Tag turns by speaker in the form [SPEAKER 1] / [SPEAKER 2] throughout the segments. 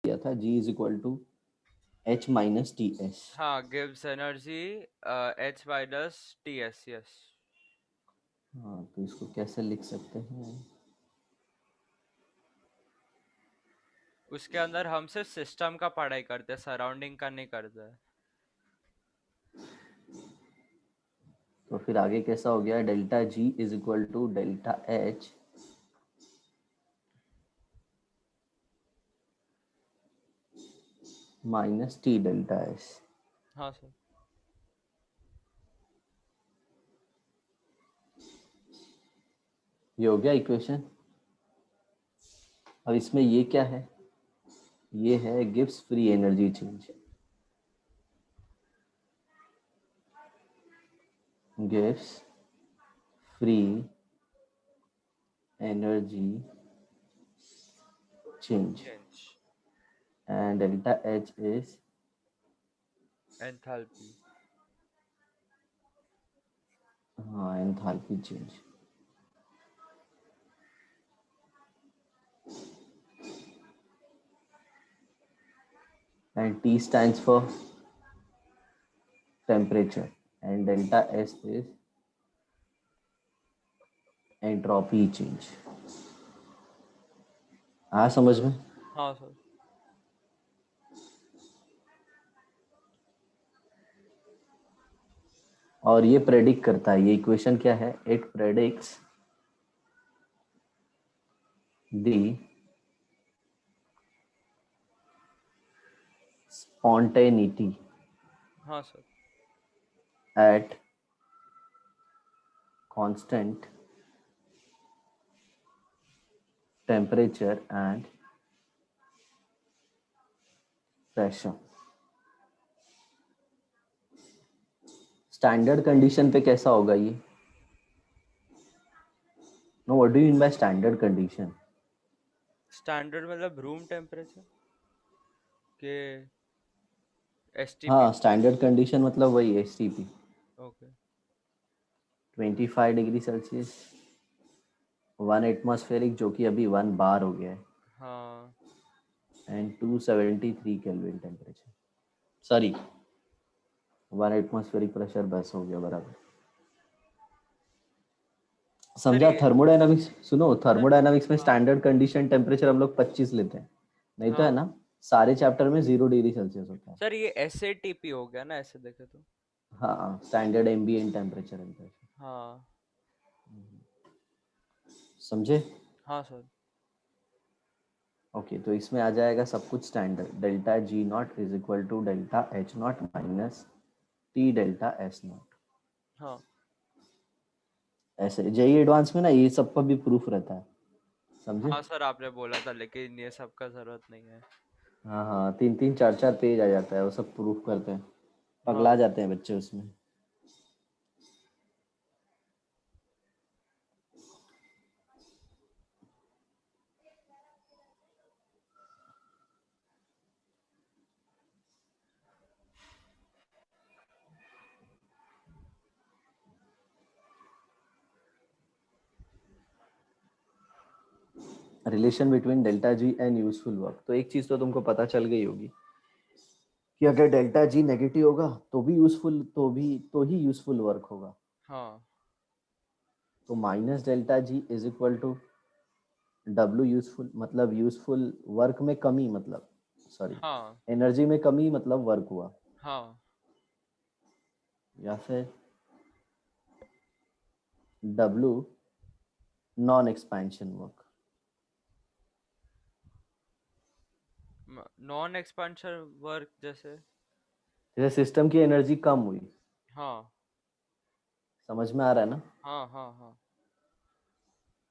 [SPEAKER 1] दिया था G is equal to H minus T S.
[SPEAKER 2] हाँ, gives energy H minus T S, yes.
[SPEAKER 1] हाँ, तो इसको कैसे लिख सकते हैं?
[SPEAKER 2] उसके अंदर हम सिर्फ सिस्टम का पढ़ाई करते हैं, सराउंडिंग का नहीं करते।
[SPEAKER 1] तो फिर आगे कैसा हो गया? Delta G is equal to delta H minus T delta S.
[SPEAKER 2] हाँ सर।
[SPEAKER 1] ये हो गया इक्वेशन। अब इसमें ये क्या है? ये है gives free energy change. Gives free energy change
[SPEAKER 2] change.
[SPEAKER 1] and delta H is
[SPEAKER 2] enthalpy.
[SPEAKER 1] हाँ enthalpy change। and T stands for temperature and delta S is entropy change। हाँ समझ में?
[SPEAKER 2] हाँ सर।
[SPEAKER 1] और ये प्रेडिक्ट करता है, ये इक्वेशन क्या है? इट प्रेडिक्ट्स द spontaneity
[SPEAKER 2] हाँ सर।
[SPEAKER 1] at constant temperature and pressure। Standard condition पे कैसा होगा ये? No, what do you mean by standard condition?
[SPEAKER 2] Standard मतलब रूम टेम्परेचर के एसटीपी।
[SPEAKER 1] हाँ, स्टैंडर्ड कंडीशन मतलब वही STP.
[SPEAKER 2] Okay.
[SPEAKER 1] 25 degree Celsius, 1 atmospheric जो कि अभी 1 बार हो गया है,
[SPEAKER 2] हाँ।
[SPEAKER 1] And 273 kelvin temperature. Sorry, 1 atmospheric pressure बस हो गया बराबर।
[SPEAKER 2] सर
[SPEAKER 1] समझा?
[SPEAKER 2] ये
[SPEAKER 1] थर्मोडायनामिक्स सुनो,
[SPEAKER 2] सर
[SPEAKER 1] थर्मोडायनामिक्स में
[SPEAKER 2] हाँ
[SPEAKER 1] स्टैंडर्ड कंडीशन टेम्परेचर हम लोग 25 लेते हैं, नहीं तो है
[SPEAKER 2] हाँ
[SPEAKER 1] ना सारे चैप्टर में 0 डिग्री सेल्सियस होता है।
[SPEAKER 2] सर, ये एसएटीपी हो गया ना ऐसे देखे तो।
[SPEAKER 1] हाँ, स्टैंडर्ड एम्बिएंट टेम्परेचर।
[SPEAKER 2] हाँ।
[SPEAKER 1] समझे?
[SPEAKER 2] हाँ सर।
[SPEAKER 1] ओके, तो इसमें आ जाएगा सब कुछ standard. Delta G not is equal to delta H not minus T delta S not.
[SPEAKER 2] हाँ।
[SPEAKER 1] ऐसे जेई एडवांस में ना ये सब का भी प्रूफ रहता है, समझे?
[SPEAKER 2] हाँ सर, आपने बोला था लेकिन ये सब का जरूरत नहीं है।
[SPEAKER 1] हाँ हाँ, 3 3 4 4 पेज आ जाता है, वो सब प्रूफ करते हैं,
[SPEAKER 2] हाँ।
[SPEAKER 1] पगला जाते हैं बच्चे उसमें। Relation between delta G and useful work. तो एक चीज तो तुमको पता चल गई होगी कि अगर डेल्टा जी नेगेटिव होगा तो भी यूजफुल, तो ही यूजफुल वर्क होगा।
[SPEAKER 2] हाँ।
[SPEAKER 1] तो minus delta G is equal to W useful, मतलब यूजफुल वर्क में कमी, मतलब सॉरी
[SPEAKER 2] हाँ।
[SPEAKER 1] एनर्जी में कमी मतलब वर्क हुआ,
[SPEAKER 2] हाँ।
[SPEAKER 1] या फिर W non expansion work.
[SPEAKER 2] Non expansion work जैसे।
[SPEAKER 1] जैसे सिस्टम की एनर्जी कम हुई,
[SPEAKER 2] हाँ।
[SPEAKER 1] समझ में आ रहा है ना?
[SPEAKER 2] हाँ। हाँ। हाँ।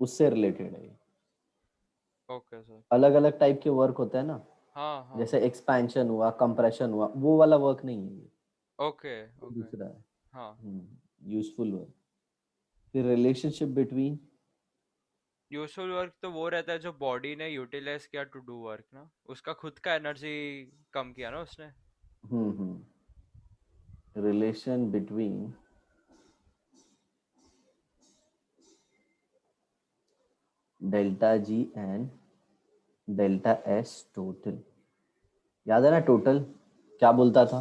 [SPEAKER 1] उससे रिलेटेड है ये।
[SPEAKER 2] Okay sir.
[SPEAKER 1] अलग अलग टाइप के वर्क होते हैं ना,
[SPEAKER 2] हाँ। हाँ।
[SPEAKER 1] जैसे एक्सपेंशन हुआ, कंप्रेशन हुआ, वो वाला वर्क नहीं है ये,
[SPEAKER 2] ओके। ओके।
[SPEAKER 1] दूसरा
[SPEAKER 2] हाँ।
[SPEAKER 1] है यूजफुल वर्क। फिर रिलेशनशिप बिटवीन
[SPEAKER 2] यूजफुल वर्क तो वो रहता है जो बॉडी ने यूटिलाइज किया टू डू वर्क ना, उसका खुद का एनर्जी कम किया ना उसने।
[SPEAKER 1] Relation between delta G and delta S total. याद है ना टोटल क्या बोलता था?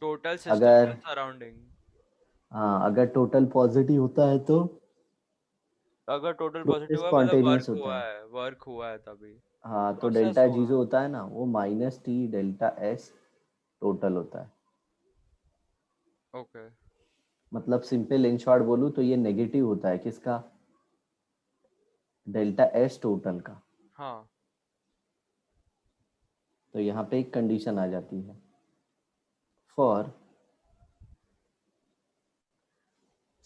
[SPEAKER 2] टोटल सिस्टम
[SPEAKER 1] अगर,
[SPEAKER 2] के सराउंडिंग।
[SPEAKER 1] हाँ अगर टोटल पॉजिटिव होता है तो
[SPEAKER 2] अगर टोटल
[SPEAKER 1] प्रोसेस
[SPEAKER 2] पॉजिटिव है मतलब
[SPEAKER 1] स्पॉन्टेनियस होता है।
[SPEAKER 2] वर्क हुआ है तभी।
[SPEAKER 1] हाँ तो
[SPEAKER 2] प्रोसेस
[SPEAKER 1] डेल्टा जी
[SPEAKER 2] हुआ
[SPEAKER 1] जो
[SPEAKER 2] है।
[SPEAKER 1] होता है ना वो minus T delta S total होता है।
[SPEAKER 2] ओके।
[SPEAKER 1] मतलब सिंपल इन शॉर्ट बोलूँ तो ये नेगेटिव होता है किसका? डेल्टा एस टोटल का।
[SPEAKER 2] हाँ।
[SPEAKER 1] तो यहाँ पे एक कंडीशन आ जाती है, for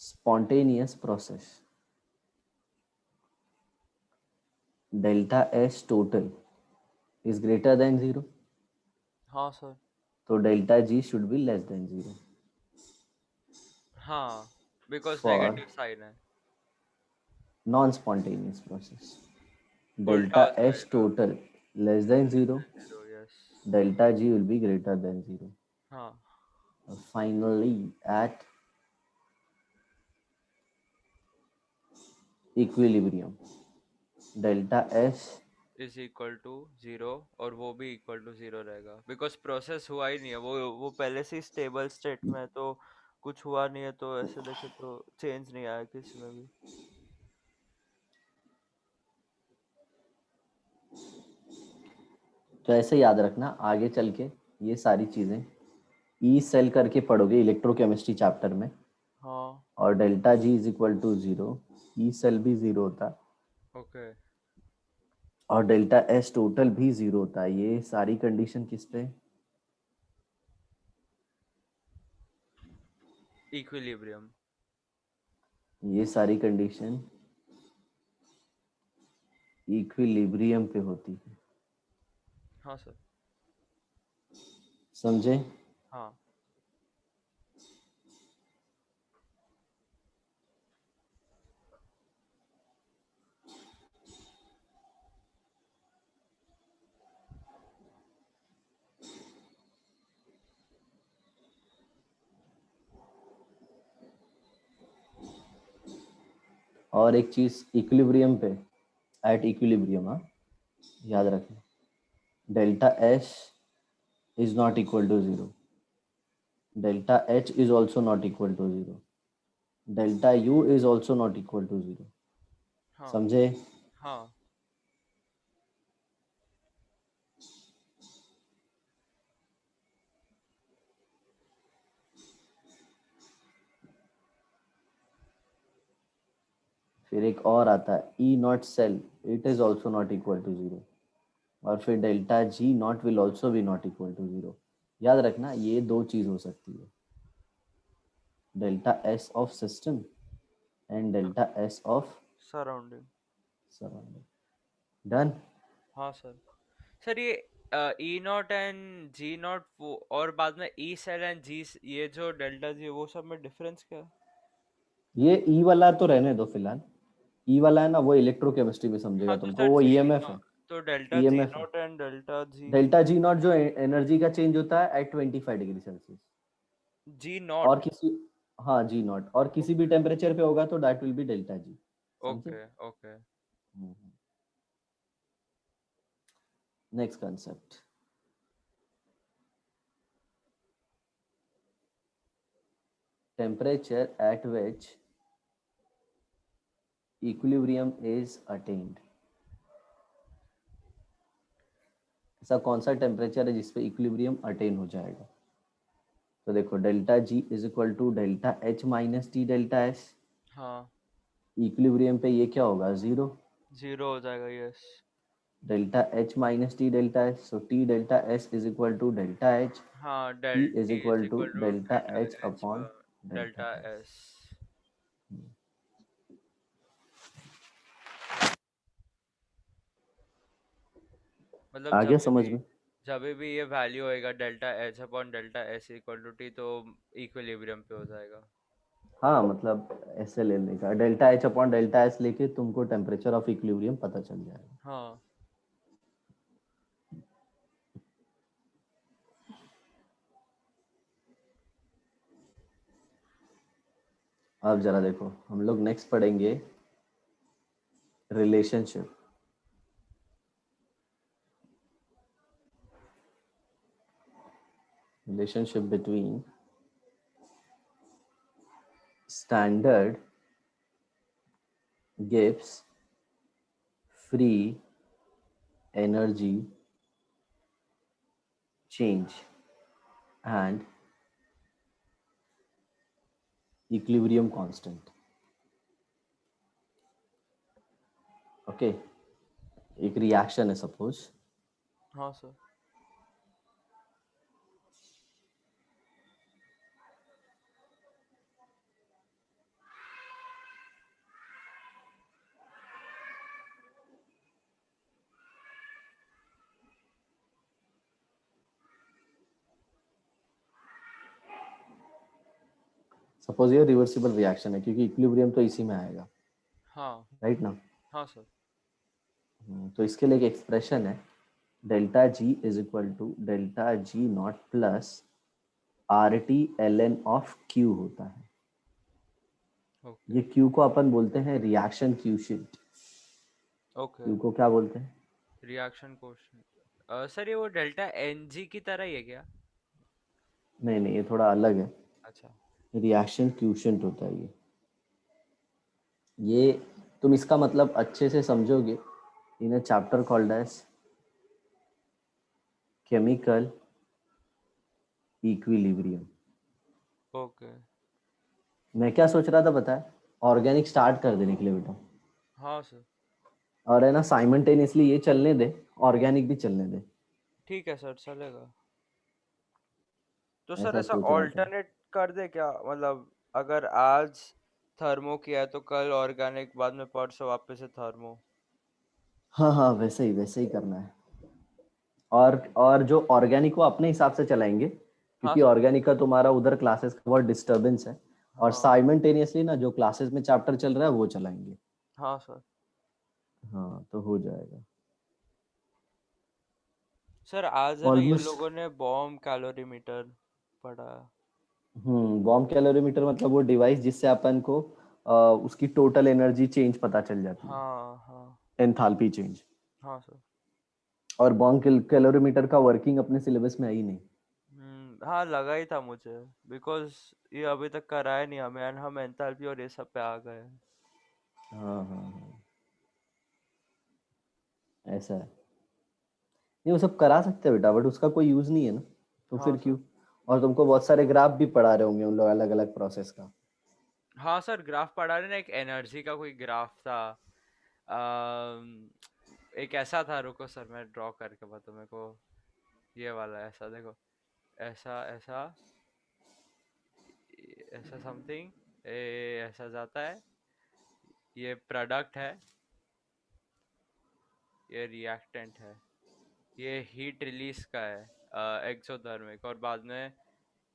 [SPEAKER 1] spontaneous process delta s total is greater than 0,
[SPEAKER 2] हाँ सर।
[SPEAKER 1] तो delta G should be less than 0।
[SPEAKER 2] हाँ, बिकॉज
[SPEAKER 1] फॉर
[SPEAKER 2] नेगेटिव साइन है।
[SPEAKER 1] नॉन स्पॉन्टेनियस प्रोसेस
[SPEAKER 2] उल्टा
[SPEAKER 1] डेल्टा
[SPEAKER 2] हो
[SPEAKER 1] एस
[SPEAKER 2] जाएगा।
[SPEAKER 1] Total less than 0,
[SPEAKER 2] zero, yes.
[SPEAKER 1] Delta G will be greater than 0।
[SPEAKER 2] हाँ।
[SPEAKER 1] Finally at equilibrium delta S,
[SPEAKER 2] is equal to zero, और वो भी equal to zero रहेगा because process हुआ ही नहीं है, वो पहले से ही स्टेबल स्टेट में है, तो कुछ हुआ नहीं है, तो ऐसे देखे तो चेंज नहीं आया किसी में भी।
[SPEAKER 1] तो ऐसे याद रखना आगे चल के ये सारी चीज़ें ई सेल करके पढ़ोगे इलेक्ट्रोकेमिस्ट्री चैप्टर में।
[SPEAKER 2] हाँ।
[SPEAKER 1] और delta G is equal to zero, E cell भी जीरो होता है
[SPEAKER 2] ओके।
[SPEAKER 1] और डेल्टा एस टोटल भी जीरो होता है। ये सारी कंडीशन किस पे?
[SPEAKER 2] इक्विलिब्रियम।
[SPEAKER 1] ये सारी कंडीशन इक्विलिब्रियम पे होती है।
[SPEAKER 2] हाँ सर।
[SPEAKER 1] समझे?
[SPEAKER 2] हाँ।
[SPEAKER 1] और एक चीज इक्विलिब्रियम पे, एट इक्विलिब्रियम, हाँ याद रखना, delta S is not equal to zero, delta H is also not equal to zero, delta U is also not equal to zero.
[SPEAKER 2] हाँ।
[SPEAKER 1] समझे?
[SPEAKER 2] हाँ।
[SPEAKER 1] फिर एक और आता है E not cell, it is also not equal to zero. और फिर delta G not will also be not equal to zero. याद रखना ये दो चीज हो सकती है, delta S of system and delta S of
[SPEAKER 2] surrounding.
[SPEAKER 1] Surrounding. Done?
[SPEAKER 2] हाँ सर। सर ये ई नॉट एंड जी नॉट, वो और बाद में ई सेल एंड जी, ये जो डेल्टा जी वो सब में डिफरेंस क्या है?
[SPEAKER 1] ये ई वाला तो रहने दो फिलहाल। ई वाला है ना वो इलेक्ट्रोकेमिस्ट्री में
[SPEAKER 2] हाँ
[SPEAKER 1] समझेगा
[SPEAKER 2] तो
[SPEAKER 1] तुमको,
[SPEAKER 2] सर
[SPEAKER 1] वो
[SPEAKER 2] जी
[SPEAKER 1] ईएमएफ है।
[SPEAKER 2] नॉट, तो डेल्टा जी
[SPEAKER 1] ईएमएफ है।
[SPEAKER 2] Not and delta G.
[SPEAKER 1] Delta G not जो एनर्जी का चेंज होता है एट 25 डिग्री सेल्सियस।
[SPEAKER 2] जी
[SPEAKER 1] और
[SPEAKER 2] नॉट।
[SPEAKER 1] किसी, हाँ जी नॉट, और किसी भी
[SPEAKER 2] ओके।
[SPEAKER 1] टेम्परेचर पे होगा तो that will be delta G. समझे?
[SPEAKER 2] Okay. Okay.
[SPEAKER 1] Next concept, temperature at which equilibrium is attained। ऐसा कौन सा टेम्परेचर है जिसपे इक्विलिब्रियम अटेन हो जाएगा? तो देखो delta G is equal to delta H minus T delta S.
[SPEAKER 2] हाँ।
[SPEAKER 1] इक्विलिब्रियम पे ये क्या होगा? जीरो।
[SPEAKER 2] जीरो हो जाएगा, yes.
[SPEAKER 1] Delta H minus T delta S, so T delta S is equal to delta H,
[SPEAKER 2] हाँ,
[SPEAKER 1] T
[SPEAKER 2] del
[SPEAKER 1] is
[SPEAKER 2] T is
[SPEAKER 1] equal to
[SPEAKER 2] equal to
[SPEAKER 1] delta
[SPEAKER 2] delta
[SPEAKER 1] H
[SPEAKER 2] H
[SPEAKER 1] upon delta
[SPEAKER 2] delta
[SPEAKER 1] S.
[SPEAKER 2] S. मतलब
[SPEAKER 1] आ गया समझ में?
[SPEAKER 2] जब भी ये value होएगा delta H upon delta S equal to T, तो इक्विलिब्रियम पे हो जाएगा।
[SPEAKER 1] हाँ मतलब ऐसे लेने का, delta H upon delta S लेके तुमको टेम्परेचर ऑफ इक्विलिब्रियम पता चल जाएगा।
[SPEAKER 2] हाँ।
[SPEAKER 1] अब जरा देखो हम लोग नेक्स्ट पढ़ेंगे relationship. relationship between standard gives free energy change and equilibrium constant. Okay, एक रिएक्शन है सपोज,
[SPEAKER 2] हाँ सर।
[SPEAKER 1] सपोज ये रिवर्सिबल रिएक्शन है क्योंकि इक्विलिब्रियम तो इसी में आएगा,
[SPEAKER 2] हाँ
[SPEAKER 1] राइट ना?
[SPEAKER 2] हाँ सर।
[SPEAKER 1] तो इसके लिए एक एक्सप्रेशन है, delta G is equal to delta G not plus R T L N of Q होता है।
[SPEAKER 2] ओके
[SPEAKER 1] ये क्यू को अपन बोलते हैं रिएक्शन क्यूशिएंट।
[SPEAKER 2] ओके।
[SPEAKER 1] क्यू को क्या बोलते हैं?
[SPEAKER 2] रिएक्शन कोएफिशिएंट सर, ये वो डेल्टा एन जी की तरह ही है क्या?
[SPEAKER 1] नहीं नहीं, ये थोड़ा अलग है,
[SPEAKER 2] अच्छा।
[SPEAKER 1] रिएक्शन क्यूशिएंट होता है ये तुम इसका मतलब अच्छे से समझोगे in a chapter called as chemical equilibrium.
[SPEAKER 2] Okay.
[SPEAKER 1] मैं क्या सोच रहा था पता है, ऑर्गेनिक स्टार्ट कर देने के लिए बेटा,
[SPEAKER 2] हाँ सर।
[SPEAKER 1] और है ना साइमल्टेनियसली ये चलने दे, ऑर्गेनिक भी चलने दे,
[SPEAKER 2] ठीक है सर, चलेगा। तो सर
[SPEAKER 1] ऐसा
[SPEAKER 2] ऐसा
[SPEAKER 1] सोच रहा था।
[SPEAKER 2] ऑल्टरनेट कर दे क्या, मतलब अगर आज थर्मो किया है तो कल ऑर्गेनिक, बाद में परसों वापस से थर्मो।
[SPEAKER 1] हाँ हाँ, वैसे ही करना है। और जो ऑर्गेनिक को अपने हिसाब से चलाएंगे
[SPEAKER 2] हाँ
[SPEAKER 1] क्योंकि
[SPEAKER 2] सर।
[SPEAKER 1] ऑर्गेनिक का तुम्हारा उधर क्लासेस का बहुत डिस्टरबेंस है, और
[SPEAKER 2] हाँ
[SPEAKER 1] साइमल्टेनियसली ना जो क्लासेस में चैप्टर चल रहा है वो चलाएंगे।
[SPEAKER 2] हाँ सर।
[SPEAKER 1] हाँ तो हो जाएगा
[SPEAKER 2] सर आज है ना ये
[SPEAKER 1] ऑलमोस्ट।
[SPEAKER 2] लोगों ने बॉम्ब कैलोरीमीटर पढ़ा।
[SPEAKER 1] बॉम्ब कैलोरीमीटर मतलब वो डिवाइस जिससे अपन को उसकी टोटल एनर्जी चेंज पता चल जाती है,
[SPEAKER 2] हाँ हाँ।
[SPEAKER 1] Enthalpy change.
[SPEAKER 2] हाँ सर।
[SPEAKER 1] और बॉम्ब कैलोरीमीटर का वर्किंग अपने सिलेबस में आई नहीं।
[SPEAKER 2] हाँ लगा ही था मुझे, बिकॉज ये अभी तक कराया नहीं हमें, and हम एंथैल्पी और ये सब पे आ गए हैं।
[SPEAKER 1] हाँ हाँ हाँ, ऐसा है। नहीं, वो सब करा सकते हैं बेटा, बट उसका कोई यूज नहीं है ना, तो
[SPEAKER 2] हाँ
[SPEAKER 1] फिर
[SPEAKER 2] सर।
[SPEAKER 1] क्यों? और तुमको बहुत सारे ग्राफ भी पढ़ा रहे होंगे उन लोग अलग अलग प्रोसेस का।
[SPEAKER 2] हाँ सर, ग्राफ पढ़ा रहे ना, एक एनर्जी का कोई ग्राफ था। अम, एक ऐसा था, रुको सर मैं ड्रॉ करके बताऊँ मेरे को। ये वाला ऐसा देखो, ऐसा ऐसा, ऐसा समथिंग, ऐसा जाता है, ये प्रोडक्ट है, ये रिएक्टेंट है, ये हीट रिलीज का है एक्सोथर्मिक, और बाद में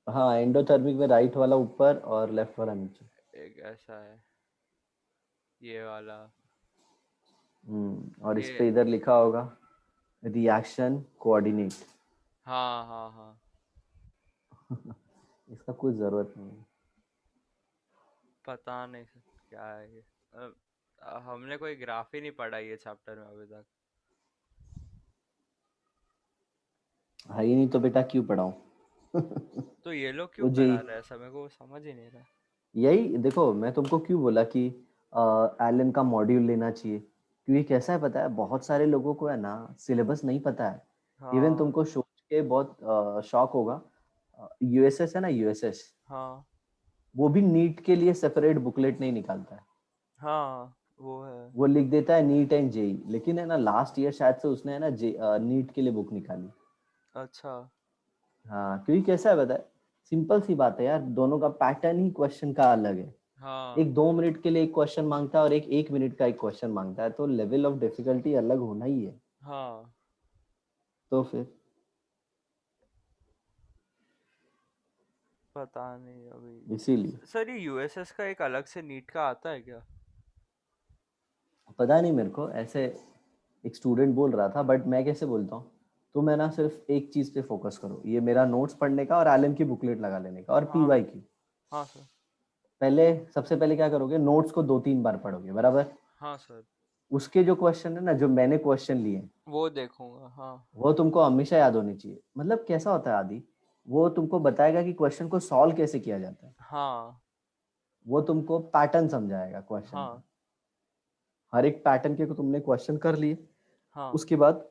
[SPEAKER 1] हाँ, एंडोथर्मिक में राइट वाला ऊपर और लेफ्ट वाला नीचे।
[SPEAKER 2] एक ऐसा है, ये वाला,
[SPEAKER 1] और इस
[SPEAKER 2] ये।
[SPEAKER 1] पे इधर लिखा होगा रिएक्शन कोऑर्डिनेट।
[SPEAKER 2] हाँ हाँ हाँ।
[SPEAKER 1] इसका कुछ जरूरत नहीं है।
[SPEAKER 2] पता नहीं सर क्या है ये। हमने कोई ग्राफ ही नहीं पढ़ा ये चैप्टर में अभी तक।
[SPEAKER 1] है ही नहीं तो बेटा क्यों पढ़ाऊं?
[SPEAKER 2] तो ये लोग क्यों
[SPEAKER 1] वो जी,
[SPEAKER 2] करा रहे हैं ऐसा, मेरे को समझ ही नहीं रहा।
[SPEAKER 1] यही देखो मैं तुमको क्यों बोला कि एलन का मॉड्यूल लेना चाहिए, क्योंकि कैसा है पता है, बहुत सारे लोगों को है ना सिलेबस नहीं पता है। इवन
[SPEAKER 2] हाँ
[SPEAKER 1] तुमको सोच के बहुत शॉक होगा, यूएसएस है ना, यूएसएस,
[SPEAKER 2] हाँ
[SPEAKER 1] वो भी नीट के लिए सेपरेट बुकलेट नहीं निकालता है।
[SPEAKER 2] हाँ। वो है।
[SPEAKER 1] वो लिख देता है नीट एंड जेई, लेकिन है ना लास्ट ईयर शायद से उसने है ना नीट के लिए बुक निकाली।
[SPEAKER 2] अच्छा।
[SPEAKER 1] हाँ, क्योंकि कैसा है पता है, सिंपल सी बात है यार, दोनों का पैटर्न ही क्वेश्चन का अलग है।
[SPEAKER 2] हाँ
[SPEAKER 1] एक 2 मिनट के लिए एक क्वेश्चन मांगता है और एक 1 मिनट का एक क्वेश्चन मांगता है, तो लेवल ऑफ डिफिकल्टी अलग होना ही है।
[SPEAKER 2] हाँ।
[SPEAKER 1] तो फिर
[SPEAKER 2] पता नहीं अभी।
[SPEAKER 1] इसीलिए
[SPEAKER 2] सर ये यूएसएस का एक अलग से नीट का आता है क्या?
[SPEAKER 1] पता नहीं मेरे को, ऐसे एक स्टूडेंट बोल रहा था, बट मैं कैसे बोलता हूँ, तो मैं ना सिर्फ एक चीज पे फोकस करो, ये मेरा नोट्स पढ़ने का और एलएम की बुकलेट लगा लेने का और
[SPEAKER 2] हाँ
[SPEAKER 1] पीवाई की।
[SPEAKER 2] हाँ सर।
[SPEAKER 1] पहले सबसे पहले क्या करोगे, नोट्स को 2-3 बार पढ़ोगे, बराबर?
[SPEAKER 2] हाँ सर।
[SPEAKER 1] उसके जो क्वेश्चन है ना, जो मैंने क्वेश्चन लिए,
[SPEAKER 2] वो देखूंगा हाँ।
[SPEAKER 1] वो तुमको हमेशा याद होनी चाहिए। मतलब कैसा होता है आदि, वो तुमको बताएगा कि क्वेश्चन को सॉल्व कैसे किया जाता है,
[SPEAKER 2] हाँ
[SPEAKER 1] वो तुमको पैटर्न समझाएगा क्वेश्चन
[SPEAKER 2] हाँ
[SPEAKER 1] का। हर एक पैटर्न के को तुमने क्वेश्चन कर लिए,
[SPEAKER 2] हाँ
[SPEAKER 1] उसके बाद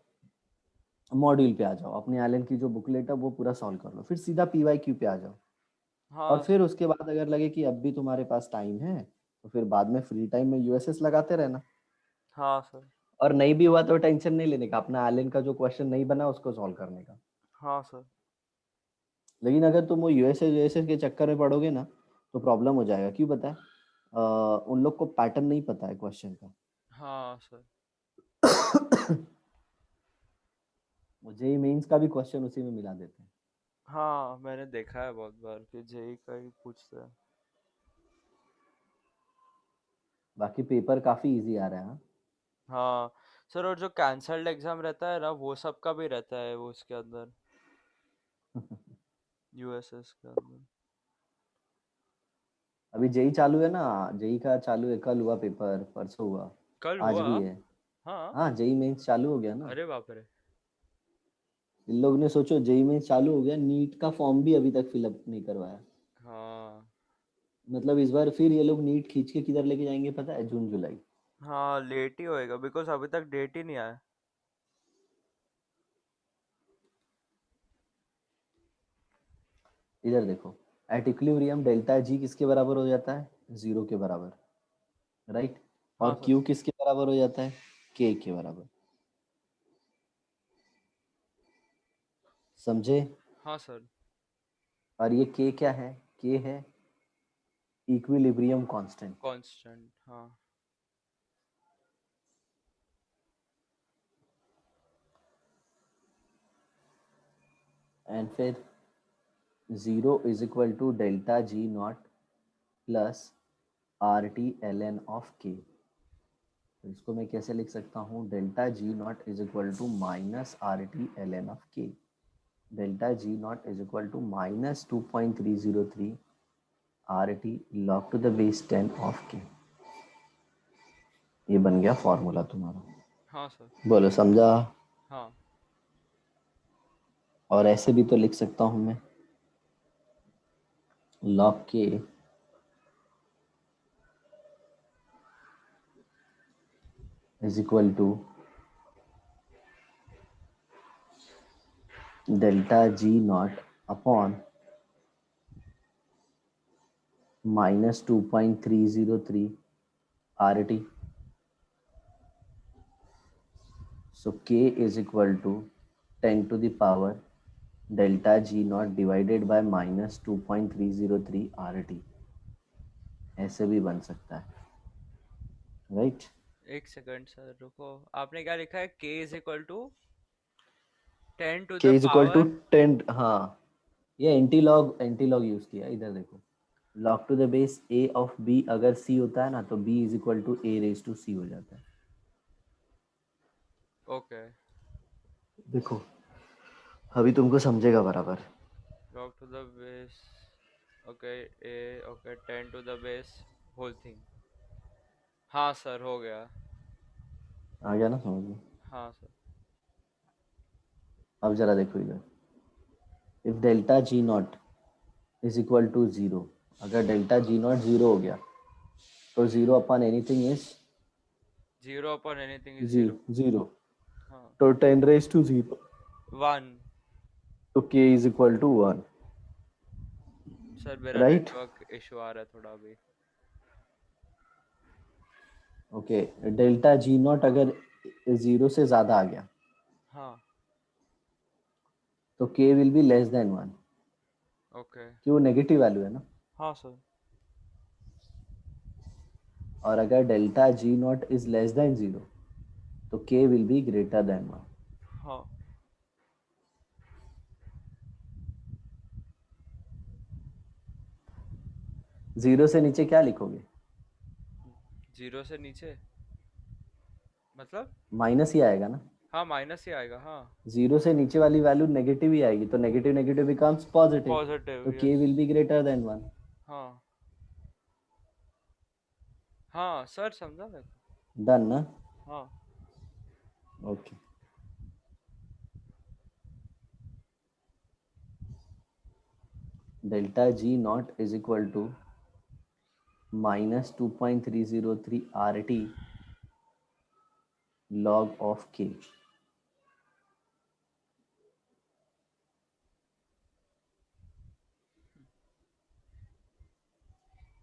[SPEAKER 1] मॉड्यूल पे आ जाओ, अपने एलन की जो बुकलेट है वो पूरा सॉल्व कर लो, फिर सीधा पीवाईक्यू पे आ जाओ। और
[SPEAKER 2] हाँ
[SPEAKER 1] फिर उसके बाद अगर लगे कि अब भी तुम्हारे पास टाइम है तो फिर बाद में फ्री टाइम में यूएसएस लगाते रहना।
[SPEAKER 2] हाँ सर।
[SPEAKER 1] और नहीं भी हुआ तो टेंशन नहीं लेने का, अपना एलन का जो क्वेश्चन नहीं बना उसको सॉल्व करने का।
[SPEAKER 2] हाँ सर।
[SPEAKER 1] लेकिन अगर तुम वो यूएसएस के चक्कर में पड़ोगे ना तो प्रॉब्लम हो जाएगा। क्यों पता है? उन लोग को पैटर्न नहीं पता है क्वेश्चन का।
[SPEAKER 2] हाँ सर।
[SPEAKER 1] जेई मेंस का भी क्वेश्चन उसी में मिला देते हैं।
[SPEAKER 2] हाँ मैंने देखा है बहुत बार कि जेई का ही पूछते हैं।
[SPEAKER 1] बाकी पेपर काफी इजी आ रहा है। हाँ?
[SPEAKER 2] हाँ सर, और जो कैंसल्ड एग्जाम रहता है ना वो सब का भी रहता है वो उसके अंदर, यूएसएस के अंदर।
[SPEAKER 1] अभी जेई चालू है ना, जेई का चालू है, कल हुआ पेपर, परसों हुआ,
[SPEAKER 2] कल
[SPEAKER 1] आज
[SPEAKER 2] हुआ?
[SPEAKER 1] भी है।
[SPEAKER 2] हाँ।
[SPEAKER 1] हाँ जेई मेंस चालू हो गया ना।
[SPEAKER 2] अरे बाप रे।
[SPEAKER 1] इन लोग ने सोचो जेई मेंस चालू हो गया, नीट का फॉर्म भी अभी तक फिलअप नहीं करवाया।
[SPEAKER 2] हाँ
[SPEAKER 1] मतलब इस बार फिर ये लोग नीट खींच के किधर लेके जाएंगे पता है? जून जुलाई।
[SPEAKER 2] हाँ, लेट ही होएगा बिकॉज अभी तक डेट ही नहीं आया।
[SPEAKER 1] इधर देखो, एट इक्विलिब्रियम डेल्टा जी किसके बराबर हो जाता है? जीरो के बराबर, राइट।
[SPEAKER 2] हाँ
[SPEAKER 1] और
[SPEAKER 2] सर।
[SPEAKER 1] क्यू किसके बराबर हो जाता है? के बराबर। समझे?
[SPEAKER 2] हाँ सर।
[SPEAKER 1] और ये के क्या है? के है इक्विलिब्रियम कांस्टेंट।
[SPEAKER 2] कांस्टेंट, हाँ।
[SPEAKER 1] एंड फिर zero is equal to delta G not plus R T L N of K. तो इसको मैं कैसे लिख सकता हूँ? Delta G not is equal to minus R T L N of K. Delta G not is equal to minus 2.303 R T log to the base 10 of K. ये बन गया फॉर्मूला तुम्हारा।
[SPEAKER 2] हाँ सर।
[SPEAKER 1] बोलो समझा?
[SPEAKER 2] हाँ।
[SPEAKER 1] और ऐसे भी तो लिख सकता हूँ मैं, log K is equal to delta G not upon minus 2.303 R T. So k is equal to 10 to the power delta g naught divided by minus 2.303 RT। ऐसे भी बन सकता है, राइट?
[SPEAKER 2] एक सेकंड सर रुको, आपने क्या लिखा है? k is equal to 10 to
[SPEAKER 1] k
[SPEAKER 2] the
[SPEAKER 1] is equal to
[SPEAKER 2] power.
[SPEAKER 1] 10। हाँ, ये एंटी लॉग यूज किया। इधर देखो, log to the base a of b अगर c होता है ना तो b is equal to a raise to c हो जाता है।
[SPEAKER 2] ओके।
[SPEAKER 1] देखो अभी तुमको समझेगा बराबर।
[SPEAKER 2] log to the base, okay, a, okay, 10 to the base whole thing. हाँ सर, हो गया।
[SPEAKER 1] आ गया ना समझ में?
[SPEAKER 2] हाँ सर।
[SPEAKER 1] अब जरा देखो इधर, if delta G not is equal to zero, अगर डेल्टा जी नॉट जीरो हो गया तो zero upon anything is
[SPEAKER 2] zero upon anything is
[SPEAKER 1] G
[SPEAKER 2] zero.
[SPEAKER 1] Zero.
[SPEAKER 2] हाँ।
[SPEAKER 1] तो 10 raised to 0,
[SPEAKER 2] 1।
[SPEAKER 1] तो k is equal to 1,
[SPEAKER 2] sir मेरा
[SPEAKER 1] राइट?
[SPEAKER 2] नेटवर्क इशू आ रहा है थोड़ा अभी।
[SPEAKER 1] ओके, डेल्टा जी नॉट अगर जीरो से ज्यादा आ गया
[SPEAKER 2] हाँ।
[SPEAKER 1] तो k will be less then 1,
[SPEAKER 2] okay.
[SPEAKER 1] कि वो नेगेटिव वैल्यू है ना।
[SPEAKER 2] हाँ सर।
[SPEAKER 1] और अगर delta G not is less than 0 तो k will be greater than 1।
[SPEAKER 2] हाँ।
[SPEAKER 1] जीरो से नीचे क्या लिखोगे?
[SPEAKER 2] जीरो से नीचे मतलब?
[SPEAKER 1] माइनस ही आएगा ना।
[SPEAKER 2] हाँ, माइनस ही आएगा, हाँ।
[SPEAKER 1] जीरो से नीचे वाली वैल्यू नेगेटिव ही आएगी, तो negative negative becomes positive,
[SPEAKER 2] positive,
[SPEAKER 1] तो k
[SPEAKER 2] yes.
[SPEAKER 1] Will be greater than 1।
[SPEAKER 2] हाँ। हाँ सर, समझा मैं।
[SPEAKER 1] डन ना?
[SPEAKER 2] हाँ।
[SPEAKER 1] Okay. Delta G not is equal to minus 2.303 RT log of k।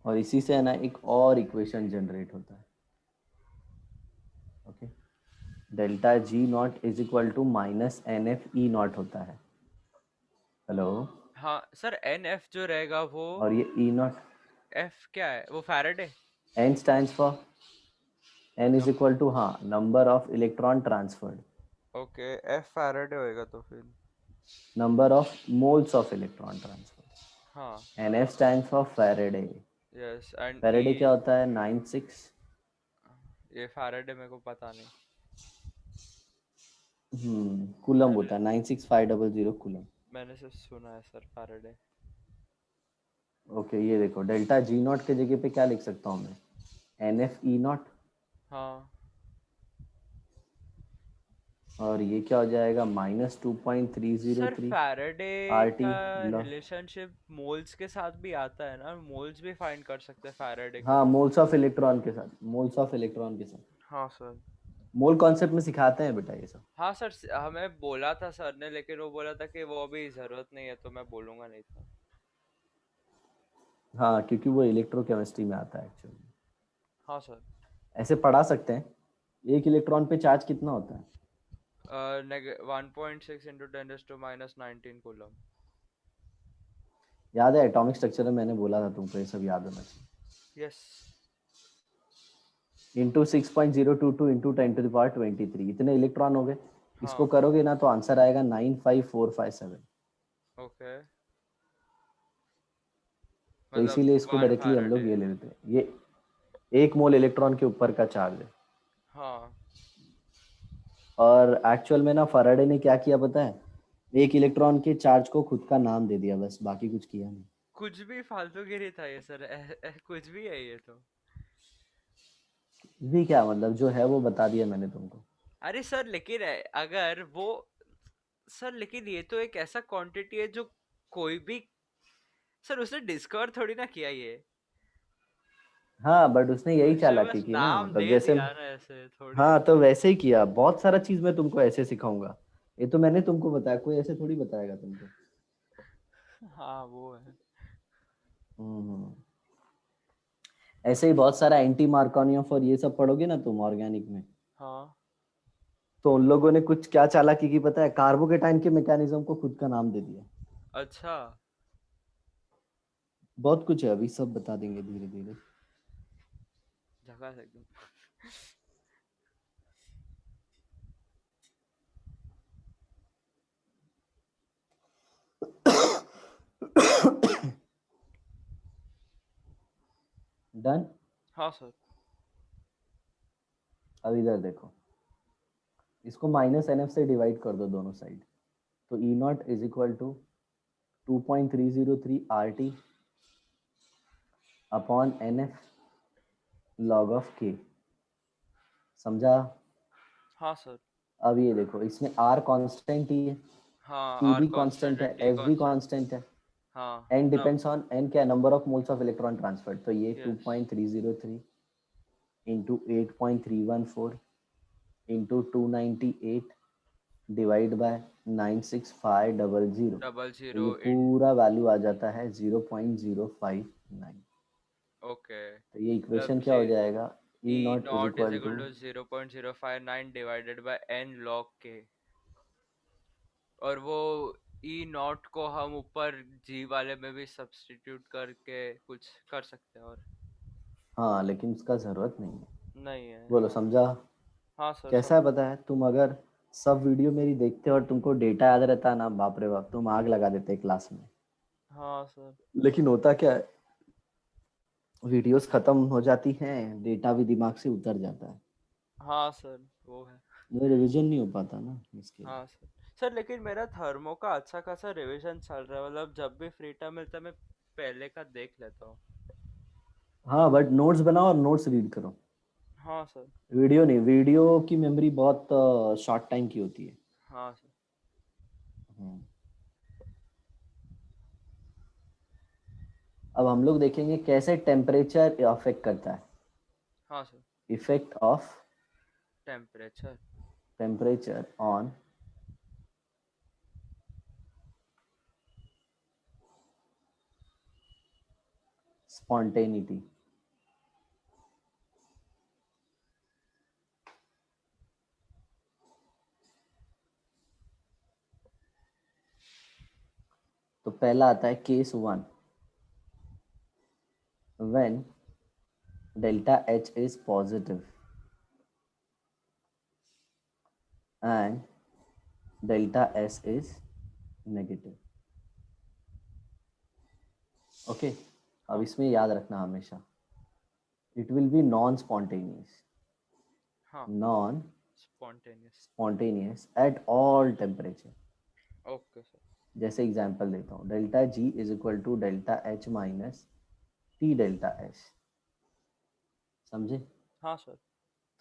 [SPEAKER 1] और इसी से है ना एक और इक्वेशन जनरेट होता है। Okay, delta G not is equal to minus N F E not होता है। हेलो।
[SPEAKER 2] हाँ सर, एन एफ जो रहेगा वो
[SPEAKER 1] और ये ई नॉट,
[SPEAKER 2] एफ क्या है, वो Faraday.
[SPEAKER 1] N stands for, N is
[SPEAKER 2] num
[SPEAKER 1] equal to हाँ number of electron transferred,
[SPEAKER 2] okay, F Faraday होएगा तो फिर।
[SPEAKER 1] Number of moles of electron transferred.
[SPEAKER 2] हाँ,
[SPEAKER 1] N F stands for Faraday.
[SPEAKER 2] Yes, and E,
[SPEAKER 1] Faraday क्या होता है? 96।
[SPEAKER 2] ये Faraday मेरे को पता नहीं।
[SPEAKER 1] कूलम
[SPEAKER 2] मैंने
[SPEAKER 1] होता है 96500 कूलम।
[SPEAKER 2] मैंने सिर्फ सुना है सर फैराडे।
[SPEAKER 1] ओके, ये देखो डेल्टा जी नॉट के जगह पे क्या लिख सकता हूँ मैं? N F E not.
[SPEAKER 2] हाँ
[SPEAKER 1] और ये क्या हो जाएगा? Minus two point three zero
[SPEAKER 2] sir,
[SPEAKER 1] three
[SPEAKER 2] Faraday
[SPEAKER 1] R T.
[SPEAKER 2] का रिलेशनशिप मोल्स के साथ भी आता है ना, मोल्स भी फाइंड कर सकते हैं फैराडे के
[SPEAKER 1] हाँ,
[SPEAKER 2] थ्रू।
[SPEAKER 1] मोल्स ऑफ इलेक्ट्रॉन के साथ, मोल्स ऑफ इलेक्ट्रॉन के साथ।
[SPEAKER 2] हाँ सर।
[SPEAKER 1] मोल कॉन्सेप्ट में सिखाते हैं बेटा ये सब।
[SPEAKER 2] हाँ सर, हमें बोला था सर ने, लेकिन वो बोला था कि वो अभी जरूरत नहीं है, तो मैं बोलूंगा नहीं था।
[SPEAKER 1] हाँ, क्योंकि वो इलेक्ट्रोकेमिस्ट्री में आता है एक्चुअली।
[SPEAKER 2] हाँ सर।
[SPEAKER 1] ऐसे पढ़ा सकते हैं। एक इलेक्ट्रॉन पे चार्ज कितना होता है?
[SPEAKER 2] 1.6 इंटू 10⁻⁻19 कूलम।
[SPEAKER 1] याद है एटॉमिक स्ट्रक्चर में मैंने बोला था तुमको ये सब याद होना चाहिए।
[SPEAKER 2] यस।
[SPEAKER 1] इंटू 6.022 इंटू 10⁻23, इतने इलेक्ट्रॉन हो गए। इसको
[SPEAKER 2] हाँ।
[SPEAKER 1] करोगे ना तो आंसर आएगा 95457।
[SPEAKER 2] ओके,
[SPEAKER 1] तो
[SPEAKER 2] मतलब
[SPEAKER 1] इसीलिए इसको
[SPEAKER 2] 1
[SPEAKER 1] डायरेक्टली हम लोग
[SPEAKER 2] फैराडे।
[SPEAKER 1] ये ले लेते हैं। ये 1 मोल इलेक्ट्रॉन के ऊपर का चार्ज है।
[SPEAKER 2] हाँ,
[SPEAKER 1] और एक्चुअल में ना फैराडे ने क्या किया पता है? एक इलेक्ट्रॉन के चार्ज को खुद का नाम दे दिया, बस बाकी कुछ किया नहीं।
[SPEAKER 2] कुछ भी फालतूगिरी था ये सर, कुछ भी है ये तो।
[SPEAKER 1] भी क्या मतलब, जो है वो बता दिया मैंने तुमको।
[SPEAKER 2] अरे सर, लेकिन अगर वो, सर लेकिन ये तो एक ऐसा क्वांटिटी है जो कोई भी, सर उसने डिस्कवर थोड़ी ना किया ये।
[SPEAKER 1] हाँ, बट उसने यही
[SPEAKER 2] उसने
[SPEAKER 1] चालाकी
[SPEAKER 2] बस
[SPEAKER 1] की ना,
[SPEAKER 2] नाम
[SPEAKER 1] मतलब
[SPEAKER 2] दे
[SPEAKER 1] जैसे।
[SPEAKER 2] दिया ना, ऐसे थोड़ी
[SPEAKER 1] हाँ,
[SPEAKER 2] ना।
[SPEAKER 1] तो वैसे ही किया। बहुत सारा चीज मैं तुमको ऐसे सिखाऊंगा। ये तो मैंने तुमको बताया, कोई ऐसे थोड़ी बताएगा तुमको।
[SPEAKER 2] हाँ वो है।
[SPEAKER 1] हम्म। ऐसे ही बहुत सारा एंटी मार्कोनियोफ और ये सब पढ़ोगे ना तुम ऑर्गेनिक में।
[SPEAKER 2] हाँ।
[SPEAKER 1] तो उन लोगों ने कुछ क्या चालाकी की पता है? कार्बोकेटाइन के मैकेनिज्म को खुद का नाम दे दिया।
[SPEAKER 2] अच्छा।
[SPEAKER 1] बहुत कुछ है, अभी सब बता देंगे धीरे धीरे।
[SPEAKER 2] झकास एकदम।
[SPEAKER 1] डन।
[SPEAKER 2] हाँ सर।
[SPEAKER 1] अब इधर देखो, इसको माइनस एन एफ से डिवाइड कर दो दोनों साइड। तो E not is equal to 2.303 R T upon N F log of K. समझा?
[SPEAKER 2] हाँ सर।
[SPEAKER 1] अब ये देखो, इसमें आर कांस्टेंट ही है,
[SPEAKER 2] हाँ,
[SPEAKER 1] टी
[SPEAKER 2] आर
[SPEAKER 1] भी
[SPEAKER 2] कांस्टेंट
[SPEAKER 1] कांस्टेंट
[SPEAKER 2] है,
[SPEAKER 1] है,
[SPEAKER 2] टी
[SPEAKER 1] एफ भी
[SPEAKER 2] कांस्टेंट।
[SPEAKER 1] कांस्टेंट है।
[SPEAKER 2] हाँ।
[SPEAKER 1] एन
[SPEAKER 2] ना।
[SPEAKER 1] डिपेंड्स ऑन, एन क्या है? Number of moles of electron transferred. तो ये
[SPEAKER 2] yes.
[SPEAKER 1] 2.303 into 8.314 into 298 divide by 96500।
[SPEAKER 2] Double
[SPEAKER 1] तो
[SPEAKER 2] जीरो
[SPEAKER 1] ये
[SPEAKER 2] इन।
[SPEAKER 1] पूरा वैल्यू आ जाता है 0.059।
[SPEAKER 2] ओके,
[SPEAKER 1] तो ये
[SPEAKER 2] मतलब
[SPEAKER 1] इक्वेशन क्या हो जाएगा? E
[SPEAKER 2] E
[SPEAKER 1] not is
[SPEAKER 2] not is
[SPEAKER 1] equal
[SPEAKER 2] equal
[SPEAKER 1] to,
[SPEAKER 2] to 0.059 divided by N log K. और वो ई नॉट को हम ऊपर जी वाले में भी सब्स्टिट्यूट करके कुछ कर सकते हैं, और
[SPEAKER 1] हाँ लेकिन उसका जरूरत नहीं है।
[SPEAKER 2] नहीं है।
[SPEAKER 1] बोलो,
[SPEAKER 2] हाँ।
[SPEAKER 1] समझा?
[SPEAKER 2] हाँ सर,
[SPEAKER 1] कैसा है
[SPEAKER 2] समझ।
[SPEAKER 1] पता है? तुम अगर सब वीडियो मेरी देखते और तुमको डेटा याद रहता ना, बाप रे बाप, तुम आग लगा देते क्लास में।
[SPEAKER 2] हाँ सर।
[SPEAKER 1] लेकिन होता क्या है, वीडियोस खत्म हो जाती हैं, डेटा भी दिमाग से उतर जाता है।
[SPEAKER 2] हाँ सर, वो है।
[SPEAKER 1] वो रिवीजन नहीं हो पाता ना इसके लिए।
[SPEAKER 2] हाँ सर। सर लेकिन मेरा थर्मो का अच्छा खासा रिवीजन चल रहा है, मतलब जब भी फ्री टाइम मिलता है मैं पहले का देख लेता हूँ।
[SPEAKER 1] हाँ, बट नोट्स बनाओ और नोट्स रीड करो।
[SPEAKER 2] हाँ सर।
[SPEAKER 1] वीडियो नहीं, वीडियो की मेमोरी बहुत शॉर्ट टाइम की होती है।
[SPEAKER 2] हाँ सर।
[SPEAKER 1] हम्म। अब हम लोग देखेंगे कैसे टेम्परेचर अफेक्ट करता है.
[SPEAKER 2] हाँ sir.
[SPEAKER 1] Effect of
[SPEAKER 2] temperature.
[SPEAKER 1] Temperature on spontaneity. तो पहला आता है case 1, when delta H is positive and delta S is negative. Okay. अब
[SPEAKER 2] हाँ.
[SPEAKER 1] इसमें याद रखना हमेशा, it will be non spontaneous.
[SPEAKER 2] हाँ.
[SPEAKER 1] Non
[SPEAKER 2] spontaneous.
[SPEAKER 1] Spontaneous at all temperature.
[SPEAKER 2] Okay sir.
[SPEAKER 1] जैसे एग्जांपल देता हूँ, delta G is equal to delta H minus T delta H. समझे?
[SPEAKER 2] हाँ सर.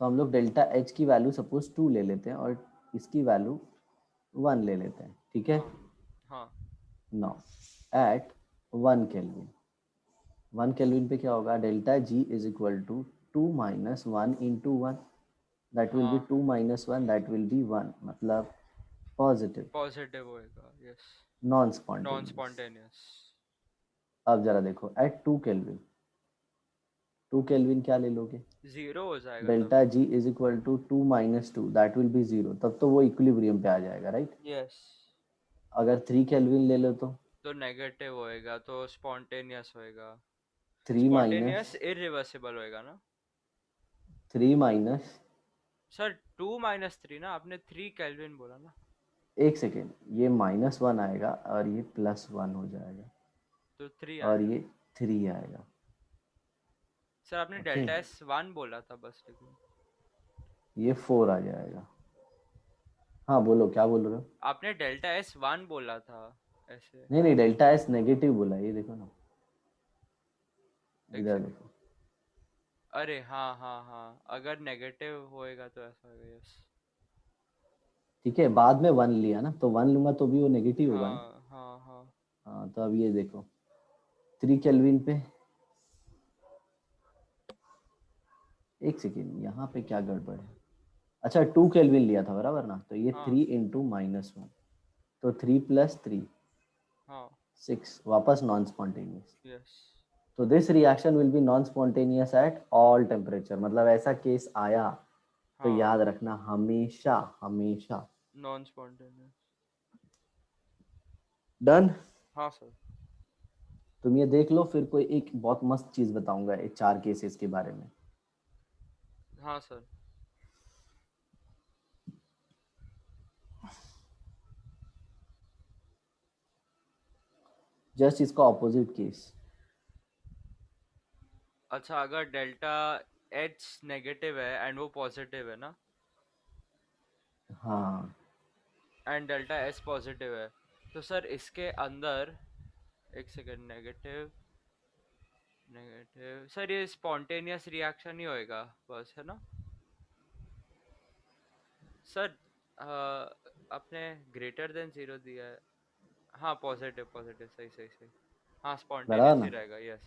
[SPEAKER 1] तो हम लोग डेल्टा एच की वैल्यू सपोज 2 ले लेते हैं और इसकी वैल्यू 1 ले लेते हैं. ठीक है.
[SPEAKER 2] हाँ. हाँ.
[SPEAKER 1] नाउ एट 1 केल्विन, 1 केल्विन पे क्या होगा, delta G is equal to 2 minus 1 into 1. That will be
[SPEAKER 2] हाँ.
[SPEAKER 1] 2 माइनस 1, दैट विल बी 1, मतलब पॉजिटिव,
[SPEAKER 2] पॉजिटिव होएगा. Yes.
[SPEAKER 1] Non
[SPEAKER 2] non
[SPEAKER 1] spontaneous.
[SPEAKER 2] Spontaneous.
[SPEAKER 1] अब जरा देखो एट 2 केल्विन, 2 केल्विन क्या ले लोगे,
[SPEAKER 2] जीरो हो जाएगा तब.
[SPEAKER 1] Delta G is equal to 2 माइनस 2, दैट विल बी 0. तब तो वो इक्विलिब्रियम पे आ जाएगा, राइट.
[SPEAKER 2] यस.
[SPEAKER 1] अगर 3 केल्विन ले लो तो
[SPEAKER 2] तो नेगेटिव होएगा तो स्पॉन्टेनियस होएगा.
[SPEAKER 1] 3 माइनस
[SPEAKER 2] स्पॉन्टेनियस इरिवर्सिबल होएगा ना.
[SPEAKER 1] 3 माइनस,
[SPEAKER 2] सर 2 - 3 ना, आपने 3 केल्विन बोला ना.
[SPEAKER 1] एक सेकेंड, ये -1 आएगा और ये +1 हो जाएगा
[SPEAKER 2] तो 3
[SPEAKER 1] और
[SPEAKER 2] आएगा.
[SPEAKER 1] ये 3 आएगा.
[SPEAKER 2] सर आपने
[SPEAKER 1] ओके.
[SPEAKER 2] डेल्टा एस 1 बोला था बस, लेकिन
[SPEAKER 1] ये 4 आ जाएगा. हाँ बोलो, क्या बोल रहे हो.
[SPEAKER 2] आपने डेल्टा एस 1 बोला था ऐसे.
[SPEAKER 1] नहीं नहीं, डेल्टा एस नेगेटिव बोला, ये देखो ना,
[SPEAKER 2] एक
[SPEAKER 1] इधर
[SPEAKER 2] सेकेंड.
[SPEAKER 1] देखो.
[SPEAKER 2] अरे हाँ हाँ हाँ, अगर नेगेटिव होएगा तो ऐसा होएगा. यस.
[SPEAKER 1] ठीक है, बाद में 1 लिया ना, तो 1 लूंगा तो भी वो नेगेटिव होगा ना.
[SPEAKER 2] हाँ हाँ हाँ.
[SPEAKER 1] हाँ, तो अब ये देखो 3 केल्विन पे, एक सेकेंड, यहाँ पे क्या गड़बड़ है. अच्छा, 2 केल्विन लिया था बराबर ना, तो ये
[SPEAKER 2] हाँ.
[SPEAKER 1] 3 इंटू -1, तो 3 + 3
[SPEAKER 2] हाँ.
[SPEAKER 1] 6, वापस नॉन स्पॉन्टेनियस.
[SPEAKER 2] यस.
[SPEAKER 1] तो this reaction will be non spontaneous at all temperature. मतलब ऐसा केस आया तो
[SPEAKER 2] हाँ.
[SPEAKER 1] याद रखना हमेशा हमेशा.
[SPEAKER 2] Non spontaneous.
[SPEAKER 1] डन.
[SPEAKER 2] हाँ सर.
[SPEAKER 1] तुम ये देख लो, फिर कोई एक बहुत मस्त चीज बताऊंगा, एक 4 केसेस के बारे में.
[SPEAKER 2] हाँ सर.
[SPEAKER 1] जस्ट इसका ऑपोजिट केस.
[SPEAKER 2] अच्छा, अगर डेल्टा एच नेगेटिव है एंड वो पॉजिटिव है ना,
[SPEAKER 1] हाँ.
[SPEAKER 2] एंड डेल्टा एस पॉजिटिव है, तो सर इसके अंदर, एक सेकेंड, नेगेटिव नेगेटिव, सर ये स्पॉन्टेनियस रिएक्शन ही होएगा बस, है ना सर. आपने ग्रेटर देन जीरो दिया है. हाँ, पॉजिटिव पॉजिटिव, सही सही सही. हाँ,
[SPEAKER 1] बराबर
[SPEAKER 2] स्पॉन्टेनियस ही
[SPEAKER 1] ना.
[SPEAKER 2] रहेगा. यस.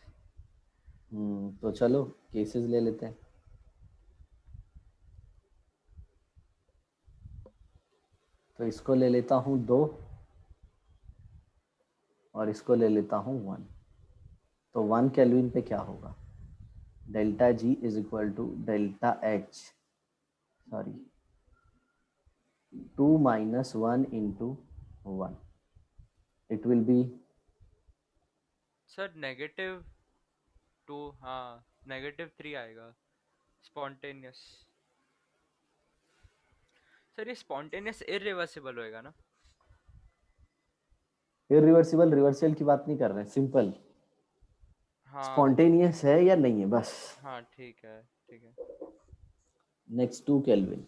[SPEAKER 1] तो चलो केसेस ले लेते हैं. तो इसको ले लेता हूँ 2 और इसको ले लेता हूँ 1. तो 1 केल्विन पे क्या होगा, delta G is equal to delta H, sorry 2 minus 1 into 1. It will be,
[SPEAKER 2] sir -2, हाँ, -3 आएगा. स्पॉन्टेनियस. सर ये स्पॉन्टेनियस इरिवर्सिबल होएगा ना.
[SPEAKER 1] इरिवर्सिबल रिवर्सल की बात नहीं कर रहे हैं, सिंपल
[SPEAKER 2] हाँ.
[SPEAKER 1] स्पॉन्टेनियस है या नहीं है बस.
[SPEAKER 2] हाँ ठीक है. ठीक है.
[SPEAKER 1] नेक्स्ट 2 केल्विन,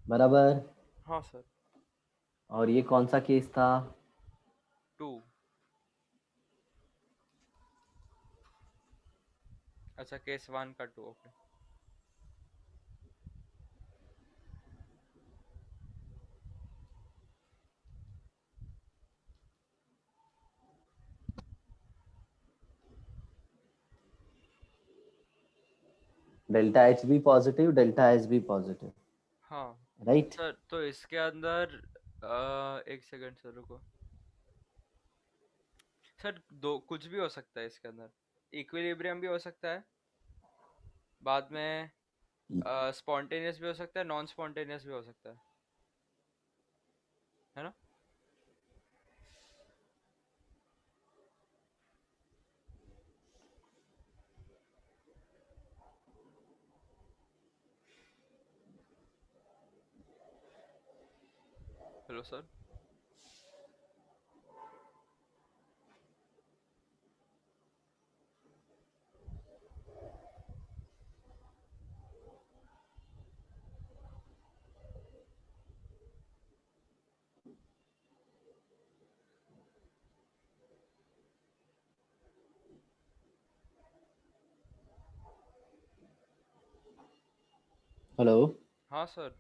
[SPEAKER 1] बराबर.
[SPEAKER 2] हाँ सर.
[SPEAKER 1] और ये कौन सा केस था,
[SPEAKER 2] 2. अच्छा, केस 1 का 2. ओके.
[SPEAKER 1] डेल्टा एच भी पॉजिटिव, डेल्टा एस भी पॉजिटिव,
[SPEAKER 2] हाँ
[SPEAKER 1] राइट?
[SPEAKER 2] सर, तो इसके अंदर एक सेकंड सर रुको सर, दो कुछ भी हो सकता है इसके अंदर, इक्विलिब्रियम भी हो सकता है, बाद में स्पॉन्टेनियस भी हो सकता है, नॉन स्पॉन्टेनियस भी हो सकता है ना? Hello sir.
[SPEAKER 1] हेलो।
[SPEAKER 2] हाँ सर।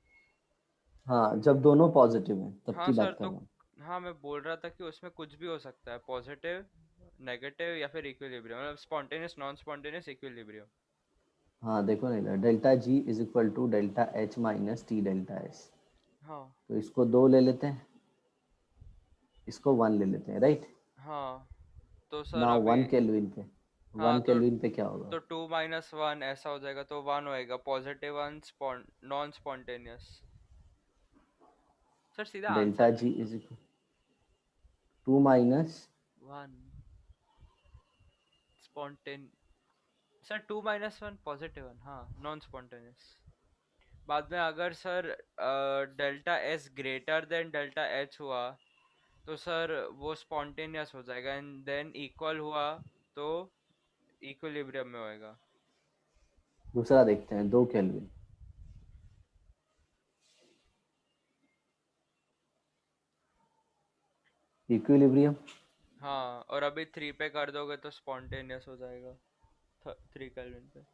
[SPEAKER 1] हाँ, जब दोनों पॉजिटिव हैं तब
[SPEAKER 2] हाँ
[SPEAKER 1] की
[SPEAKER 2] सर,
[SPEAKER 1] बात कर
[SPEAKER 2] तो
[SPEAKER 1] रहा हूँ।
[SPEAKER 2] हाँ मैं बोल रहा था कि उसमें कुछ भी हो सकता है, पॉजिटिव, नेगेटिव या फिर इक्विलिब्रियम, मतलब स्पॉन्टेनियस, नॉन स्पॉन्टेनियस, इक्विलिब्रियम।
[SPEAKER 1] हाँ देखो नहीं, delta G is equal to delta H minus T delta S.
[SPEAKER 2] हाँ।
[SPEAKER 1] तो इसको 2 ले लेते हैं, इसको 1 ले लेते हैं, राइट?
[SPEAKER 2] हाँ तो सर
[SPEAKER 1] नाउ
[SPEAKER 2] अभी,
[SPEAKER 1] 1 केल्विन पे,
[SPEAKER 2] हाँ
[SPEAKER 1] 1 केल्विन पे क्या होगा?
[SPEAKER 2] तो 2 - 1 ऐसा हो जाएगा, तो 1 होएगा, पॉजिटिव 1, नॉन स्पॉन्टेनियस। सर सीधा आंसर
[SPEAKER 1] डेल्टा
[SPEAKER 2] लिख
[SPEAKER 1] जी
[SPEAKER 2] दो।
[SPEAKER 1] Is equal 2 minus
[SPEAKER 2] 1 spontaneous sir, 2 - 1 positive 1, हाँ नॉन स्पॉन्टेनियस। बाद में अगर sir delta S greater than delta H हुआ, तो सर वो स्पॉन्टेनियस हो जाएगा, एंड देन इक्वल हुआ तो इक्विलिब्रियम में होएगा।
[SPEAKER 1] दूसरा देखते हैं, 2 केल्विन, इक्विलिब्रियम।
[SPEAKER 2] हाँ, और अभी 3 पे कर दोगे तो स्पॉन्टेनियस हो जाएगा, 3 केल्विन पे।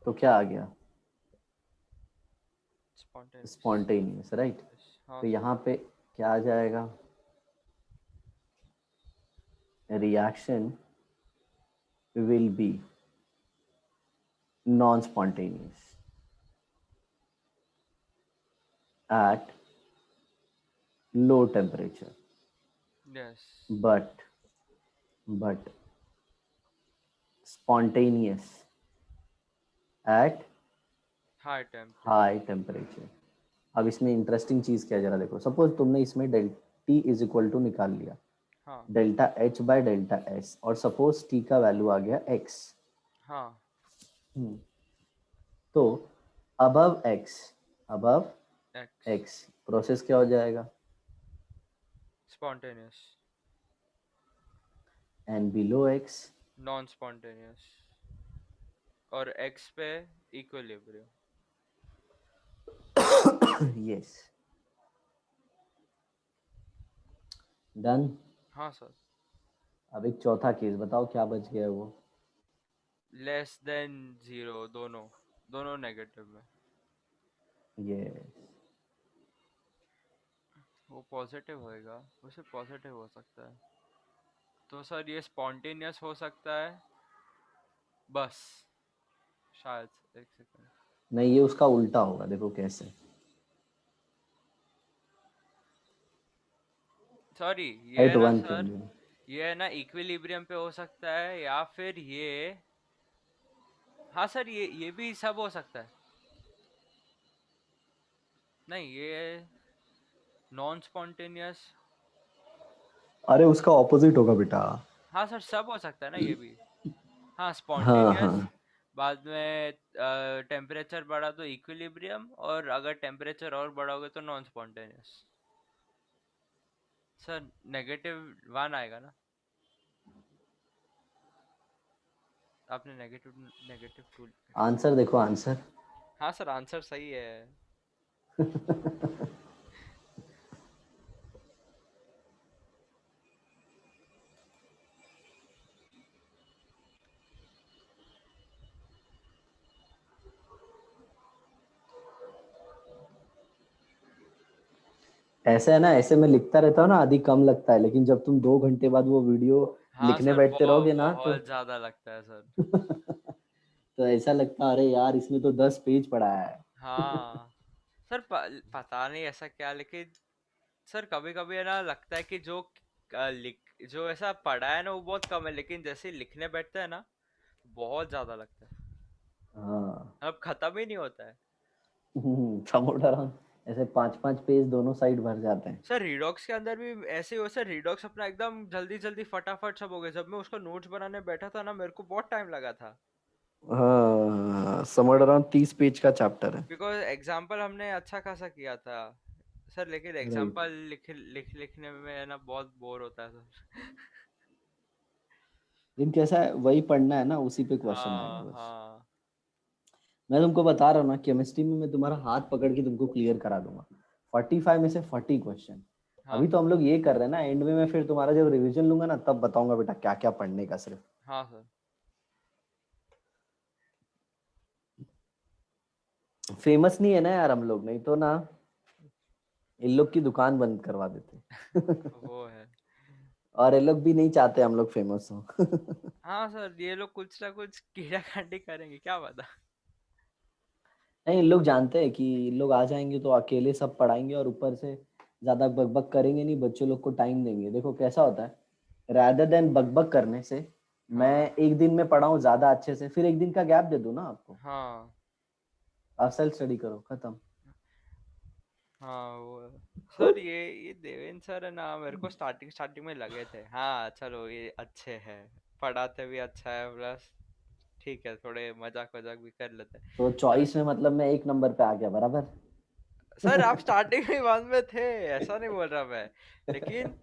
[SPEAKER 1] तो क्या आ गया?
[SPEAKER 2] स्पॉन्टेनियस।
[SPEAKER 1] Spontaneous, right?
[SPEAKER 2] हाँ
[SPEAKER 1] तो
[SPEAKER 2] सर।
[SPEAKER 1] यहाँ पे क्या आ जाएगा? Reaction will be non spontaneous at low temperature,
[SPEAKER 2] yes.
[SPEAKER 1] but spontaneous at
[SPEAKER 2] high temperature.
[SPEAKER 1] high temperature. अब इसमें इंटरेस्टिंग चीज क्या है जरा देखो, सपोज तुमने इसमें del T is equal to निकाल लिया,
[SPEAKER 2] हाँ।
[SPEAKER 1] Delta H by delta S, और सपोज टी का वैल्यू आ गया एक्स।
[SPEAKER 2] हाँ।
[SPEAKER 1] तो above X, above
[SPEAKER 2] X
[SPEAKER 1] X process क्या हो जाएगा?
[SPEAKER 2] Spontaneous.
[SPEAKER 1] And below X?
[SPEAKER 2] Non spontaneous. और एक्स पे इक्विलिब्रियम।
[SPEAKER 1] Yes, done.
[SPEAKER 2] हाँ सर।
[SPEAKER 1] अब एक चौथा केस बताओ, क्या बच गया है वो?
[SPEAKER 2] लेस देन जीरो, दोनों दोनों नेगेटिव में।
[SPEAKER 1] यस।
[SPEAKER 2] वो पॉजिटिव होएगा, उसे पॉजिटिव हो सकता है, तो सर ये स्पॉन्टेनियस हो सकता है, बस, शायद। एक सेकंड।
[SPEAKER 1] नहीं, ये उसका उल्टा होगा, देखो कैसे।
[SPEAKER 2] सॉरी, ये
[SPEAKER 1] एट
[SPEAKER 2] है ना
[SPEAKER 1] 1
[SPEAKER 2] सर,
[SPEAKER 1] केल्विन।
[SPEAKER 2] ये है ना इक्विलिब्रियम पे हो सकता है, या फिर ये, हाँ सर, ये भी सब हो सकता है। नहीं, ये नॉन स्पॉन्टेनियस।
[SPEAKER 1] अरे उसका ऑपोजिट होगा बेटा।
[SPEAKER 2] हाँ सर, सब हो सकता है ना ये भी। हाँ
[SPEAKER 1] हाँ
[SPEAKER 2] स्पॉन्टेनियस,
[SPEAKER 1] हाँ।
[SPEAKER 2] बाद में टेम्परेचर बढ़ा तो इक्विलिब्रियम, और अगर टेम्परेचर और बढ़ाओगे तो नॉन स्पॉन्टेनियस। सर -1 आएगा ना, आपने नेगेटिव नेगेटिव टू लिखा है।
[SPEAKER 1] आंसर देखो, आंसर।
[SPEAKER 2] हाँ सर, आंसर सही है।
[SPEAKER 1] ऐसे है ना, ऐसे मैं लिखता रहता हूँ ना, आधी कम लगता है, लेकिन जब तुम 2 घंटे बाद वो वीडियो
[SPEAKER 2] हाँ
[SPEAKER 1] लिखने
[SPEAKER 2] सर,
[SPEAKER 1] बैठते
[SPEAKER 2] बहुत
[SPEAKER 1] रहोगे ना तो
[SPEAKER 2] बहुत ज्यादा लगता है सर।
[SPEAKER 1] तो ऐसा लगता है अरे यार इसमें तो 10 पेज पढ़ाया है।
[SPEAKER 2] हाँ सर, पता नहीं ऐसा क्या, लेकिन सर कभी कभी है ना लगता है कि जो लिख जो ऐसा पढ़ा है ना वो बहुत कम है, लेकिन जैसे ही लिखने बैठते हैं ना बहुत ज्यादा लगता है।
[SPEAKER 1] हाँ।
[SPEAKER 2] अब खत्म ही नहीं होता है।
[SPEAKER 1] समोटरन ऐसे 5-5 पेज दोनों साइड भर जाते हैं।
[SPEAKER 2] सर रिडॉक्स के अंदर भी ऐसे ही हो सर, रिडॉक्स अपना एकदम जल्दी जल्दी फटाफट सब हो गया। जब मैं उसका नोट्स बनाने बैठा था ना मेरे को बहुत टाइम लगा था।
[SPEAKER 1] हाँ, समझ रहा हूँ, 30 पेज का चैप्टर है।
[SPEAKER 2] बिकॉज एग्जाम्पल हमने अच्छा खासा किया था सर, लेकिन
[SPEAKER 1] राइट।
[SPEAKER 2] एग्जाम्पल लिखने में है ना बहुत बोर होता है सर।
[SPEAKER 1] लेकिन कैसा है, वही पढ़ना है ना, उसी पे क्वेश्चन आएगा
[SPEAKER 2] हाँ
[SPEAKER 1] बस।
[SPEAKER 2] हाँ
[SPEAKER 1] मैं तुमको बता रहा हूँ ना, केमिस्ट्री में मैं तुम्हारा हाथ पकड़ के तुमको क्लियर करा दूंगा। 45 में से 40 क्वेश्चन।
[SPEAKER 2] हाँ
[SPEAKER 1] अभी तो हम लोग ये कर रहे हैं ना, एंड में मैं फिर तुम्हारा जब रिवीजन लूंगा ना तब बताऊंगा बेटा क्या क्या पढ़ने का सिर्फ।
[SPEAKER 2] हाँ सर।
[SPEAKER 1] फेमस नहीं है ना यार हम लोग, नहीं तो ना इन लोग की दुकान बंद करवा देते।
[SPEAKER 2] वो है।
[SPEAKER 1] और ये लोग भी नहीं चाहते हम लोग फेमस हो।
[SPEAKER 2] हाँ सर, ये लोग कुछ ना कुछ कीड़ा कांडी करेंगे क्या पता।
[SPEAKER 1] नहीं, इन लोग जानते हैं कि इन लोग आ जाएंगे तो अकेले सब पढ़ाएंगे और ऊपर से ज्यादा बकबक करेंगे नहीं, बच्चों लोग को टाइम देंगे। देखो कैसा होता है, rather देन बकबक करने से मैं
[SPEAKER 2] हाँ
[SPEAKER 1] एक दिन में पढ़ाऊँ ज्यादा अच्छे से, फिर एक दिन का गैप दे दूँ ना आपको,
[SPEAKER 2] हाँ
[SPEAKER 1] आप सेल्फ स्टडी करो, खत्म।
[SPEAKER 2] हाँ वो है। सर ये देवेंद्र सर है ना, मेरे को स्टार्टिंग स्टार्टिंग में लगे थे हाँ चलो ये अच्छे हैं, पढ़ाते भी अच्छा है प्लस ठीक है, थोड़े मजाक वजाक भी कर लेते हैं।
[SPEAKER 1] तो
[SPEAKER 2] सर
[SPEAKER 1] चॉइस में मतलब मैं 1 नंबर पे आ गया बराबर।
[SPEAKER 2] सर आप स्टार्टिंग में वन में थे, ऐसा नहीं बोल रहा मैं, लेकिन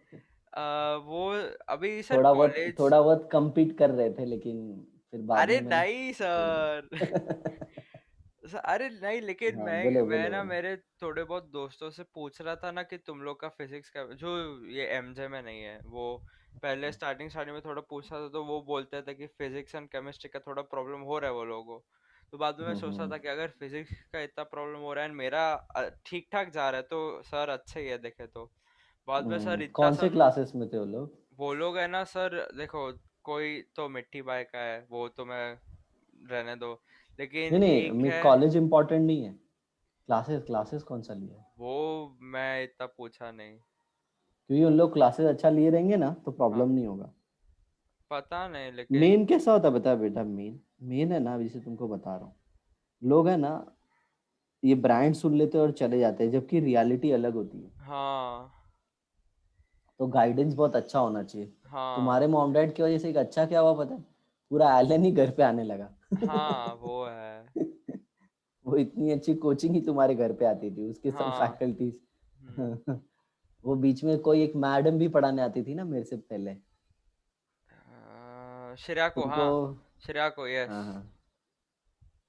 [SPEAKER 2] वो अभी सर कॉलेज।
[SPEAKER 1] थोड़ा बहुत compete कर रहे थे, लेकिन फिर बाद
[SPEAKER 2] अरे
[SPEAKER 1] में मैंने
[SPEAKER 2] नहीं
[SPEAKER 1] छोड़
[SPEAKER 2] सर।
[SPEAKER 1] दिया।
[SPEAKER 2] अरे नहीं, लेकिन
[SPEAKER 1] हाँ, बोलो
[SPEAKER 2] मैं
[SPEAKER 1] बोलो
[SPEAKER 2] ना
[SPEAKER 1] बोलो।
[SPEAKER 2] मेरे थोड़े बहुत दोस्तों से पूछ रहा था ना कि तुम लोग का फिजिक्स का जो ये एमजे में नहीं है वो, पहले स्टार्टिंग स्टार्टिंग में थोड़ा पूछा था तो वो बोलते थे कि फिजिक्स एंड केमिस्ट्री का थोड़ा प्रॉब्लम हो रहा है वो लोगों को। तो बाद में मैं सोचा
[SPEAKER 1] हम्म।
[SPEAKER 2] था कि अगर फिजिक्स का इतना प्रॉब्लम हो रहा है and मेरा ठीक ठाक जा रहा है तो सर अच्छे ही है देखे तो। बाद में सर इतना
[SPEAKER 1] कौन से
[SPEAKER 2] सब
[SPEAKER 1] क्लासेस में थे वो लोग?
[SPEAKER 2] वो लोग है ना सर, देखो कोई तो मिट्टी बाई का है वो तो मैं रहने दो, लेकिन
[SPEAKER 1] नहीं
[SPEAKER 2] एक
[SPEAKER 1] नहीं,
[SPEAKER 2] है
[SPEAKER 1] कॉलेज इम्पोर्टेंट नहीं है, क्लासेस क्लासेस कौन सा लिया है?
[SPEAKER 2] वो मैं इतना पूछा नहीं।
[SPEAKER 1] क्योंकि उन लोग क्लासेस अच्छा लिए रहेंगे ना तो
[SPEAKER 2] हाँ
[SPEAKER 1] प्रॉब्लम नहीं होगा।
[SPEAKER 2] पता नहीं लेकिन।
[SPEAKER 1] मेन कैसा होता है बता बेटा, मेन मेन है ना, अभी से तुमको बता रहा हूँ, लोग है ना ये ब्रांड सुन लेते हैं और चले जाते हैं, जबकि रियलिटी अलग होती है।
[SPEAKER 2] हाँ
[SPEAKER 1] तो गाइडेंस बहुत अच्छा होना चाहिए।
[SPEAKER 2] हाँ
[SPEAKER 1] तुम्हारे मॉम डैड की वजह से एक अच्छा क्या हुआ पता है, पूरा एलन ही घर पे आने लगा।
[SPEAKER 2] हाँ वो है।
[SPEAKER 1] वो इतनी अच्छी कोचिंग ही तुम्हारे घर पे आती थी, उसके सब
[SPEAKER 2] हाँ हम्म।
[SPEAKER 1] फैकल्टीज। वो बीच में कोई एक मैडम भी पढ़ाने आती थी ना मेरे से पहले,
[SPEAKER 2] श्रेया को,
[SPEAKER 1] तुमको।
[SPEAKER 2] हाँ श्रेया को, यस।
[SPEAKER 1] हाँ हाँ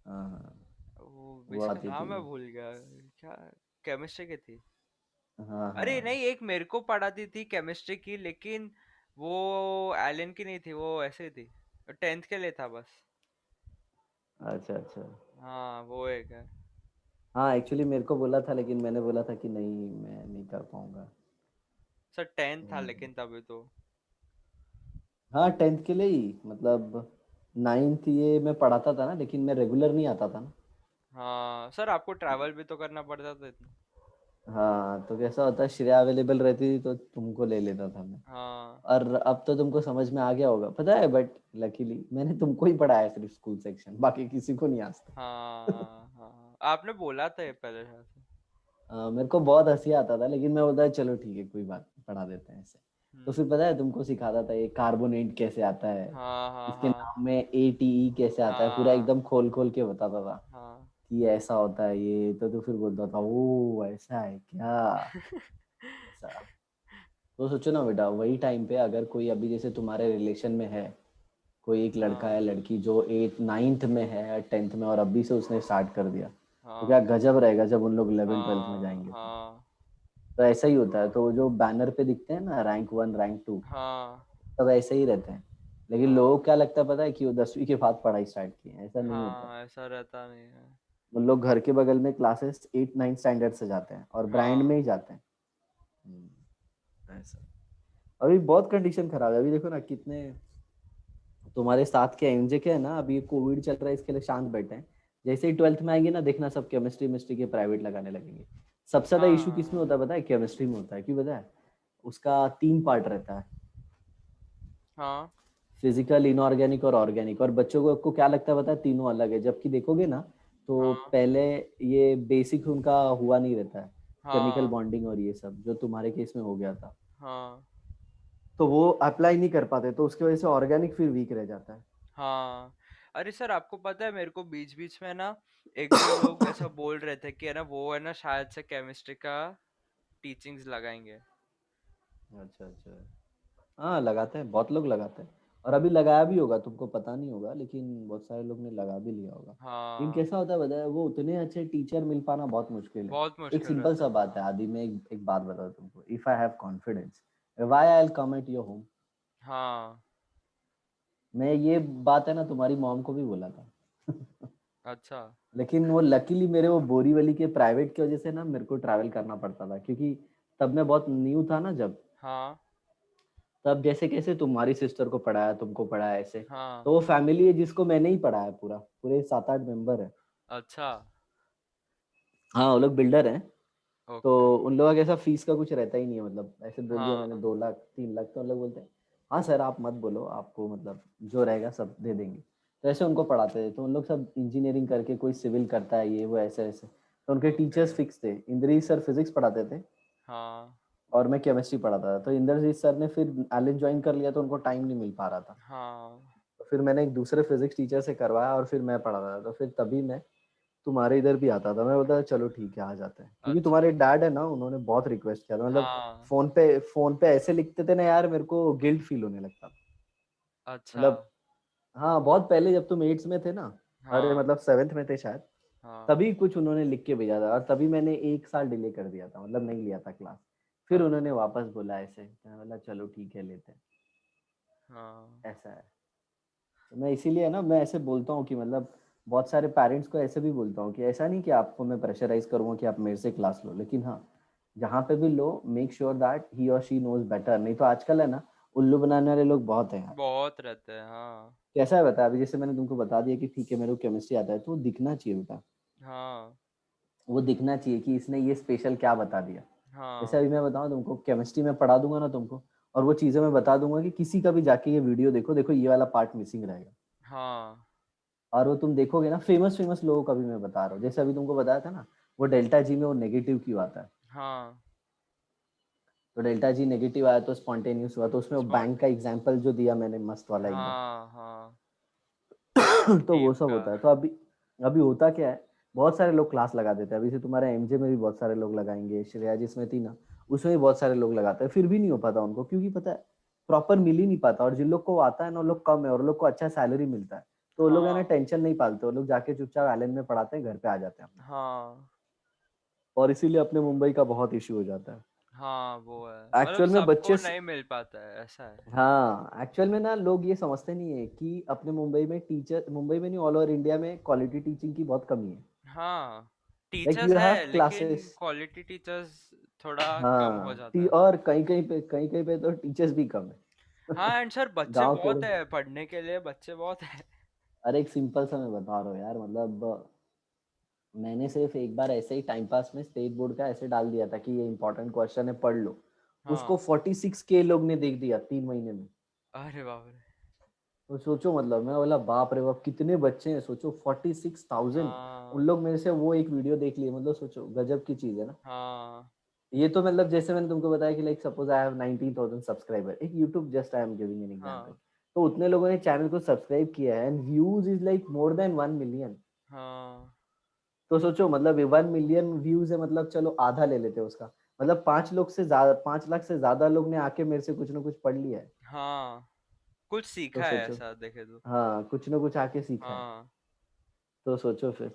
[SPEAKER 1] हाँ हाँ,
[SPEAKER 2] वो
[SPEAKER 1] वो
[SPEAKER 2] इसका
[SPEAKER 1] आती थी
[SPEAKER 2] नाम मैं
[SPEAKER 1] वो।
[SPEAKER 2] भूल गया, क्या केमिस्ट्री की थी।
[SPEAKER 1] हाँ
[SPEAKER 2] अरे
[SPEAKER 1] हाँ।
[SPEAKER 2] नहीं, एक मेरे को पढ़ाती थी केमिस्ट्री की, लेकिन वो एलन की नहीं थी, वो ऐसे ही थी, 10th के लिए था बस।
[SPEAKER 1] अच्छा अच्छा।
[SPEAKER 2] हाँ वो एक है।
[SPEAKER 1] हाँ एक्चुअली मेरे को बोला था, लेकिन मैंने बोला था कि नहीं मैं नहीं कर पाऊंगा।
[SPEAKER 2] सर 10th था
[SPEAKER 1] हम्म।
[SPEAKER 2] लेकिन तभी तो।
[SPEAKER 1] हाँ 10th के लिए ही मतलब, 9th ये मैं पढ़ाता था ना, लेकिन मैं रेगुलर नहीं आता था ना।
[SPEAKER 2] हाँ सर आपको ट्रैवल भी तो करना पड़ता था इतना।
[SPEAKER 1] हाँ तो कैसा होता है, श्रेया अवेलेबल रहती थी तो तुमको ले लेता था मैं।
[SPEAKER 2] हाँ
[SPEAKER 1] और अब तो तुमको समझ में आ गया होगा पता है, बट लकीली मैंने तुमको ही पढ़ाया है सिर्फ स्कूल सेक्शन, बाकी किसी को नहीं आज
[SPEAKER 2] हाँ
[SPEAKER 1] तक।
[SPEAKER 2] हाँ आपने बोला था ये पहले शायद से।
[SPEAKER 1] मेरे को बहुत हंसी आता था, लेकिन मैं बोलता चलो ठीक है कोई बात नहीं, पढ़ा देते हैं ऐसे। तो फिर
[SPEAKER 2] हम्म।
[SPEAKER 1] पता है तुमको सिखाता था ये कार्बोनेट कैसे आता है,
[SPEAKER 2] हाँ हाँ
[SPEAKER 1] इसके
[SPEAKER 2] हाँ
[SPEAKER 1] नाम में ATE कैसे आता है, पूरा
[SPEAKER 2] हाँ
[SPEAKER 1] एकदम खोल खोल के बताता था
[SPEAKER 2] हाँ।
[SPEAKER 1] कि ऐसा होता है ये, तो तू फिर बोलता था ओ ऐसा है क्या, ऐसा। तो सोचो ना बेटा, वही टाइम पे अगर कोई अभी जैसे तुम्हारे रिलेशन में है, कोई एक लड़का
[SPEAKER 2] हाँ
[SPEAKER 1] है लड़की जो 8 9th में है या 10th में, और अभी से उसने स्टार्ट कर दिया, तो क्या
[SPEAKER 2] हाँ
[SPEAKER 1] गजब रहेगा जब उन लोग 11th 12th में
[SPEAKER 2] हाँ
[SPEAKER 1] जाएंगे तो।
[SPEAKER 2] हाँ
[SPEAKER 1] तो ऐसा ही होता है, तो वो जो बैनर पे दिखते हैं ना रैंक 1 रैंक 2,
[SPEAKER 2] हाँ
[SPEAKER 1] सब ऐसे ही रहते हैं। लेकिन लोगों को
[SPEAKER 2] हाँ
[SPEAKER 1] क्या लगता है पता है कि वो 10वीं के बाद पढ़ाई स्टार्ट की है, ऐसा नहीं होता है।
[SPEAKER 2] हाँ ऐसा रहता नहीं है।
[SPEAKER 1] उन लोग घर के बगल में क्लासेस 8 9 स्टैंडर्ड से जाते हैं और ब्रांड में
[SPEAKER 2] हाँ
[SPEAKER 1] ही जाते हैं। ऐसा अभी बहुत कंडीशन खराब है। अभी देखो ना कितने तुम्हारे साथ के एमजे के है ना, अभी कोविड चल रहा है इसके लिए शांत बैठे हैं। जैसे ही 12th में आएंगे ना, देखना सब केमिस्ट्री मिस्ट्री के प्राइवेट लगाने लगेंगे। सबसे ज्यादा इशू किस में
[SPEAKER 2] हाँ
[SPEAKER 1] होता है पता है? केमिस्ट्री में होता है। क्यों पता है? उसका 3 पार्ट रहता है,
[SPEAKER 2] हाँ
[SPEAKER 1] फिजिकल, इनऑर्गेनिक और ऑर्गेनिक। और बच्चों को क्या लगता है पता है? तीनों अलग है, जबकि देखोगे ना तो
[SPEAKER 2] हाँ
[SPEAKER 1] पहले ये बेसिक उनका हुआ नहीं रहता है, केमिकल
[SPEAKER 2] हाँ
[SPEAKER 1] बॉन्डिंग और ये सब जो तुम्हारे केस में हो गया था,
[SPEAKER 2] हाँ
[SPEAKER 1] तो वो अप्लाई नहीं कर पाते, तो उसकी वजह से ऑर्गेनिक फिर वीक रह जाता है।
[SPEAKER 2] हाँ। अरे सर आपको पता है मेरे को बीच बीच में ना एक दो लोग ऐसा बोल रहे थे कि है ना वो है ना शायद से केमिस्ट्री का टीचिंग्स लगाएंगे।
[SPEAKER 1] अच्छा अच्छा। हाँ लगाते हैं, बहुत लोग लगाते हैं। और अभी लगाया भी होगा, तुमको पता नहीं होगा, लेकिन बहुत सारे लोग ने लगा भी लिया होगा। लेकिन
[SPEAKER 2] हाँ
[SPEAKER 1] कैसा होता है पता है? वो उतने अच्छे टीचर मिल पाना बहुत मुश्किल है।
[SPEAKER 2] बहुत
[SPEAKER 1] एक
[SPEAKER 2] मुश्किल
[SPEAKER 1] सिंपल
[SPEAKER 2] रहता
[SPEAKER 1] सा
[SPEAKER 2] है
[SPEAKER 1] बात है आदि, मैं एक बात बताता हूँ तुमको। If I have confidence, why I will come at your home.
[SPEAKER 2] हाँ।
[SPEAKER 1] मैं ये बात है ना तुम्हारी मॉम को भी बोला था।
[SPEAKER 2] अच्छा।
[SPEAKER 1] लेकिन वो लकीली मेरे वो बोरीवली के प्राइवेट की वजह से ना मेरे को ट्रैवल करना पड़ता था, क्योंकि तब मैं बहुत न्यू था ना जब।
[SPEAKER 2] हाँ
[SPEAKER 1] तब जैसे कैसे तुम्हारी सिस्टर को पढ़ाया, तुमको पढ़ाया ऐसे,
[SPEAKER 2] हाँ।
[SPEAKER 1] तो वो फैमिली है जिसको मैंने ही पढ़ाया पूरा, पूरे 7-8 मेंबर है।
[SPEAKER 2] अच्छा।
[SPEAKER 1] हाँ वो लोग बिल्डर हैं। तो
[SPEAKER 2] ओके।
[SPEAKER 1] उन लोगों का कैसा फीस का कुछ रहता ही नहीं है, मतलब ऐसे बोल दिया मैंने
[SPEAKER 2] हाँ
[SPEAKER 1] 2 लाख 3 लाख, तो उन लोग बोलते हैं हाँ सर आप मत बोलो, आपको मतलब जो रहेगा सब दे देंगे। तो ऐसे उनको पढ़ाते थे, तो उन लोग सब इंजीनियरिंग करके, कोई सिविल करता है, ये वो ऐसे ऐसे। तो उनके
[SPEAKER 2] ओके।
[SPEAKER 1] टीचर्स फिक्स थे। इंद्रजीत सर फिजिक्स पढ़ाते थे
[SPEAKER 2] हाँ
[SPEAKER 1] और मैं केमिस्ट्री पढ़ाता था। तो इंद्रजीत सर ने फिर एलन ज्वाइन कर लिया, तो उनको टाइम नहीं मिल पा रहा था।
[SPEAKER 2] हाँ।
[SPEAKER 1] तो फिर मैंने एक दूसरे फिजिक्स टीचर से करवाया और फिर मैं पढ़ाता था। तो फिर तभी मैं तुम्हारे इधर भी आता था। मैं बोलता था चलो ठीक है आ जाते हैं, क्योंकि
[SPEAKER 2] अच्छा।
[SPEAKER 1] तुम्हारे डैड है ना, उन्होंने बहुत रिक्वेस्ट किया था। मतलब
[SPEAKER 2] हाँ।
[SPEAKER 1] फोन पे ऐसे लिखते थे ना यार, मेरे को गिल्ट फील होने लगता था।
[SPEAKER 2] अच्छा।
[SPEAKER 1] मतलब हाँ बहुत पहले जब तुम 8th में थे ना, अरे
[SPEAKER 2] हाँ
[SPEAKER 1] मतलब 7th में थे शायद,
[SPEAKER 2] हाँ।
[SPEAKER 1] तभी कुछ उन्होंने लिख के भेजा था। और तभी मैंने 1 साल डिले कर दिया था, मतलब नहीं लिया था क्लास। फिर उन्होंने
[SPEAKER 2] अच्छा।
[SPEAKER 1] वापस बोला ऐसे, तो मैं बोला चलो ठीक है लेते हैं।
[SPEAKER 2] हाँ
[SPEAKER 1] ऐसा है। तो मैं इसीलिए ना मैं ऐसे बोलता हूँ कि मतलब बहुत सारे पेरेंट्स को ऐसे भी बोलता हूँ कि ऐसा नहीं कि आपको मैं प्रेशराइज करूँगा कि आप मेरे से क्लास लो, लेकिन हाँ जहाँ पे भी लो मेक श्योर दैट ही और शी नोज बेटर। नहीं तो आजकल है ना उल्लू बनाने वाले लोग बहुत हैं यार।
[SPEAKER 2] बहुत रहते हैं हाँ।
[SPEAKER 1] कैसा है बता, अभी जैसे मैंने तुमको बता दिया कि ठीक है मेरे को केमिस्ट्री आता है, तो वो दिखना चाहिए बेटा।
[SPEAKER 2] हाँ
[SPEAKER 1] वो दिखना चाहिए कि इसने ये स्पेशल क्या बता दिया। जैसे
[SPEAKER 2] हाँ
[SPEAKER 1] अभी मैं बताऊँ तुमको, केमिस्ट्री में पढ़ा दूंगा ना तुमको, और वो चीज़ें मैं बता दूंगा कि किसी का भी जाके ये वीडियो देखो, देखो ये वाला पार्ट मिसिंग रहेगा।
[SPEAKER 2] हाँ
[SPEAKER 1] और वो तुम देखोगे ना, फेमस फेमस लोगों का भी मैं बता रहा हूँ। जैसे अभी तुमको बताया था ना, वो डेल्टा जी में वो नेगेटिव क्यों आता है।
[SPEAKER 2] हाँ।
[SPEAKER 1] तो डेल्टा जी नेगेटिव आया तो स्पॉन्टेनियस हुआ, तो उसमें वो
[SPEAKER 2] स्पॉट।
[SPEAKER 1] बैंक का एग्जाम्पल जो दिया मैंने मस्त वाला एकदम।
[SPEAKER 2] हाँ हाँ।
[SPEAKER 1] तो वो
[SPEAKER 2] टीम
[SPEAKER 1] सब
[SPEAKER 2] का।
[SPEAKER 1] होता है। तो अभी अभी होता क्या है, बहुत सारे लोग क्लास लगा देते हैं। अभी से तुम्हारे एमजे में भी बहुत सारे लोग लगाएंगे, श्रेया जिसमें थी ना उसमें भी बहुत सारे लोग लगाते हैं, फिर भी नहीं हो पाता उनको, क्योंकि पता है प्रॉपर मिल ही नहीं पाता। और जिन लोग को आता है ना, वो लोग कम है और लोग को अच्छा सैलरी मिलता है, तो वो लोग है ना
[SPEAKER 2] हाँ
[SPEAKER 1] टेंशन नहीं पालते। वो लोग जाके चुपचाप एलन में पढ़ाते हैं, घर पे आ जाते हैं अपना।
[SPEAKER 2] हाँ
[SPEAKER 1] और इसीलिए अपने मुंबई का बहुत इशू हो जाता है।
[SPEAKER 2] हाँ। वो है मतलब
[SPEAKER 1] एक्चुअल में
[SPEAKER 2] सबको
[SPEAKER 1] बच्चे
[SPEAKER 2] नहीं मिल पाता है ऐसा है।
[SPEAKER 1] हाँ एक्चुअल में ना लोग ये समझते नहीं है कि अपने मुंबई में टीचर, मुंबई में नहीं ऑल ओवर इंडिया में क्वालिटी टीचिंग की बहुत कमी है।
[SPEAKER 2] हाँ
[SPEAKER 1] लाइक
[SPEAKER 2] टीचर्स
[SPEAKER 1] यू हैव
[SPEAKER 2] है लेकिन
[SPEAKER 1] क्लासेस।
[SPEAKER 2] क्वालिटी टीचर्स थोड़ा कम हो
[SPEAKER 1] हाँ
[SPEAKER 2] जाता है।
[SPEAKER 1] और कहीं कहीं पे तो टीचर्स भी कम है।
[SPEAKER 2] हाँ एंड सर बच्चे
[SPEAKER 1] गांव के
[SPEAKER 2] बहुत
[SPEAKER 1] तो,
[SPEAKER 2] है पढ़ने के लिए बच्चे बहुत है।
[SPEAKER 1] अरे एक सिंपल सा मैं बता रहा हूँ यार, मतलब मैंने सिर्फ एक बार ऐसे ही टाइम पास में स्टेट बोर्ड का ऐसे डाल दिया था कि ये इंपॉर्टेंट क्वेश्चन है पढ़ लो। उसको
[SPEAKER 2] हाँ।
[SPEAKER 1] 46K लोग ने देख दिया 3 महीने में।
[SPEAKER 2] अरे बाप रे।
[SPEAKER 1] तो सोचो, मतलब मैं बोला बाप रे बाप कितने बच्चे हैं, सोचो 46,000। उन
[SPEAKER 2] हाँ
[SPEAKER 1] लोग मेरे से वो एक वीडियो देख लिए, मतलब सोचो गजब की चीज है ना।
[SPEAKER 2] हाँ
[SPEAKER 1] ये तो मतलब जैसे मैंने तुमको बताया कि like suppose I have 19,000 subscriber, एक YouTube, just I am giving an example.
[SPEAKER 2] हाँ
[SPEAKER 1] तो उतने लोगों ने चैनल को सब्सक्राइब किया है and views is like more than 1 million.
[SPEAKER 2] हाँ
[SPEAKER 1] तो सोचो मतलब 1 मिलियन व्यूज है, मतलब चलो आधा ले लेते हैं उसका, मतलब 5 लोग से ज्यादा, 5 लाख से ज्यादा लोग ने आके मेरे से कुछ ना कुछ पढ़ लिया है।
[SPEAKER 2] हाँ। कुछ
[SPEAKER 1] तो
[SPEAKER 2] सीखा है
[SPEAKER 1] सोचो,
[SPEAKER 2] ऐसा देखे तो।
[SPEAKER 1] हाँ कुछ ना कुछ आके सीखा है।
[SPEAKER 2] हाँ
[SPEAKER 1] तो सोचो फिर,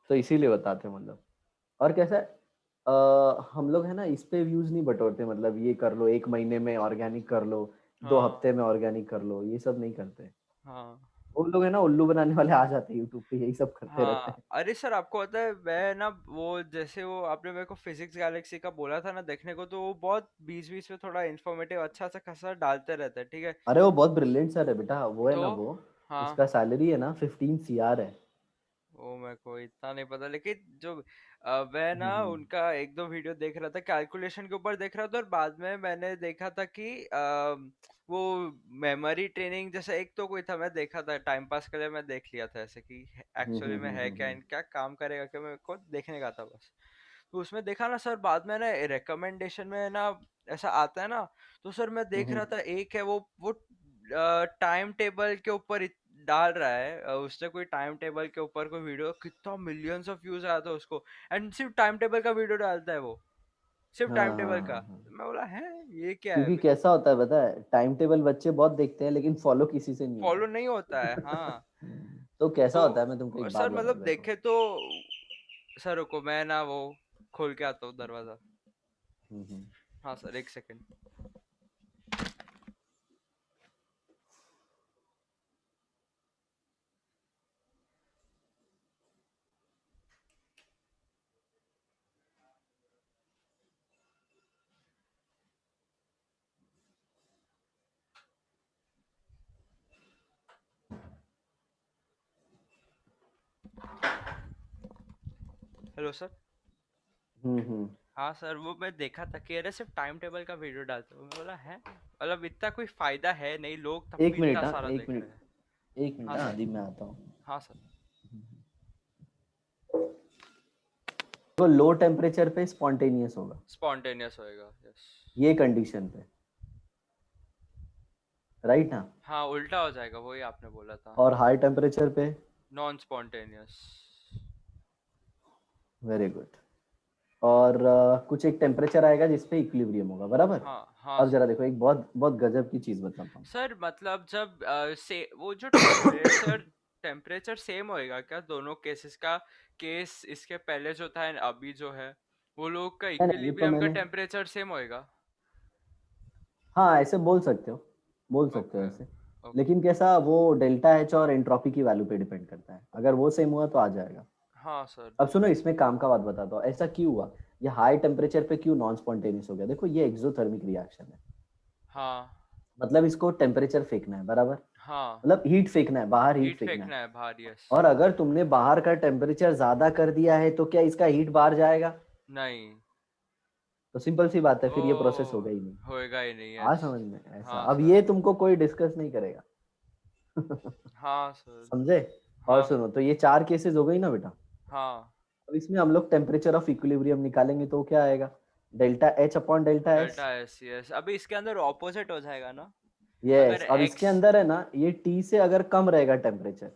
[SPEAKER 1] तो इसीलिए बताते हैं मतलब। और कैसा है, हम लोग है ना इस पे व्यूज नहीं बटोरते, मतलब ये कर लो 1 महीने में ऑर्गेनिक कर लो, दो
[SPEAKER 2] हाँ
[SPEAKER 1] हफ्ते में ऑर्गेनिक कर लो, ये सब नहीं करते।
[SPEAKER 2] हाँ।
[SPEAKER 1] वो लोग है ना उल्लू बनाने वाले आ जाते हैं यूट्यूब पे, यही सब करते रहते
[SPEAKER 2] हाँ
[SPEAKER 1] हैं।
[SPEAKER 2] अरे सर आपको पता है मैं ना वो जैसे वो आपने मेरे को फिजिक्स गैलेक्सी का बोला था ना देखने को, तो वो बहुत बीच बीच में थोड़ा इन्फॉर्मेटिव अच्छा सा खासा डालते रहता है, ठीक है।
[SPEAKER 1] अरे वो बहुत ब्रिलियंट सर है बेटा, वो है
[SPEAKER 2] तो
[SPEAKER 1] ना वो,
[SPEAKER 2] हाँ,
[SPEAKER 1] उसका सैलरी है ना 15 CR है।
[SPEAKER 2] वो मेरे को इतना नहीं पता, लेकिन जो मैं ना
[SPEAKER 1] हम्म।
[SPEAKER 2] उनका एक दो वीडियो देख रहा था, कैलकुलेशन के ऊपर देख रहा था, और बाद में मैंने देखा था कि वो मेमोरी ट्रेनिंग जैसा एक तो कोई था, मैं देखा था टाइम पास के लिए, मैं देख लिया था ऐसे कि एक्चुअली में है क्या, क्या काम करेगा क्या, मेरे को देखने का था बस। तो उसमें देखा ना सर, बाद में ना रिकमेंडेशन में ना ऐसा आता है ना, तो सर मैं देख
[SPEAKER 1] हम्म।
[SPEAKER 2] रहा था एक है वो टाइम टेबल के ऊपर डाल रहा है, उसने कोई टाइम टेबल के ऊपर कोई वीडियो, कितना मिलियंस ऑफ व्यूज आया था उसको, एंड सिर्फ टाइम टेबल का वीडियो डालता है वो, सिर्फ
[SPEAKER 1] हाँ
[SPEAKER 2] टाइम
[SPEAKER 1] हाँ
[SPEAKER 2] टेबल का।
[SPEAKER 1] हाँ हाँ।
[SPEAKER 2] मैं बोला है ये क्या है
[SPEAKER 1] क्योंकि
[SPEAKER 2] भाई,
[SPEAKER 1] कैसा होता है पता है, टाइम टेबल बच्चे बहुत देखते हैं लेकिन फॉलो किसी से नहीं
[SPEAKER 2] फॉलो
[SPEAKER 1] होता।
[SPEAKER 2] नहीं होता है हाँ।
[SPEAKER 1] तो कैसा
[SPEAKER 2] तो
[SPEAKER 1] होता है, मैं तुमको एक बात
[SPEAKER 2] सर
[SPEAKER 1] बताऊं
[SPEAKER 2] मतलब
[SPEAKER 1] देखो।
[SPEAKER 2] देखे तो, सर रुको मैं ना वो खोल के आता हूँ दरवाजा।
[SPEAKER 1] हम्म।
[SPEAKER 2] हाँ सर एक सेकंड। Hello sir.
[SPEAKER 1] हम्म।
[SPEAKER 2] हाँ सर वो मैं देखा था कि अरे सिर्फ टाइम टेबल का वीडियो डालते हो, मैं बोला है मतलब इतना कोई फायदा है नहीं, लोग तब
[SPEAKER 1] एक
[SPEAKER 2] भी
[SPEAKER 1] मिनट,
[SPEAKER 2] इतना
[SPEAKER 1] हाँ
[SPEAKER 2] सारा
[SPEAKER 1] एक
[SPEAKER 2] देख रहे
[SPEAKER 1] मिनट,
[SPEAKER 2] हैं।
[SPEAKER 1] एक मिनट,
[SPEAKER 2] हाँ
[SPEAKER 1] हाँ
[SPEAKER 2] सर।
[SPEAKER 1] अभी मैं आता हूँ।
[SPEAKER 2] हाँ सर।
[SPEAKER 1] तो लो टेम्परेचर पे स्पॉन्टेनियस होगा,
[SPEAKER 2] स्पॉन्टेनियस होएगा, यस।
[SPEAKER 1] ये कंडीशन पे, राइट ना?
[SPEAKER 2] हाँ उल्टा हो जाएगा, वही आपने बोला था।
[SPEAKER 1] और हाई टेम्परेचर पे?
[SPEAKER 2] Non spontaneous.
[SPEAKER 1] Very good. और कुछ एक टेम्परेचर आएगा जिसपे इक्विलिब्रियम होगा, बराबर।
[SPEAKER 2] हाँ हाँ
[SPEAKER 1] अब जरा
[SPEAKER 2] सर।
[SPEAKER 1] देखो, एक बहुत बहुत गजब की चीज बताता हूँ।
[SPEAKER 2] सर मतलब जब से वो जो टेम्परेचर टेम्परेचर सेम होएगा क्या दोनों केसेस का, केस इसके पहले जो था and अभी जो है, वो लोग का
[SPEAKER 1] है ना, ये तो
[SPEAKER 2] इक्विलिब्रियम का
[SPEAKER 1] मैंने,
[SPEAKER 2] टेम्परेचर सेम होएगा।
[SPEAKER 1] हाँ ऐसे बोल सकते हो, बोल सकते हो
[SPEAKER 2] ओके।
[SPEAKER 1] ऐसे।
[SPEAKER 2] ओके।
[SPEAKER 1] लेकिन कैसा, वो डेल्टा एच और एंट्रोपी की वैल्यू पे डिपेंड करता है, अगर वो सेम हुआ तो आ जाएगा।
[SPEAKER 2] हाँ सर।
[SPEAKER 1] अब सुनो, इसमें काम का बात बताता हूँ, ऐसा क्यों हुआ, ये हाई टेम्परेचर पे क्यों नॉन स्पॉन्टेनियस हो गया। देखो ये एक्सोथर्मिक रिएक्शन है,
[SPEAKER 2] हाँ
[SPEAKER 1] मतलब इसको टेम्परेचर फेंकना है, बराबर।
[SPEAKER 2] हाँ।
[SPEAKER 1] मतलब हीट फेंकना है बाहर, हीट
[SPEAKER 2] हीट
[SPEAKER 1] फेंकना है।
[SPEAKER 2] फेंकना है बाहर, यस।
[SPEAKER 1] और अगर तुमने बाहर का टेम्परेचर ज्यादा कर दिया है तो क्या इसका हीट बाहर जाएगा?
[SPEAKER 2] नहीं।
[SPEAKER 1] तो सिंपल सी बात है,
[SPEAKER 2] ओ
[SPEAKER 1] फिर ये प्रोसेस होगा ही नहीं।
[SPEAKER 2] होएगा ही नहीं,
[SPEAKER 1] आ
[SPEAKER 2] यस।
[SPEAKER 1] समझ में ऐसा,
[SPEAKER 2] हाँ
[SPEAKER 1] अब
[SPEAKER 2] सर।
[SPEAKER 1] ये तुमको कोई डिस्कस नहीं करेगा।
[SPEAKER 2] हाँ सर।
[SPEAKER 1] समझे? और
[SPEAKER 2] हाँ
[SPEAKER 1] सुनो,
[SPEAKER 2] सर।
[SPEAKER 1] तो ये 4 केसेस हो गई ना बेटा।
[SPEAKER 2] हाँ।
[SPEAKER 1] अब इसमें हम लोग टेम्परेचर ऑफ इक्विलिब्रियम निकालेंगे तो क्या आएगा, delta H upon delta S.
[SPEAKER 2] Delta S, yes, अभी इसके अंदर ऑपोजिट हो जाएगा ना।
[SPEAKER 1] यस,
[SPEAKER 2] अगर
[SPEAKER 1] अब इसके
[SPEAKER 2] एक्स।
[SPEAKER 1] अंदर है ना, ये टी से अगर कम रहेगा टेम्परेचर,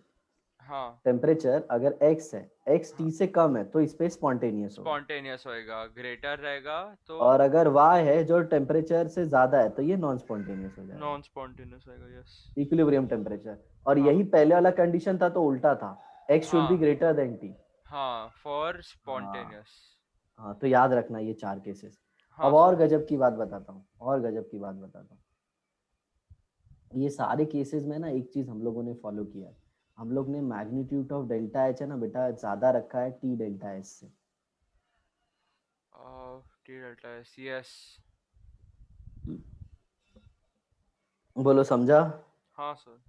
[SPEAKER 2] हाँ।
[SPEAKER 1] टेम्परेचर अगर एक्स है, एक्स टी से कम है तो इस पे स्पॉन्टेनियस होगा।
[SPEAKER 2] स्पॉन्टेनियस होएगा, ग्रेटर रहेगा तो
[SPEAKER 1] और अगर वाई है जो टेम्परेचर से ज्यादा है तो ये नॉन स्पॉन्टेनियस हो जाएगा,
[SPEAKER 2] नॉन स्पॉन्टेनियस होएगा, यस।
[SPEAKER 1] Equilibrium temperature. और यही
[SPEAKER 2] हाँ
[SPEAKER 1] पहले वाला कंडीशन था तो उल्टा था, एक्स शुड बी
[SPEAKER 2] हाँ
[SPEAKER 1] ग्रेटर देन टी।
[SPEAKER 2] हाँ फॉर
[SPEAKER 1] हाँ।
[SPEAKER 2] स्पॉन्टेनियस।
[SPEAKER 1] हाँ तो याद रखना ये 4 केसेस। अब
[SPEAKER 2] हाँ
[SPEAKER 1] और
[SPEAKER 2] सर।
[SPEAKER 1] गजब की बात बताता हूँ, और गजब की बात बताता हूँ। ये सारे केसेस में ना एक चीज हम लोगों ने फॉलो किया है, हम लोग ने मैग्नीट्यूड ऑफ डेल्टा एच है ना बेटा ज्यादा रखा है टी डेल्टा एस से।
[SPEAKER 2] T delta S, yes.
[SPEAKER 1] बोलो समझा?
[SPEAKER 2] हाँ सर।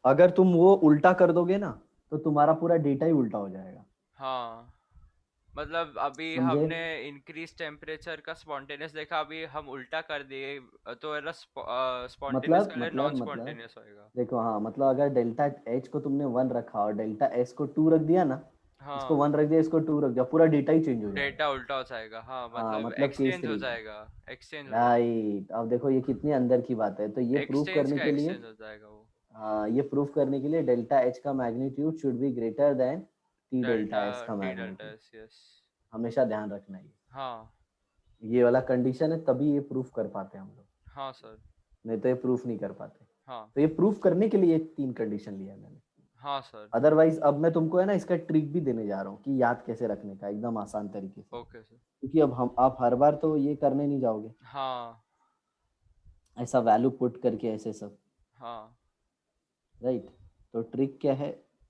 [SPEAKER 1] अगर तुम वो उल्टा कर दोगे ना तो तुम्हारा पूरा डेटा ही उल्टा हो जाएगा।
[SPEAKER 2] हाँ मतलब अभी
[SPEAKER 1] समझे?
[SPEAKER 2] हमने इंक्रीज टेम्परेचर का स्पॉन्टेनियस देखा, अभी हम उल्टा कर दिए तो है स्पॉन्टेनियस
[SPEAKER 1] मतलब
[SPEAKER 2] के लिए
[SPEAKER 1] मतलब
[SPEAKER 2] नॉन
[SPEAKER 1] मतलब
[SPEAKER 2] स्पॉन्टेनियस होएगा।
[SPEAKER 1] देखो, हाँ मतलब अगर डेल्टा एच को तुमने 1 रखा और डेल्टा एस को 2 रख दिया ना, इसको
[SPEAKER 2] हाँ
[SPEAKER 1] 1 रख दिया, इसको 2 रख दिया, पूरा डेटा ही चेंज हो जाएगा।
[SPEAKER 2] डेटा उल्टा हो जाएगा, हाँ
[SPEAKER 1] हाँ
[SPEAKER 2] मतलब
[SPEAKER 1] मतलब केस
[SPEAKER 2] एक्सचेंज हो
[SPEAKER 1] 3 का।
[SPEAKER 2] जाएगा। एक्सचेंज हो जाएगा।
[SPEAKER 1] राइट, अब देखो ये कितनी अंदर की बात है, तो ये प्रूव
[SPEAKER 2] एक्सचेंज
[SPEAKER 1] करने
[SPEAKER 2] का
[SPEAKER 1] के लिए,
[SPEAKER 2] एक्सचेंज हो जाएगा वो।
[SPEAKER 1] हाँ ये प्रूव करने के लिए डेल्टा एच का magnitude should be greater than T delta
[SPEAKER 2] delta
[SPEAKER 1] S का
[SPEAKER 2] T delta
[SPEAKER 1] magnitude.
[SPEAKER 2] S, yes.
[SPEAKER 1] हमेशा ध्यान रखना
[SPEAKER 2] हाँ।
[SPEAKER 1] ये वाला कंडीशन है, तभी ये प्रूफ कर पाते हैं हम लोग,
[SPEAKER 2] हाँ सर।
[SPEAKER 1] नहीं तो ये प्रूफ नहीं कर पाते।
[SPEAKER 2] हाँ।
[SPEAKER 1] तो ये प्रूफ करने के लिए ये 3 कंडीशन लिया है मैंने।
[SPEAKER 2] हाँ सर।
[SPEAKER 1] अदरवाइज अब मैं तुमको है ना इसका ट्रिक भी देने जा रहा हूँ कि याद कैसे रखने का, एकदम आसान तरीके से।
[SPEAKER 2] Okay sir.
[SPEAKER 1] क्योंकि अब हम, आप हर बार तो ये करने नहीं जाओगे,
[SPEAKER 2] हाँ।
[SPEAKER 1] ऐसा वैल्यू पुट करके ऐसे सब।
[SPEAKER 2] हाँ
[SPEAKER 1] राइट। तो ट्रिक क्या है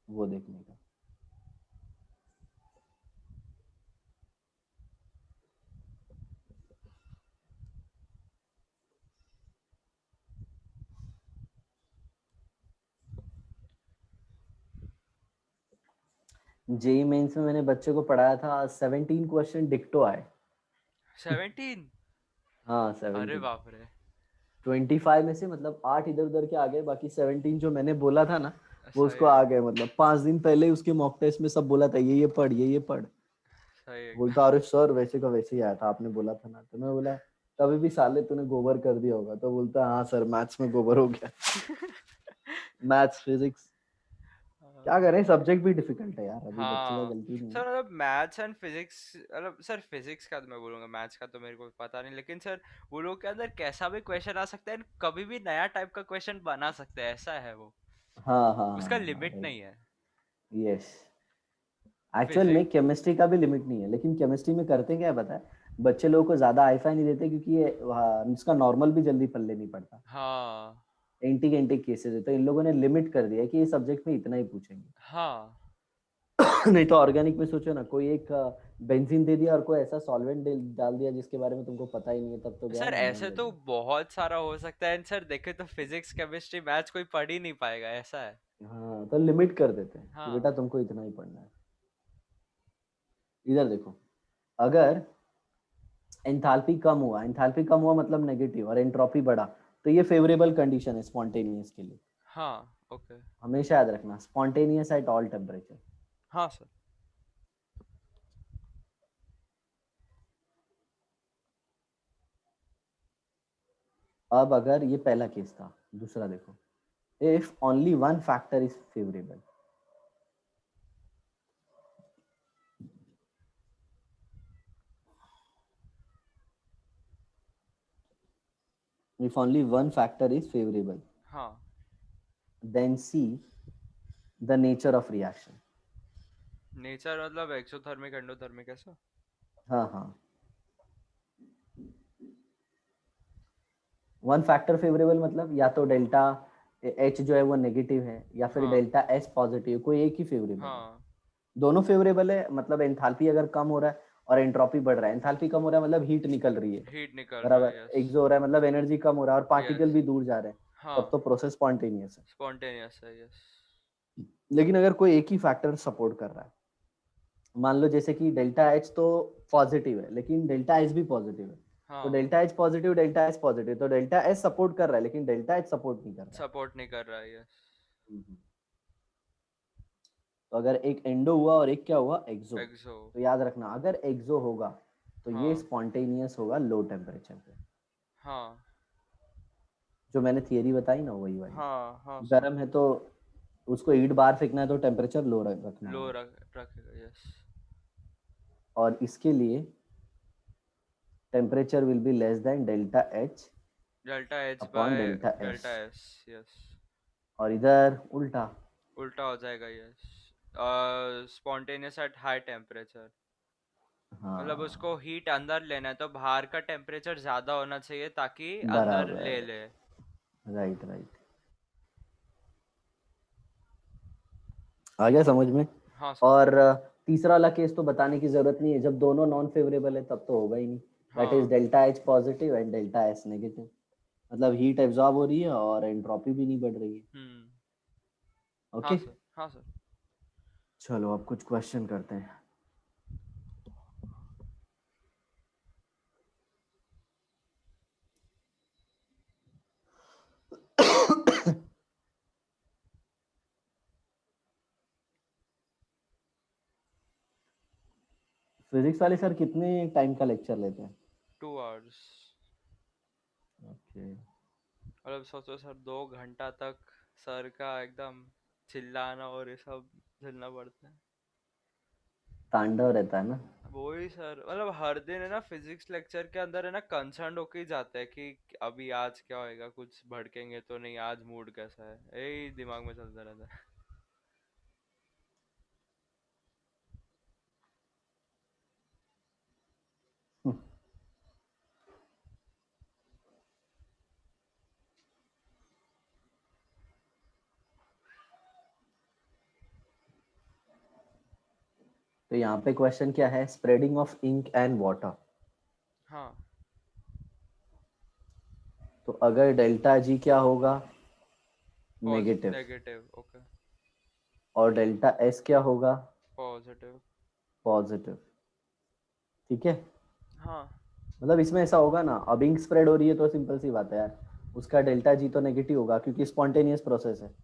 [SPEAKER 1] वो देखने का। जेई मेंस में मैंने बच्चे को पढ़ाया था, 17 क्वेश्चन डिक्टो आए।
[SPEAKER 2] 17?
[SPEAKER 1] हाँ
[SPEAKER 2] अरे
[SPEAKER 1] 17।
[SPEAKER 2] बाप रे।
[SPEAKER 1] 25 में से मतलब 8 इधर उधर के आ गए, बाकी 17 जो मैंने बोला था ना वो
[SPEAKER 2] सही
[SPEAKER 1] उसको आ
[SPEAKER 2] है।
[SPEAKER 1] गए। मतलब 5 दिन पहले ही उसके मॉक टेस्ट में सब बोला था ये पढ़, ये पढ़।
[SPEAKER 2] सही
[SPEAKER 1] बोलता
[SPEAKER 2] एकदम।
[SPEAKER 1] अरे सर वैसे का वैसे ही आया था, आपने बोला था ना। तो मैं बोला कभी भी साले तूने गोबर कर दिया होगा। तो बोलता हाँ सर मैथ्स में गोबर हो गया। मैथ्स फिजिक्स, क्या करें, सब्जेक्ट भी डिफिकल्ट है यार, अभी बच्चे का
[SPEAKER 2] हाँ
[SPEAKER 1] गलती नहीं है।
[SPEAKER 2] सर, मतलब मैथ्स एंड फिजिक्स, मतलब सर फिजिक्स का तो मैं बोलूंगा, मैथ्स का तो मेरे को पता नहीं, लेकिन सर वो लोग के अंदर कैसा भी क्वेश्चन आ सकता है and कभी भी नया टाइप का क्वेश्चन बना सकते हैं, ऐसा है वो।
[SPEAKER 1] हाँ हाँ
[SPEAKER 2] उसका
[SPEAKER 1] हाँ हाँ
[SPEAKER 2] लिमिट
[SPEAKER 1] राइट।
[SPEAKER 2] नहीं है।
[SPEAKER 1] यस। एक्चुअल में
[SPEAKER 2] फिजिक्स।
[SPEAKER 1] केमिस्ट्री का भी लिमिट नहीं है, लेकिन केमिस्ट्री में करते क्या है पता है, बच्चे लोगों को ज्यादा आईफाई नहीं देते क्योंकि ये इसका नॉर्मल भी जल्दी पल्ले नहीं पड़ता।
[SPEAKER 2] हाँ
[SPEAKER 1] एंटी एंटी केसेस है, तो इन लोगों ने लिमिट कर दिया है कि ये सब्जेक्ट में इतना ही पूछेंगे।
[SPEAKER 2] हाँ।
[SPEAKER 1] नहीं तो ऑर्गेनिक में सोचो ना, कोई एक बेंजीन दे दिया और कोई ऐसा सॉल्वेंट डाल दिया जिसके बारे में तुमको पता ही नहीं है, तब तो गया
[SPEAKER 2] सर
[SPEAKER 1] ना
[SPEAKER 2] ऐसे
[SPEAKER 1] नाम
[SPEAKER 2] तो
[SPEAKER 1] लेके।
[SPEAKER 2] बहुत सारा हो सकता है सर, देखे तो फिजिक्स केमिस्ट्री मैथ्स कोई पढ़ ही नहीं पाएगा, ऐसा है।
[SPEAKER 1] हाँ तो लिमिट कर देते हैं कि बेटा
[SPEAKER 2] हाँ।
[SPEAKER 1] तुमको इतना ही पढ़ना है। इधर देखो, अगर एंथैल्पी कम हुआ मतलब नेगेटिव, और एंट्रोपी बढ़ा तो ये फेवरेबल कंडीशन है स्पॉन्टेनियस के लिए।
[SPEAKER 2] हाँ ओके।
[SPEAKER 1] हमेशा याद रखना, स्पॉन्टेनियस एट ऑल टेम्परेचर।
[SPEAKER 2] हाँ सर।
[SPEAKER 1] अब अगर ये पहला केस था, दूसरा देखो, if only one factor is favourable. If only one factor is favorable,
[SPEAKER 2] हाँ।
[SPEAKER 1] then see the nature of reaction.
[SPEAKER 2] Nature मतलब एक्सोथर्मिक एंडोथर्मिक ऐसा?
[SPEAKER 1] हाँ हाँ, वन फैक्टर फेवरेबल मतलब या तो डेल्टा एच जो है वो नेगेटिव है, या फिर
[SPEAKER 2] हाँ।
[SPEAKER 1] डेल्टा एस पॉजिटिव, कोई एक ही फेवरेबल है।
[SPEAKER 2] हाँ।
[SPEAKER 1] दोनों फेवरेबल है, मतलब एंथैल्पी अगर कम हो रहा है और एंट्रोपी बढ़ रहा है, एंथैल्पी कम हो रहा है मतलब हीट निकल रही है,
[SPEAKER 2] हीट निकल रहा है,
[SPEAKER 1] बराबर,
[SPEAKER 2] यस।
[SPEAKER 1] एक्सो हो रहा है मतलब एनर्जी कम हो रहा है और पार्टिकल
[SPEAKER 2] यस।
[SPEAKER 1] भी दूर जा रहे हैं, तब
[SPEAKER 2] हाँ।
[SPEAKER 1] तो प्रोसेस स्पॉन्टेनियस है।
[SPEAKER 2] स्पॉन्टेनियस है, यस।
[SPEAKER 1] लेकिन अगर कोई एक ही फैक्टर सपोर्ट कर रहा है, मान लो जैसे कि डेल्टा एच तो पॉजिटिव है लेकिन डेल्टा एच भी पॉजिटिव है, तो
[SPEAKER 2] हाँ।
[SPEAKER 1] Delta H positive delta H positive, तो डेल्टा एच सपोर्ट कर रहा है लेकिन डेल्टा एच सपोर्ट नहीं कर रहा है।
[SPEAKER 2] सपोर्ट नहीं कर रहा है, यस।
[SPEAKER 1] हम्म। तो अगर एक एंडो हुआ और एक क्या हुआ, एक्सो,
[SPEAKER 2] एक्सो।
[SPEAKER 1] तो याद रखना अगर एक्सो होगा तो ये
[SPEAKER 2] हाँ।
[SPEAKER 1] स्पॉन्टेनियस होगा लो टेम्परेचर पे।
[SPEAKER 2] हाँ।
[SPEAKER 1] जो मैंने थियरी बताई ना वही वाली।
[SPEAKER 2] हाँ। हाँ सर।
[SPEAKER 1] गर्म है तो उसको ईट बाहर फेंकना है तो टेम्परेचर लो रखना
[SPEAKER 2] लो
[SPEAKER 1] होगा।
[SPEAKER 2] रखेगा, यस।
[SPEAKER 1] और इसके लिए temperature will be less then delta H
[SPEAKER 2] delta H
[SPEAKER 1] upon
[SPEAKER 2] bye
[SPEAKER 1] delta S.
[SPEAKER 2] Delta S, yes.
[SPEAKER 1] और इधर उल्टा।
[SPEAKER 2] उल्टा हो जाएगा, yes. Spontaneous at high temperature, मतलब
[SPEAKER 1] हाँ
[SPEAKER 2] उसको हीट अंदर लेना है तो बाहर का टेम्परेचर ज्यादा होना चाहिए ताकि अंदर ले
[SPEAKER 1] बराबर,
[SPEAKER 2] ले।
[SPEAKER 1] राइट राइट, आ गया समझ में।
[SPEAKER 2] हाँ सर।
[SPEAKER 1] और तीसरा वाला केस तो बताने की जरूरत नहीं है, जब दोनों नॉन फेवरेबल है तब तो होगा ही नहीं। दैट इज
[SPEAKER 2] हाँ।
[SPEAKER 1] Delta H positive and delta S negative, मतलब हीट एब्जॉर्ब हो रही है और एंट्रोपी भी नहीं बढ़ रही है।
[SPEAKER 2] हम्म। हाँ
[SPEAKER 1] ओके,
[SPEAKER 2] सर। हाँ सर।
[SPEAKER 1] चलो अब कुछ क्वेश्चन करते हैं। फिजिक्स वाले सर कितने टाइम का लेक्चर लेते हैं?
[SPEAKER 2] 2 आवर्स।
[SPEAKER 1] ओके।
[SPEAKER 2] मतलब सोचो सर, 2 घंटा तक सर का एकदम चिल्लाना और ये सब झेलना पड़ता है।
[SPEAKER 1] तांडव रहता है ना।
[SPEAKER 2] वही सर, मतलब हर दिन है ना फिजिक्स लेक्चर के अंदर है ना कंसर्न होके ही जाता है कि अभी आज क्या होएगा, कुछ भड़केंगे तो नहीं, आज मूड कैसा है, यही दिमाग में चलता रहता है।
[SPEAKER 1] तो यहाँ पे क्वेश्चन क्या है, spreading of ink and water.
[SPEAKER 2] हाँ
[SPEAKER 1] तो अगर डेल्टा जी क्या होगा, नेगेटिव,
[SPEAKER 2] नेगेटिव, ओके,
[SPEAKER 1] और डेल्टा एस क्या होगा,
[SPEAKER 2] पॉजिटिव।
[SPEAKER 1] पॉजिटिव। ठीक है,
[SPEAKER 2] हाँ
[SPEAKER 1] मतलब इसमें ऐसा होगा ना, अब इंक स्प्रेड हो रही है तो सिंपल सी बात है यार, उसका डेल्टा जी तो नेगेटिव होगा क्योंकि स्पॉन्टेनियस प्रोसेस है।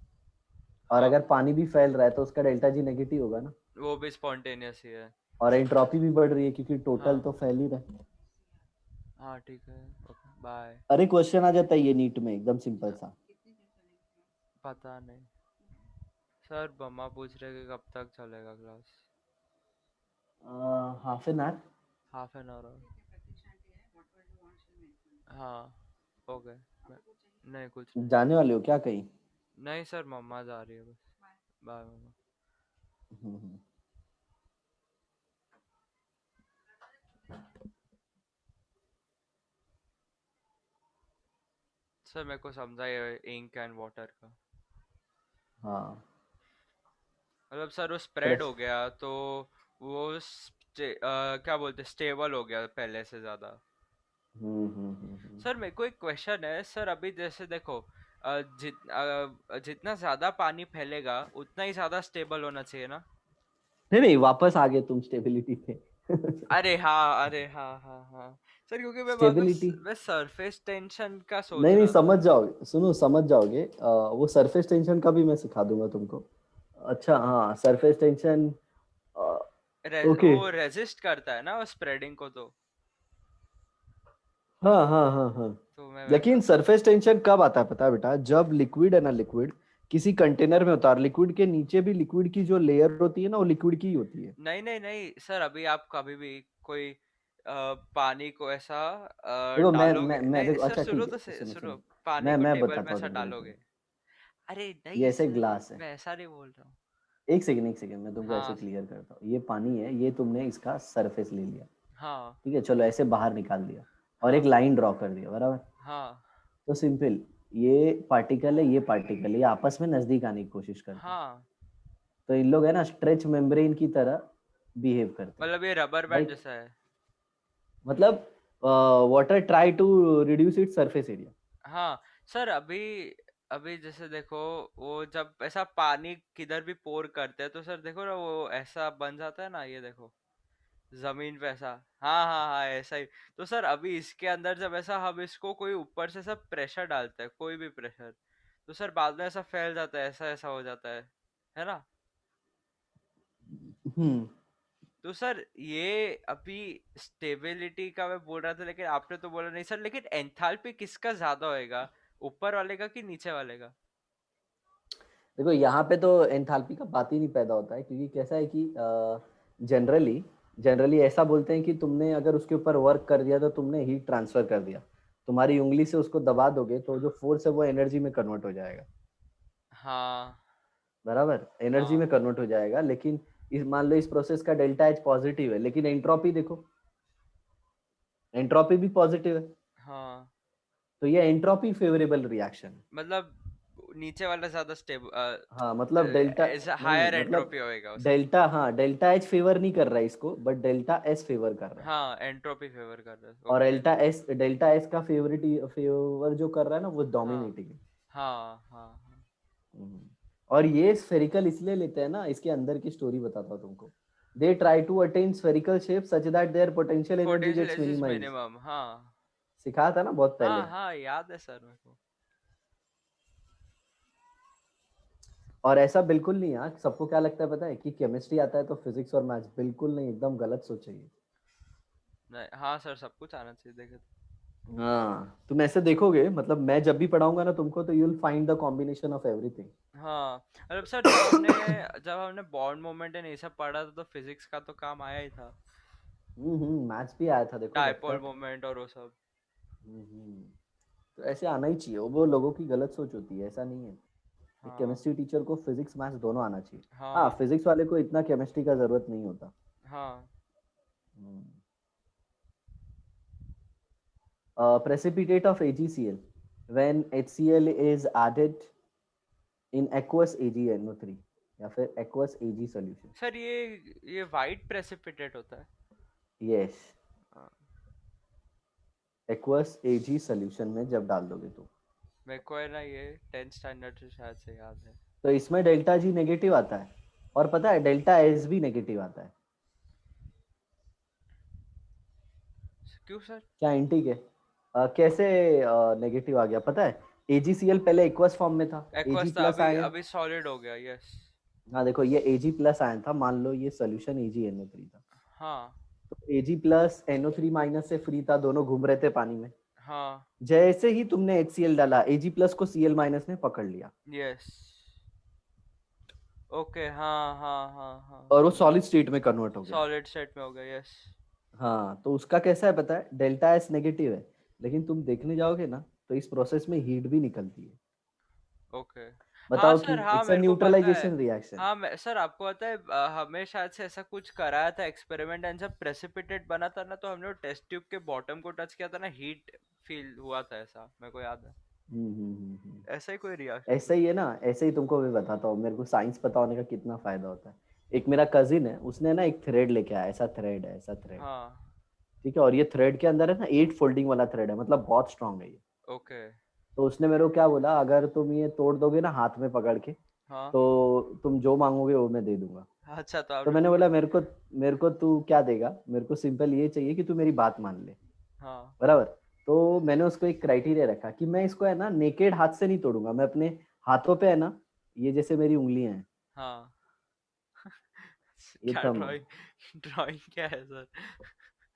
[SPEAKER 1] और
[SPEAKER 2] हाँ,
[SPEAKER 1] अगर पानी भी फैल रहा है तो उसका डेल्टा जी नेगेटिव होगा ना।
[SPEAKER 2] वो भी स्पॉन्टेनियस ही है।
[SPEAKER 1] और एंट्रोपी भी बढ़ रही है क्योंकि टोटल
[SPEAKER 2] हाँ
[SPEAKER 1] तो फैल ही रहा है।
[SPEAKER 2] हाँ ठीक है, ओके बाय।
[SPEAKER 1] अरे क्वेश्चन आ जाता है ये नीट में, एकदम सिंपल सा।
[SPEAKER 2] पता नहीं सर, मम्मा पूछ रहे कि कब तक चलेगा class.
[SPEAKER 1] Half an hour.
[SPEAKER 2] Half an hour. हाँ ओके। नहीं कुछ नहीं।
[SPEAKER 1] जाने वाले हो क्या कहीं?
[SPEAKER 2] नहीं सर, मम्मा जा रही है बस। बाय मम्मा।
[SPEAKER 1] हम्म।
[SPEAKER 2] सर मेरे को समझाइए इंक एंड वाटर का।
[SPEAKER 1] हाँ,
[SPEAKER 2] मतलब सर वो स्प्रेड
[SPEAKER 1] प्रेस।
[SPEAKER 2] हो गया तो वो क्या बोलते, स्टेबल हो गया पहले से ज्यादा।
[SPEAKER 1] हम्म।
[SPEAKER 2] सर मेरे को एक क्वेश्चन है सर, अभी जैसे देखो जितना ज्यादा पानी फैलेगा उतना ही ज्यादा स्टेबल होना चाहिए ना।
[SPEAKER 1] नहीं नहीं, वापस आ गए तुम स्टेबिलिटी पे।
[SPEAKER 2] अरे हाँ, अरे हाँ हाँ हाँ। सर क्योंकि
[SPEAKER 1] स्टेबिलिटी,
[SPEAKER 2] मैं सरफेस टेंशन का
[SPEAKER 1] नहीं
[SPEAKER 2] सोच
[SPEAKER 1] नहीं,
[SPEAKER 2] रहा था।
[SPEAKER 1] समझ जाओगे, सुनो समझ जाओगे, वो सरफेस टेंशन का भी मैं सिखा दूंगा तुमको। अच्छा हाँ, सरफेस टेंशन। ओके।
[SPEAKER 2] वो रेजिस्ट करता है ना वो स्प्रेडिंग को,
[SPEAKER 1] हाँ हाँ हाँ हाँ।
[SPEAKER 2] तो मैं वैसा।
[SPEAKER 1] लेकिन सरफेस टेंशन कब आता है पता है बेटा, जब लिक्विड है ना, लिक्विड किसी कंटेनर में होता है, लिक्विड के नीचे भी लिक्विड की जो लेयर होती है ना, वो लिक्विड की ही होती है।
[SPEAKER 2] नहीं नहीं नहीं सर, अभी आप कभी भी कोई पानी को ऐसा
[SPEAKER 1] देखो
[SPEAKER 2] डालोगे,
[SPEAKER 1] मैं
[SPEAKER 2] नहीं
[SPEAKER 1] देखो,
[SPEAKER 2] सर
[SPEAKER 1] अच्छा
[SPEAKER 2] सुनो
[SPEAKER 1] ठीक
[SPEAKER 2] तो
[SPEAKER 1] है, सुनो
[SPEAKER 2] सुनो,
[SPEAKER 1] सुनो।
[SPEAKER 2] पानी को
[SPEAKER 1] मैं
[SPEAKER 2] टेबल में
[SPEAKER 1] बताता हूँ
[SPEAKER 2] ऐसा
[SPEAKER 1] तुमको,
[SPEAKER 2] डालोगे।
[SPEAKER 1] देखो।
[SPEAKER 2] अरे
[SPEAKER 1] ये
[SPEAKER 2] नहीं
[SPEAKER 1] ऐसे
[SPEAKER 2] सर,
[SPEAKER 1] ग्लास है।
[SPEAKER 2] मैं ऐसा नहीं बोल रहा हूँ।
[SPEAKER 1] एक सेकेंड एक सेकेंड, मैं तुमको ऐसे
[SPEAKER 2] हाँ
[SPEAKER 1] क्लियर करता हूँ। ये पानी है, ये तुमने इसका सरफेस ले लिया।
[SPEAKER 2] हाँ
[SPEAKER 1] ठीक है, चलो ऐसे बाहर निकाल दिया और एक
[SPEAKER 2] हाँ
[SPEAKER 1] लाइन ड्रॉ कर दिया, बराबर।
[SPEAKER 2] हाँ
[SPEAKER 1] तो सिंपल, ये पार्टिकल है, ये पार्टिकल है, ये आपस में नजदीक आने की कोशिश करते हैं।
[SPEAKER 2] हाँ।
[SPEAKER 1] तो इन लोग है ना, स्ट्रेच मेम्ब्रेन की तरह बिहेव करते हैं।
[SPEAKER 2] मतलब ये रबर बैंड
[SPEAKER 1] राइट,
[SPEAKER 2] जैसा है।
[SPEAKER 1] मतलब water try to reduce it surface area.
[SPEAKER 2] हाँ सर, अभी अभी जैसे देखो, वो जब ऐसा पानी किधर भी पोर करते हैं तो सर देखो ना, वो ऐसा बन जाता है ना, ये देखो जमीन पे ऐसा। हाँ हाँ हाँ, ऐसा ही। तो सर अभी इसके अंदर जब ऐसा हम इसको कोई ऊपर से सब प्रेशर डालता है, कोई भी प्रेशर, तो सर बाद में ऐसा फैल जाता है, ऐसा ऐसा हो जाता है ना।
[SPEAKER 1] हम्म।
[SPEAKER 2] तो सर ये अभी स्टेबिलिटी का मैं बोल रहा था, लेकिन आपने तो बोला नहीं सर, लेकिन एंथैल्पी किसका ज्यादा होएगा, ऊपर वाले का कि नीचे वाले का।
[SPEAKER 1] देखो यहाँ पे तो एंथैल्पी का बात ही नहीं पैदा होता है, क्योंकि कैसा है कि जनरली जनरली ऐसा बोलते हैं कि तुमने अगर उसके ऊपर वर्क कर दिया तो तुमने हीट ट्रांसफर कर दिया। तुम्हारी उंगली से उसको दबा दोगे तो जो फोर्स है वो एनर्जी में कन्वर्ट हो जाएगा।
[SPEAKER 2] हाँ
[SPEAKER 1] बराबर, एनर्जी में
[SPEAKER 2] हाँ
[SPEAKER 1] कन्वर्ट हो जाएगा। लेकिन इस, मान लो इस प्रोसेस का डेल्टा एच पॉजिटिव है, लेकिन एंट्रोपी देखो, एंट्रोपी भी पॉजिटिव है।
[SPEAKER 2] हाँ।
[SPEAKER 1] तो ये एंट्रोपी फेवरेबल रिएक्शन है।
[SPEAKER 2] मतलब नीचे वाला ज्यादा
[SPEAKER 1] हाँ मतलब डेल्टा,
[SPEAKER 2] स्टेबल,
[SPEAKER 1] नहीं
[SPEAKER 2] हायर
[SPEAKER 1] मतलब
[SPEAKER 2] एंट्रोपी होएगा उसका।
[SPEAKER 1] डेल्टा, हाँ डेल्टा एच फेवर नहीं कर रहा है इसको, बट डेल्टा एस फेवर कर रहा है।
[SPEAKER 2] हाँ, एंट्रोपी फेवर कर रहा है,
[SPEAKER 1] और
[SPEAKER 2] ओके।
[SPEAKER 1] डेल्टा एस का फेवर जो कर रहा है ना, वो
[SPEAKER 2] हाँ
[SPEAKER 1] डोमिनेटिंग है।
[SPEAKER 2] हाँ हाँ हाँ।
[SPEAKER 1] हम्म। और ये स्फेरिकल इसलिए लेते हैं ना, इसके अंदर की स्टोरी बताता हूँ तुमको। They try to attain spherical shape such that their potential energy
[SPEAKER 2] potential
[SPEAKER 1] gets
[SPEAKER 2] is
[SPEAKER 1] minimised.
[SPEAKER 2] Minimum, हाँ।
[SPEAKER 1] सिखाया था ना बहुत पहले।
[SPEAKER 2] हाँ हाँ, याद है सर मेरे को।
[SPEAKER 1] और ऐसा बिल्कुल नहीं यार, सबको क्या लगता है पता है कि केमिस्ट्री आता है तो फिजिक्स और मैथ्स, बिल्कुल नहीं, एकदम गलत सोचिए।
[SPEAKER 2] नहीं हाँ सर, सब कुछ आना चाहिए, देखे तो।
[SPEAKER 1] हाँ, तुम ऐसे देखोगे, मतलब मैं जब भी पढ़ाऊंगा ना तुमको, तो you will find the combination of everything.
[SPEAKER 2] हाँ मतलब सर, जब हमने बॉन्ड मोमेंट एंड ये सब पढ़ा था तो फिजिक्स का तो काम आया ही था।
[SPEAKER 1] मैथ्स भी आया था देखो जब
[SPEAKER 2] डायपोल
[SPEAKER 1] तक।
[SPEAKER 2] मोमेंट और वो सब।
[SPEAKER 1] हम्म। तो ऐसे आना ही चाहिए, वो लोगों की गलत सोच होती है, ऐसा नहीं है। एक
[SPEAKER 2] हाँ
[SPEAKER 1] केमिस्ट्री टीचर को फिजिक्स मैथ्स दोनों आना चाहिए। हाँ,
[SPEAKER 2] हाँ
[SPEAKER 1] फिजिक्स वाले को इतना केमिस्ट्री का जरूरत नहीं होता।
[SPEAKER 2] हाँ
[SPEAKER 1] Precipitate of AgCl when HCl is added in aqueous AgNO3. या फिर एक्वस एजी सोल्यूशन।
[SPEAKER 2] सर ये वाइट प्रेसिपिटेट होता है।
[SPEAKER 1] यस,
[SPEAKER 2] हाँ,
[SPEAKER 1] एक्वस एजी सोल्यूशन में जब डाल दोगे तो
[SPEAKER 2] मेरे को है ना ये 10th स्टैंडर्ड से शायद से याद है।
[SPEAKER 1] इसमें डेल्टा जी नेगेटिव आता है, और पता है डेल्टा एस भी नेगेटिव आता है।
[SPEAKER 2] क्यों सर?
[SPEAKER 1] क्या एंटी के कैसे नेगेटिव आ गया पता है? AgCl पहले एक्वस फॉर्म में था, Ag
[SPEAKER 2] एक्वस था,
[SPEAKER 1] प्लस
[SPEAKER 2] अभी
[SPEAKER 1] आयन।
[SPEAKER 2] अभी सॉलिड हो गया, यस।
[SPEAKER 1] हाँ देखो, ये Ag प्लस आयन था, मान लो ये सोल्यूशन AgNO3 था,
[SPEAKER 2] हाँ
[SPEAKER 1] तो Ag प्लस NO3 माइनस से फ्री था, दोनों घूम रहे थे पानी में।
[SPEAKER 2] हाँ,
[SPEAKER 1] जैसे ही तुमने HCl डाला, Ag प्लस को Cl माइनस ने पकड़ लिया,
[SPEAKER 2] यस, ओके, हाँ हाँ हाँ हाँ
[SPEAKER 1] और वो
[SPEAKER 2] हाँ,
[SPEAKER 1] सॉलिड स्टेट में कन्वर्ट हो गया।
[SPEAKER 2] सॉलिड स्टेट में हो गया, यस।
[SPEAKER 1] हाँ, तो उसका कैसा है पता है? डेल्टा एस नेगेटिव है, लेकिन तुम देखने जाओगे ना तो इस प्रोसेस में हीट भी निकलती है।
[SPEAKER 2] ओके, हाँ
[SPEAKER 1] बताओ
[SPEAKER 2] सर,
[SPEAKER 1] क्यों?
[SPEAKER 2] हाँ
[SPEAKER 1] इट्स अ
[SPEAKER 2] मेरे को पता है।
[SPEAKER 1] Neutralisation reaction.
[SPEAKER 2] हाँ मैं सर, आपको पता है हमें शायद से ऐसा कुछ कराया था एक्सपेरिमेंट, एंड जब प्रेसिपिटेट बना था ना, तो हमने टेस्ट ट्यूब के बॉटम को टच किया था ना, हीट फील हुआ था, ऐसा मेरे को याद है।
[SPEAKER 1] हम्म।
[SPEAKER 2] ऐसा ही कोई रिएक्शन
[SPEAKER 1] ऐसा
[SPEAKER 2] था।
[SPEAKER 1] ही है ना, ऐसे ही तुमको भी बताता हूँ, मेरे को साइंस पता होने का कितना फायदा होता है। एक मेरा कजिन है, उसने ना एक थ्रेड लेके आया, ऐसा थ्रेड है, ऐसा थ्रेड।
[SPEAKER 2] हाँ,
[SPEAKER 1] ठीक है, और ये थ्रेड के अंदर है ना 8 फोल्डिंग वाला थ्रेड है, मतलब बहुत स्ट्रांग है ये।
[SPEAKER 2] ओके,
[SPEAKER 1] तो उसने मेरे को क्या बोला, अगर तुम ये तोड़ दोगे ना हाथ में पकड़ के,
[SPEAKER 2] हाँ,
[SPEAKER 1] तो तुम जो मांगोगे वो मैं दे दूंगा।
[SPEAKER 2] अच्छा, तो
[SPEAKER 1] तो
[SPEAKER 2] आपने
[SPEAKER 1] मैंने
[SPEAKER 2] तोड़
[SPEAKER 1] बोला,
[SPEAKER 2] दिया?
[SPEAKER 1] मेरे को तू क्या देगा? मेरे को सिंपल ये चाहिए कि तू मेरी बात मान ले,
[SPEAKER 2] हाँ,
[SPEAKER 1] बराबर। तो मैंने उसको एक क्राइटेरिया रखा कि मैं इसको है ना नेकेड हाथ से नहीं तोड़ूंगा, मैं अपने हाथों पे है ना, ये जैसे मेरी उंगलियां हैं,
[SPEAKER 2] हाँ।
[SPEAKER 1] ये
[SPEAKER 2] क्या
[SPEAKER 1] थंब है,
[SPEAKER 2] ड्राइंग ड्राइंग क्या है सर?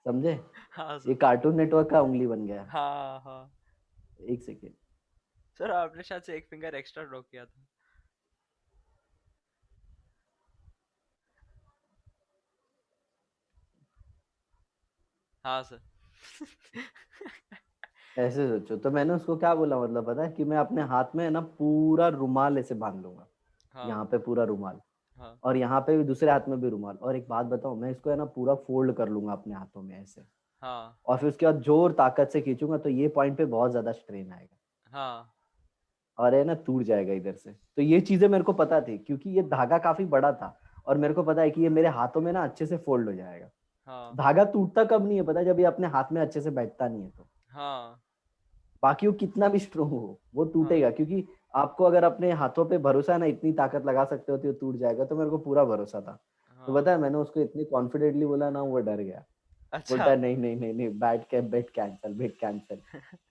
[SPEAKER 1] समझे?
[SPEAKER 2] हाँ
[SPEAKER 1] ये
[SPEAKER 2] सर।
[SPEAKER 1] कार्टून नेटवर्क का उंगली बन गया है।
[SPEAKER 2] हाँ हाँ।
[SPEAKER 1] एक सेकेंड।
[SPEAKER 2] सर आपने शायद से एक फिंगर एक्स्ट्रा ड्रॉ किया था। हाँ सर।
[SPEAKER 1] ऐसे सोचो, तो मैंने उसको क्या बोला, मतलब पता है कि मैं अपने हाथ में है ना पूरा रुमाल ऐसे बांध लूंगा,
[SPEAKER 2] हाँ
[SPEAKER 1] यहाँ पे पूरा रुमाल,
[SPEAKER 2] हाँ
[SPEAKER 1] और यहाँ पे भी दूसरे हाथ में भी रुमाल, और एक बात बताऊं, मैं इसको है ना पूरा फोल्ड कर लूंगा अपने हाथों में ऐसे,
[SPEAKER 2] हाँ
[SPEAKER 1] और फिर उसके बाद जोर ताकत से खींचूंगा तो ये पॉइंट पे बहुत ज्यादा स्ट्रेन आएगा,
[SPEAKER 2] हाँ
[SPEAKER 1] और है ना टूट जाएगा इधर से। तो ये चीजें मेरे को पता थी, क्योंकि ये धागा काफी बड़ा था, और मेरे को पता है कि ये मेरे हाथों में ना अच्छे से फोल्ड हो जाएगा।
[SPEAKER 2] हाँ
[SPEAKER 1] धागा टूटता कब नहीं है पता है? जब ये अपने हाथ में अच्छे से बैठता नहीं है तो।
[SPEAKER 2] हाँ
[SPEAKER 1] बाकी वो कितना भी स्ट्रोंग हो वो
[SPEAKER 2] हाँ
[SPEAKER 1] टूटेगा, क्योंकि आपको अगर अपने हाथों पे भरोसा है ना, इतनी ताकत लगा सकते हो तो ये टूट जाएगा, तो मेरे को पूरा भरोसा था। तो
[SPEAKER 2] हाँ।
[SPEAKER 1] पता है मैंने उसको इतनी कॉन्फिडेंटली बोला ना, वो डर गया।
[SPEAKER 2] अच्छा।
[SPEAKER 1] बोलता है नहीं नहीं नहीं नहीं, बेट कैंसल, बेट कैंसल।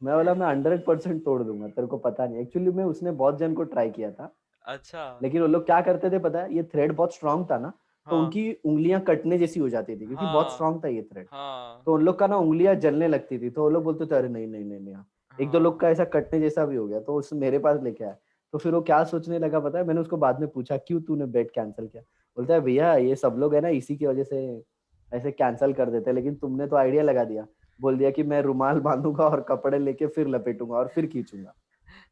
[SPEAKER 1] मैं बोला मैं 100% तोड़ दूंगा, तेरे को पता नहीं। एक्चुअली में उसने बहुत जन को ट्राई किया था,
[SPEAKER 2] अच्छा।
[SPEAKER 1] लेकिन वो लोग क्या करते थे पता है, ये थ्रेड बहुत स्ट्रांग था ना, तो
[SPEAKER 2] हाँ
[SPEAKER 1] उनकी उंगलियां कटने जैसी हो जाती थी, क्योंकि बहुत
[SPEAKER 2] हाँ
[SPEAKER 1] स्ट्रांग था ये थ्रेड।
[SPEAKER 2] हाँ
[SPEAKER 1] तो उन लोग का ना उंगलियां जलने लगती थी, तो वो लोग बोलते थे अरे नहीं नहीं नहीं नहीं, हाँ। एक दो लोग
[SPEAKER 2] हाँ
[SPEAKER 1] का ऐसा कटने जैसा भी हो गया, तो उस मेरे पास लेके आया। तो फिर वो क्या सोचने लगा पता है? मैंने उसको बाद में पूछा क्यों तूने बेट कैंसिल किया? बोलता है भैया ये सब लोग है ना इसी की वजह से ऐसे कैंसिल कर देते हैं, लेकिन तुमने तो आइडिया लगा दिया, बोल दिया कि मैं रुमाल बांधूंगा और कपड़े लेके फिर लपेटूंगा और फिर खींचूंगा,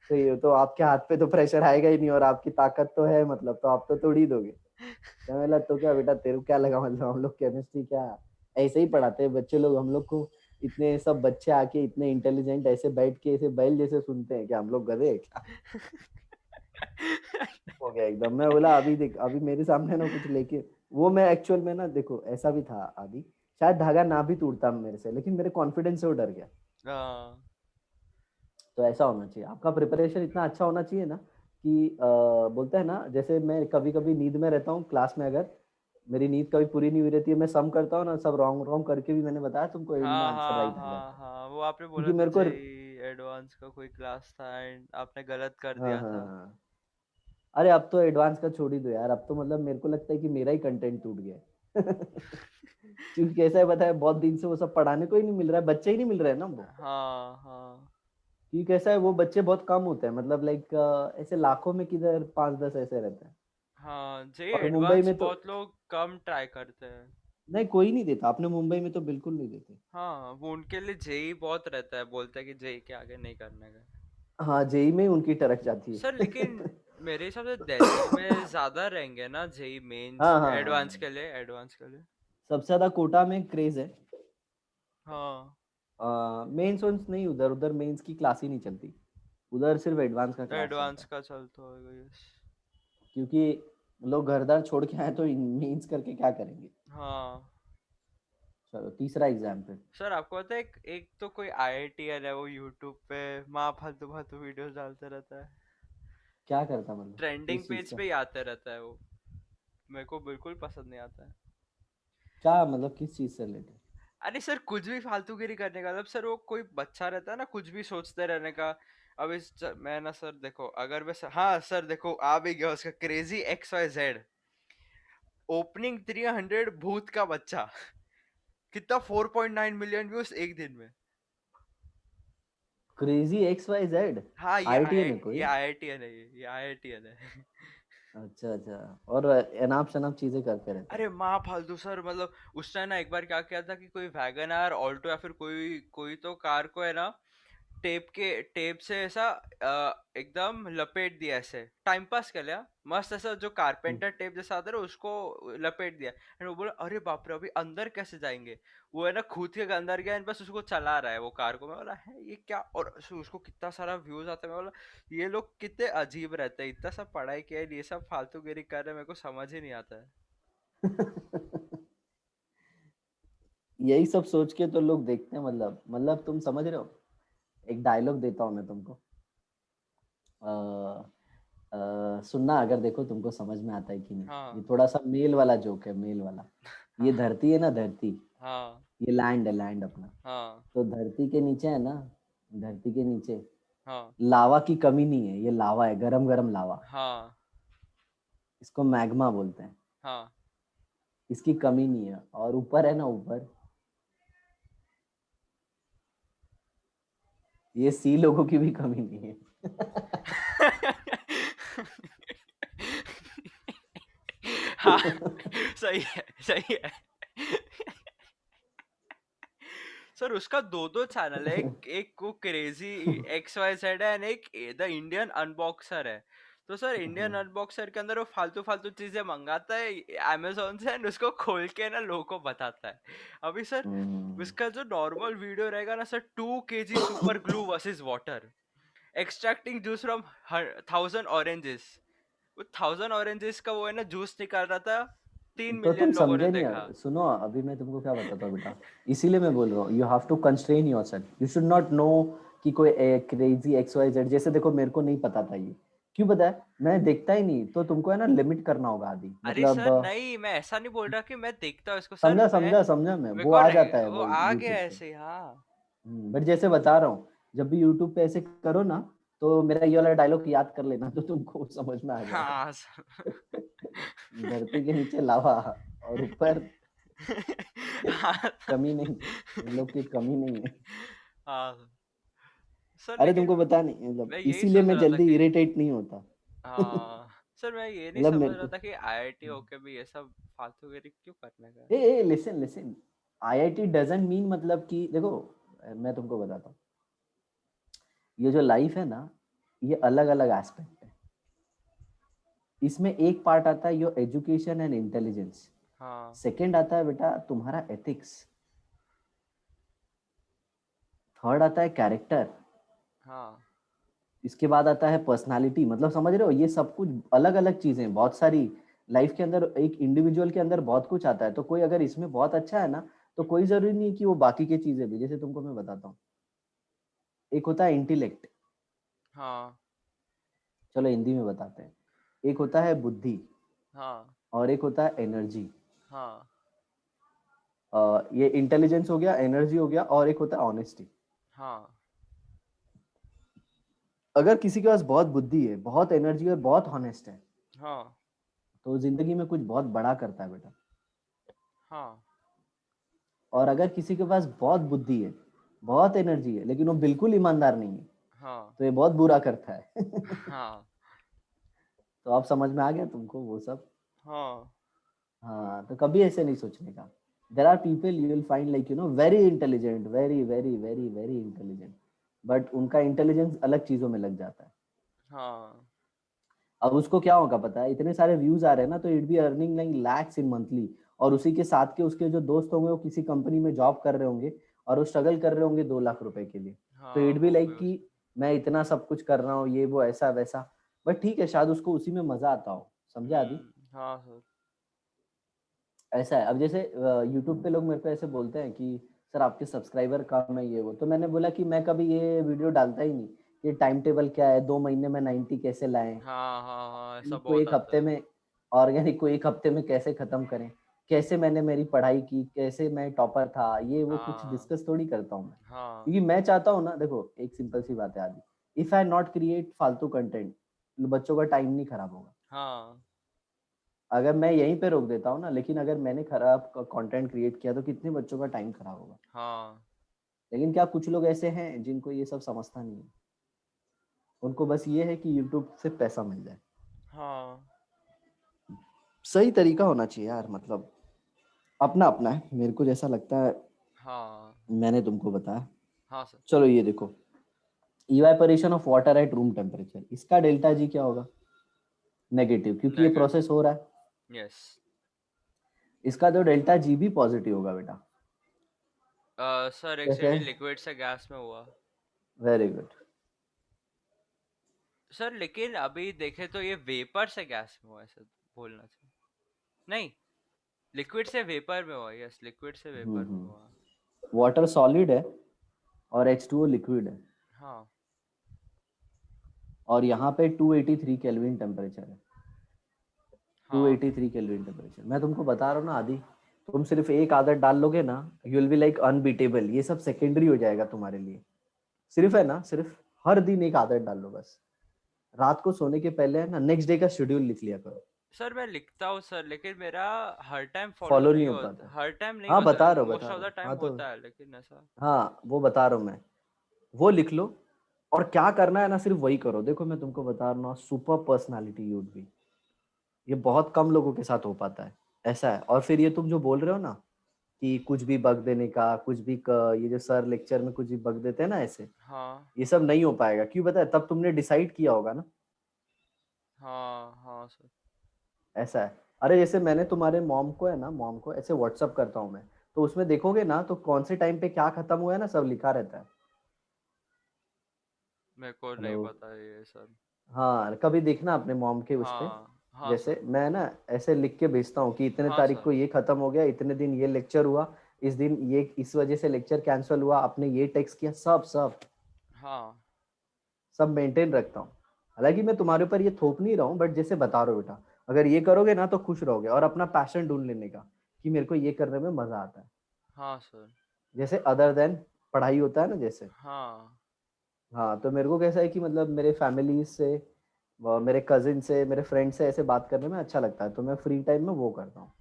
[SPEAKER 1] तो ये तो आपके हाथ पे तो प्रेशर आएगा ही नहीं, और आपकी ताकत तो है, मतलब तो आप तो तोड़ ही दोगे। तो मैं बोला तो क्या बेटा, तेरे को क्या लगा, मतलब हम लोग केमिस्ट्री क्या ऐसे ही पढ़ाते हैं बच्चे लोग हम लोग को? इतने सब बच्चे आके इतने इंटेलिजेंट ऐसे बैठ के ऐसे बैल जैसे सुनते हैं, क्या हम लोग गधे हैं क्या? हो गया एकदम। मैं बोला अभी देख, अभी मेरे सामने ना कुछ लेके, वो मैं एक्चुअल में ना देखो ऐसा भी था अभी, शायद धागा ना भी टूटता मेरे से, लेकिन मेरे कॉन्फिडेंस से वो डर गया।
[SPEAKER 2] हाँ
[SPEAKER 1] तो ऐसा होना चाहिए, आपका प्रिपरेशन इतना अच्छा होना चाहिए ना कि बोलते हैं ना, जैसे मैं कभी कभी नींद में रहता हूँ क्लास में, अगर मेरी नींद कभी पूरी नहीं हुई रहती है, मैं सम करता हूँ ना, सब रॉन्ग रॉन्ग करके भी मैंने बताया तुमको एंड में
[SPEAKER 2] हाँ
[SPEAKER 1] आंसर
[SPEAKER 2] हाँ
[SPEAKER 1] राइट आ
[SPEAKER 2] हाँ
[SPEAKER 1] जाता है,
[SPEAKER 2] हाँ, वो आपने बोला
[SPEAKER 1] क्योंकि
[SPEAKER 2] था
[SPEAKER 1] मेरे को।
[SPEAKER 2] जेई एडवांस का कोई क्लास था एंड आपने गलत कर
[SPEAKER 1] हाँ
[SPEAKER 2] दिया
[SPEAKER 1] हाँ
[SPEAKER 2] था।
[SPEAKER 1] हाँ। अरे अब तो एडवांस का छोड़ ही दो यार, अब तो मतलब मेरे को लगता है कि मेरा ही कंटेंट टूट गया है। क्योंकि कैसा है पता है, बहुत दिन से वो सब पढ़ाने को ही नहीं मिल रहा है, बच्चे ही नहीं मिल रहे हैं ना वो।
[SPEAKER 2] हाँ हाँ
[SPEAKER 1] क्योंकि कैसा है, वो बच्चे बहुत कम होते हैं, मतलब लाइक ऐसे लाखों में किधर 5-10 ऐसे रहते हैं।
[SPEAKER 2] हाँ, जेई
[SPEAKER 1] और मुंबई
[SPEAKER 2] एडवांस
[SPEAKER 1] में तो
[SPEAKER 2] बहुत लोग कम ट्राई करते हैं।
[SPEAKER 1] नहीं, कोई नहीं देता, अपने मुंबई में तो बिल्कुल नहीं देते।
[SPEAKER 2] हाँ, वो उनके लिए जेई बहुत रहता है, बोलते हैं कि जेई के आगे नहीं करने का।
[SPEAKER 1] हाँ, जेई में उनकी टरक जाती
[SPEAKER 2] सर
[SPEAKER 1] है।
[SPEAKER 2] लेकिन मेरे हिसाब से दिल्ली में ज्यादा रहेंगे ना जेई मेंस
[SPEAKER 1] हाँ हाँ
[SPEAKER 2] एडवांस
[SPEAKER 1] हाँ,
[SPEAKER 2] के लिए, एडवांस के लिए।
[SPEAKER 1] सबसे ज्यादा कोटा में क्रेज है।
[SPEAKER 2] हाँ,
[SPEAKER 1] मेंस वेंस नहीं, उधर उधर मेंस की क्लास ही नहीं चलती, उधर सिर्फ एडवांस का क्लास चलता
[SPEAKER 2] एडवांस
[SPEAKER 1] है।
[SPEAKER 2] का चलता होगा, यस।
[SPEAKER 1] क्योंकि लोग घरदार छोड़ के आए तो मीन्स करके क्या करेंगे?
[SPEAKER 2] हाँ
[SPEAKER 1] चलो तीसरा एग्जाम्पल।
[SPEAKER 2] सर, आपको पता है एक तो कोई आईआईटीएन है, वो यूट्यूब पे माँ फालतू फालतू वीडियोस डालता रहता है।
[SPEAKER 1] क्या करता मतलब,
[SPEAKER 2] ट्रेंडिंग
[SPEAKER 1] किस चीज
[SPEAKER 2] पेज
[SPEAKER 1] का?
[SPEAKER 2] पे ही आता रहता है वो। मेरे को बिल्कुल पसंद नहीं आता है।
[SPEAKER 1] क्या मतलब, किस चीज से रिलेटेड?
[SPEAKER 2] अरे सर, कुछ भी फालतूगिरी करने का, मतलब सर वो कोई बच्चा रहता है ना, कुछ भी सोचते रहने का। अब मैं ना सर देखो, अगर मैं हाँ सर देखो, आ भी गया उसका क्रेजी XYZ ओपनिंग 300 भूत का बच्चा। कितना 4.9 मिलियन व्यूज एक दिन में।
[SPEAKER 1] Crazy XYZ?
[SPEAKER 2] हाँ,
[SPEAKER 1] आईटीएन है
[SPEAKER 2] ये
[SPEAKER 1] कोई?
[SPEAKER 2] आईआईटीएन है, ये आईआईटीएन है।
[SPEAKER 1] अच्छा अच्छा। और अनाप शनाप चीजें करते रहते हैं।
[SPEAKER 2] अरे माँ फालतू सर, मतलब उसने ना एक बार क्या किया था कि कोई वैगन आर ऑल्टो या फिर कोई कोई तो कार को है ना, टेप से ऐसा एकदम लपेट दिया, ऐसे टाइम पास कर लिया मस्त, ऐसा जो
[SPEAKER 1] हम्म।
[SPEAKER 2] कारपेंटर टेप जैसा आता है ना, उसको लपेट दिया। एंड वो बोला अरे बाप रे, अभी अंदर कैसे जाएंगे। वो है ना खुद के अंदर गया, एंड बस उसको चला रहा है वो कार को। मैं बोला है ये क्या, और उसको कितना सारा व्यूज आता है। मैं बोला ये लोग कितने अजीब रहते हैं, इतना सब पढ़ाई किया है, ये सब फालतू गिरी कर रहे हैं, मेरे को समझ ही नहीं आता है।
[SPEAKER 1] यही सब सोच के तो लोग देखते हैं, मतलब तुम समझ रहे हो? एक डायलॉग देता हूँ मैं तुमको। सुनना, अगर देखो तुमको समझ में आता है कि नहीं। ये
[SPEAKER 2] हाँ
[SPEAKER 1] थोड़ा सा मेल वाला जोक है, मेल वाला। ये
[SPEAKER 2] हाँ
[SPEAKER 1] धरती है ना, धरती।
[SPEAKER 2] हाँ
[SPEAKER 1] ये लैंड है, लैंड अपना।
[SPEAKER 2] हाँ
[SPEAKER 1] तो धरती के नीचे है ना, धरती के नीचे
[SPEAKER 2] हाँ
[SPEAKER 1] लावा की कमी नहीं है। ये लावा है, गरम गरम लावा।
[SPEAKER 2] हाँ
[SPEAKER 1] इसको मैग्मा बोलते हैं।
[SPEAKER 2] हाँ।
[SPEAKER 1] इसकी कमी नहीं है। और ऊपर है ना, ऊपर ये सी लोगों की भी कमी नहीं है।
[SPEAKER 2] हाँ, सही है, सही है। सर उसका दो दो चैनल है, एक एक को क्रेजी XYZ है, एंड एक द इंडियन अनबॉक्सर है। तो सर इंडियन अनबॉक्सर के अंदर वो फालतू फालतू चीजें मंगाता है अमेजोन से, एंड उसको खोल के ना लोगों को बताता है। अभी सर
[SPEAKER 1] हम्म।
[SPEAKER 2] उसका जो नॉर्मल वीडियो रहेगा ना sir, 2 kg super glue versus water, extracting juice from 1000 oranges. वो 1000 ऑरेंजेस का वो है ना जूस निकाल रहा था, तीन
[SPEAKER 1] तो तुम
[SPEAKER 2] मिलियन लोगों ने
[SPEAKER 1] समझे नहीं
[SPEAKER 2] देखा।
[SPEAKER 1] सुनो, अभी मैं तुमको क्या बताता हूँ बेटा। इसीलिए मैं बोल रहा हूँ, you have to constrain yourself, you should not know कि कोई क्रेजी XYZ। जैसे देखो, मेरे को नहीं पता था ये। क्यों पता है? मैं देखता ही नहीं, तो तुमको है ना लिमिट करना होगा आदि,
[SPEAKER 2] अरे
[SPEAKER 1] मतलब
[SPEAKER 2] सर नहीं, मैं ऐसा नहीं बोल रहा कि मैं देखता हूँ इसको सर,
[SPEAKER 1] समझा
[SPEAKER 2] मैं
[SPEAKER 1] समझा समझा मैं,
[SPEAKER 2] मेरे
[SPEAKER 1] वो
[SPEAKER 2] को
[SPEAKER 1] आ जाता है
[SPEAKER 2] वो
[SPEAKER 1] वो
[SPEAKER 2] आ
[SPEAKER 1] यूट्यूब
[SPEAKER 2] गया
[SPEAKER 1] पे।
[SPEAKER 2] ऐसे, हाँ।
[SPEAKER 1] बट जैसे बता रहा हूँ, जब भी यूट्यूब पे ऐसे करो ना, तो मेरा ये वाला डायलॉग याद कर लेना, तो तुमको समझ में आ जाएगा।
[SPEAKER 2] हाँ सर।
[SPEAKER 1] धरती के नीचे लावा, और ऊपर
[SPEAKER 2] हाँ
[SPEAKER 1] कमी नहीं। इन लोग की कमी नहीं है।
[SPEAKER 2] हाँ सर,
[SPEAKER 1] अरे
[SPEAKER 2] लेकिन
[SPEAKER 1] तुमको पता नहीं, मतलब
[SPEAKER 2] मैं यही
[SPEAKER 1] इसीलिए
[SPEAKER 2] सोच
[SPEAKER 1] मैं
[SPEAKER 2] रहा था
[SPEAKER 1] जल्दी
[SPEAKER 2] कि
[SPEAKER 1] इरिटेट नहीं होता।
[SPEAKER 2] हाँ सर, मैं ये नहीं
[SPEAKER 1] मतलब
[SPEAKER 2] समझ
[SPEAKER 1] मेरे
[SPEAKER 2] रहा
[SPEAKER 1] को,
[SPEAKER 2] था कि आईआईटी होके भी ये सब फालतूगिरी क्यों करने का।
[SPEAKER 1] ए ए listen listen, IIT doesn't mean मतलब कि देखो, मैं तुमको बताता हूँ। ये जो लाइफ है ना, ये अलग अलग एस्पेक्ट है। इसमें एक पार्ट आता है योर एजुकेशन एंड इंटेलिजेंस।
[SPEAKER 2] हाँ
[SPEAKER 1] सेकंड आता है बेटा तुम्हारा एथिक्स। थर्ड आता है कैरेक्टर।
[SPEAKER 2] हाँ
[SPEAKER 1] इसके बाद आता है पर्सनालिटी। मतलब समझ रहे हो, ये सब कुछ अलग अलग चीजें हैं, बहुत सारी। लाइफ के अंदर एक इंडिविजुअल के अंदर बहुत कुछ आता है, तो कोई अगर इसमें बहुत अच्छा है ना, तो कोई जरूरी नहीं कि वो बाकी की चीजें भी। जैसे तुमको मैं बताता हूँ, एक होता है इंटेलेक्ट।
[SPEAKER 2] हाँ
[SPEAKER 1] चलो हिंदी में बताते हैं। एक होता है बुद्धि,
[SPEAKER 2] हाँ
[SPEAKER 1] और एक होता है एनर्जी।
[SPEAKER 2] हाँ
[SPEAKER 1] ये इंटेलिजेंस हो गया, एनर्जी हो गया, और एक होता है ऑनेस्टी।
[SPEAKER 2] हाँ
[SPEAKER 1] अगर किसी के पास बहुत बुद्धि है, बहुत एनर्जी और बहुत ऑनेस्ट है,
[SPEAKER 2] हाँ
[SPEAKER 1] तो जिंदगी में कुछ बहुत बड़ा करता है बेटा।
[SPEAKER 2] हाँ
[SPEAKER 1] और अगर किसी के पास बहुत बुद्धि है, बहुत एनर्जी है, लेकिन वो बिल्कुल ईमानदार नहीं है,
[SPEAKER 2] हाँ
[SPEAKER 1] तो ये बहुत बुरा करता है।
[SPEAKER 2] हाँ
[SPEAKER 1] तो आप समझ में आ गया तुमको वो सब?
[SPEAKER 2] हाँ
[SPEAKER 1] हाँ, तो कभी ऐसे नहीं सोचने का। There are people you will find, like very intelligent, very very very very intelligent, but उनका इंटेलिजेंस अलग चीजों में लग जाता है।
[SPEAKER 2] हाँ
[SPEAKER 1] अब उसको क्या होगा पता है, इतने सारे व्यूज आ रहे हैं ना, तो it be earning like lakhs in monthly. और उसी के साथ के उसके जो दोस्त होंगे, वो किसी कंपनी में जॉब कर रहे होंगे, और वो स्ट्रगल कर रहे होंगे 2 लाख रुपए के लिए। तो
[SPEAKER 2] हाँ,
[SPEAKER 1] इट बी
[SPEAKER 2] वो भी
[SPEAKER 1] लाइक
[SPEAKER 2] हो
[SPEAKER 1] कि
[SPEAKER 2] सकता।
[SPEAKER 1] मैं इतना सब कुछ कर रहा हूँ, ये वो ऐसा वैसा। बट ठीक है, शायद उसको उसी में मजा आता हो। समझा आदि?
[SPEAKER 2] हाँ सर।
[SPEAKER 1] ऐसा है। अब जैसे यूट्यूब पे लोग मेरे को ऐसे बोलते हैं कि सर आपके सब्सक्राइबर कम है ये वो, तो मैंने बोला कि मैं कभी ये वीडियो डालता ही नहीं। ये टाइम टेबल क्या है, 2 महीने में 90 कैसे लाएं,
[SPEAKER 2] हाँ हाँ हाँ, ऐसा
[SPEAKER 1] को
[SPEAKER 2] बहुत
[SPEAKER 1] एक
[SPEAKER 2] आता
[SPEAKER 1] हफ्ते
[SPEAKER 2] है।
[SPEAKER 1] में, ऑर्गेनिक को एक हफ्ते में कैसे खत्म करें, कैसे मैंने मेरी पढ़ाई की, कैसे मैं टॉपर था, ये वो कुछ
[SPEAKER 2] हाँ
[SPEAKER 1] डिस्कस थोड़ी करता हूँ मैं।
[SPEAKER 2] हाँ
[SPEAKER 1] क्योंकि मैं चाहता हूँ ना, देखो एक सिंपल सी बात है आदि, इफ आई नॉट क्रिएट फालतू कंटेंट, बच्चों का टाइम नहीं खराब होगा।
[SPEAKER 2] हाँ
[SPEAKER 1] अगर मैं यहीं पे रोक देता हूँ ना, लेकिन अगर मैंने खराब कंटेंट क्रिएट किया तो कितने बच्चों का टाइम खराब होगा।
[SPEAKER 2] हाँ
[SPEAKER 1] लेकिन क्या कुछ लोग ऐसे हैं जिनको ये सब समझता नहीं है, उनको बस ये है कि यूट्यूब से पैसा मिल जाए।
[SPEAKER 2] हाँ
[SPEAKER 1] सही तरीका होना चाहिए यार, मतलब अपना अपना है, मेरे को जैसा लगता है
[SPEAKER 2] हाँ
[SPEAKER 1] मैंने तुमको बताया।
[SPEAKER 2] हाँ सर।
[SPEAKER 1] चलो ये देखो, evaporation of water at room temperature, इसका डेल्टा जी क्या होगा? नेगेटिव, क्योंकि ये
[SPEAKER 2] नेगेटिव।
[SPEAKER 1] प्रोसेस हो रहा है।
[SPEAKER 2] यस।
[SPEAKER 1] इसका जो डेल्टा जी भी पॉजिटिव होगा बेटा।
[SPEAKER 2] सर एक
[SPEAKER 1] कैसे?
[SPEAKER 2] सीढ़ी लिक्विड से गैस में हुआ।
[SPEAKER 1] Very good.
[SPEAKER 2] सर लेकिन अभी देखे तो ये वेपर से गैस में हुआ, ऐसा बोलना चाहिए। नहीं, लिक्विड से वेपर में हुआ। यस, लिक्विड से वेपर में हुआ।
[SPEAKER 1] वाटर सॉलिड है और H2O लिक्विड है,
[SPEAKER 2] हाँ
[SPEAKER 1] और यहाँ पे 283 केल्विन टेम्परेचर है।
[SPEAKER 2] हाँ
[SPEAKER 1] 283 केल्विन टेम्परेचर, मैं तुमको बता रहा हूँ ना आदि, तुम सिर्फ एक आदत डाल लोगे ना, you will be like unbeatable. ये सब सेकेंडरी हो जाएगा तुम्हारे लिए। सिर्फ है ना, सिर्फ हर दिन एक आदत डाल लो बस। रात को सोने के पहले है ना, नेक्स्ट डे का शेड्यूल लिख लिया करो।
[SPEAKER 2] सर, मैं लिखता हूँ सर, लेकिन मेरा हर टाइम फॉलो
[SPEAKER 1] फॉलो नहीं
[SPEAKER 2] नहीं
[SPEAKER 1] हो
[SPEAKER 2] होता,
[SPEAKER 1] पाता।
[SPEAKER 2] हर टाइम नहीं
[SPEAKER 1] हाँ
[SPEAKER 2] होता
[SPEAKER 1] बता
[SPEAKER 2] है,
[SPEAKER 1] रहा हूँ,
[SPEAKER 2] मोस्ट
[SPEAKER 1] बता
[SPEAKER 2] ऑफ
[SPEAKER 1] रहा
[SPEAKER 2] द
[SPEAKER 1] हूँ,
[SPEAKER 2] टाइम
[SPEAKER 1] हाँ तो
[SPEAKER 2] होता है लेकिन ऐसा।
[SPEAKER 1] हाँ वो बता रहा हूँ मैं। वो लिख लो, और क्या करना है ना सिर्फ वही करो। देखो मैं तुमको बता रहा हूँ, सुपर पर्सनालिटी यूड बी, ये बहुत कम लोगों के साथ हो पाता है। ऐसा है। और फिर ये तुम जो बोल रहे हो ना कि कुछ भी बग देने का, कुछ भी ये जो सर लेक्चर में कुछ भी बग देते हैं ना ऐसे,
[SPEAKER 2] हाँ
[SPEAKER 1] ये सब नहीं हो पाएगा। क्यों पता है? तब तुमने डिसाइड किया होगा ना।
[SPEAKER 2] हाँ हाँ सर।
[SPEAKER 1] ऐसा है। अरे जैसे मैंने तुम्हारे मॉम को है ना, मॉम को ऐसे व्हाट्सअप करता हूँ मैं, तो उसमें देखोगे ना तो कौन से टाइम पे क्या खत्म हुआ है ना, सब लिखा रहता है।
[SPEAKER 2] मेरे को नहीं
[SPEAKER 1] हेलो।
[SPEAKER 2] पता ये सर।
[SPEAKER 1] हाँ कभी देखना अपने मॉम के उस पे,
[SPEAKER 2] हाँ हाँ
[SPEAKER 1] जैसे
[SPEAKER 2] सर।
[SPEAKER 1] मैं ना ऐसे लिख के भेजता हूँ कि इतने
[SPEAKER 2] हाँ
[SPEAKER 1] तारीख
[SPEAKER 2] सर।
[SPEAKER 1] को ये खत्म हो गया, इतने दिन ये लेक्चर हुआ, इस दिन ये इस वजह से लेक्चर कैंसिल हुआ, आपने ये टेक्स्ट किया, सब सब
[SPEAKER 2] हाँ
[SPEAKER 1] सब मेंटेन रखता हूँ। हालांकि मैं तुम्हारे ऊपर ये थोप नहीं रहा हूँ, बट जैसे बता रहा हूँ बेटा, अगर ये करोगे ना तो खुश रहोगे, और अपना पैशन ढूंढ लेने का कि मेरे को ये करने में मजा आता है।
[SPEAKER 2] हाँ सर।
[SPEAKER 1] जैसे अदर देन पढ़ाई होता है ना जैसे।
[SPEAKER 2] हाँ।
[SPEAKER 1] हाँ तो मेरे को कैसा है कि मतलब मेरे फैमिली से, मेरे कजिन से, मेरे फ्रेंड से ऐसे बात करने में अच्छा लगता है, तो मैं फ्री टाइम में वो करता हूँ।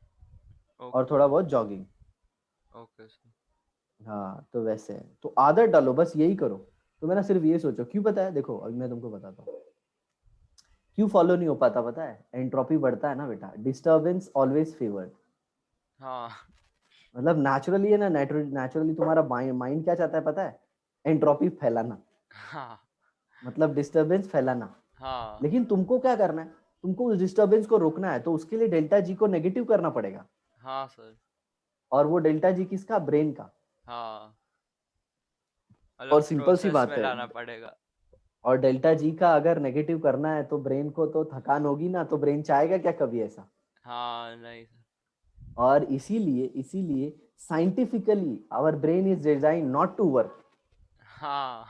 [SPEAKER 1] और
[SPEAKER 2] ओके
[SPEAKER 1] थोड़ा
[SPEAKER 2] सर।
[SPEAKER 1] बहुत जॉगिंग।
[SPEAKER 2] Okay sir.
[SPEAKER 1] हाँ तो वैसे है, तो आदत डालो बस, यही करो। तो मैं ना सिर्फ ये सोचो, क्यों पता है? देखो अभी मैं तुमको बताता हूँ क्यों फॉलो नहीं हो पाता। पता है? एंट्रोपी बढ़ता है ना बेटा, डिस्टर्बेंस ऑलवेज फेवर्ड।
[SPEAKER 2] हाँ
[SPEAKER 1] मतलब नेचुरली है ना, नेचुरली तुम्हारा माइंड क्या चाहता है पता है? एंट्रोपी फैलाना,
[SPEAKER 2] हाँ
[SPEAKER 1] मतलब डिस्टर्बेंस फैलाना।
[SPEAKER 2] हाँ
[SPEAKER 1] लेकिन तुमको क्या करना है? तुमको उस डिस्टर्बेंस को रोकना है, तो उसके लिए डेल्टा जी को नेगेटिव करना पड़ेगा।
[SPEAKER 2] हाँ सर।
[SPEAKER 1] और वो डेल्टा जी किसका? ब्रेन का।
[SPEAKER 2] हाँ,
[SPEAKER 1] और
[SPEAKER 2] मतलब
[SPEAKER 1] सिंपल सी
[SPEAKER 2] प्रोसेस
[SPEAKER 1] बात
[SPEAKER 2] में
[SPEAKER 1] है,
[SPEAKER 2] लाना पड़ेगा।
[SPEAKER 1] और डेल्टा जी का अगर नेगेटिव करना है तो ब्रेन को तो थकान होगी ना, तो ब्रेन चाहेगा क्या कभी ऐसा?
[SPEAKER 2] हाँ नहीं सर।
[SPEAKER 1] और इसीलिए इसीलिए scientifically our brain is design not to work.
[SPEAKER 2] हाँ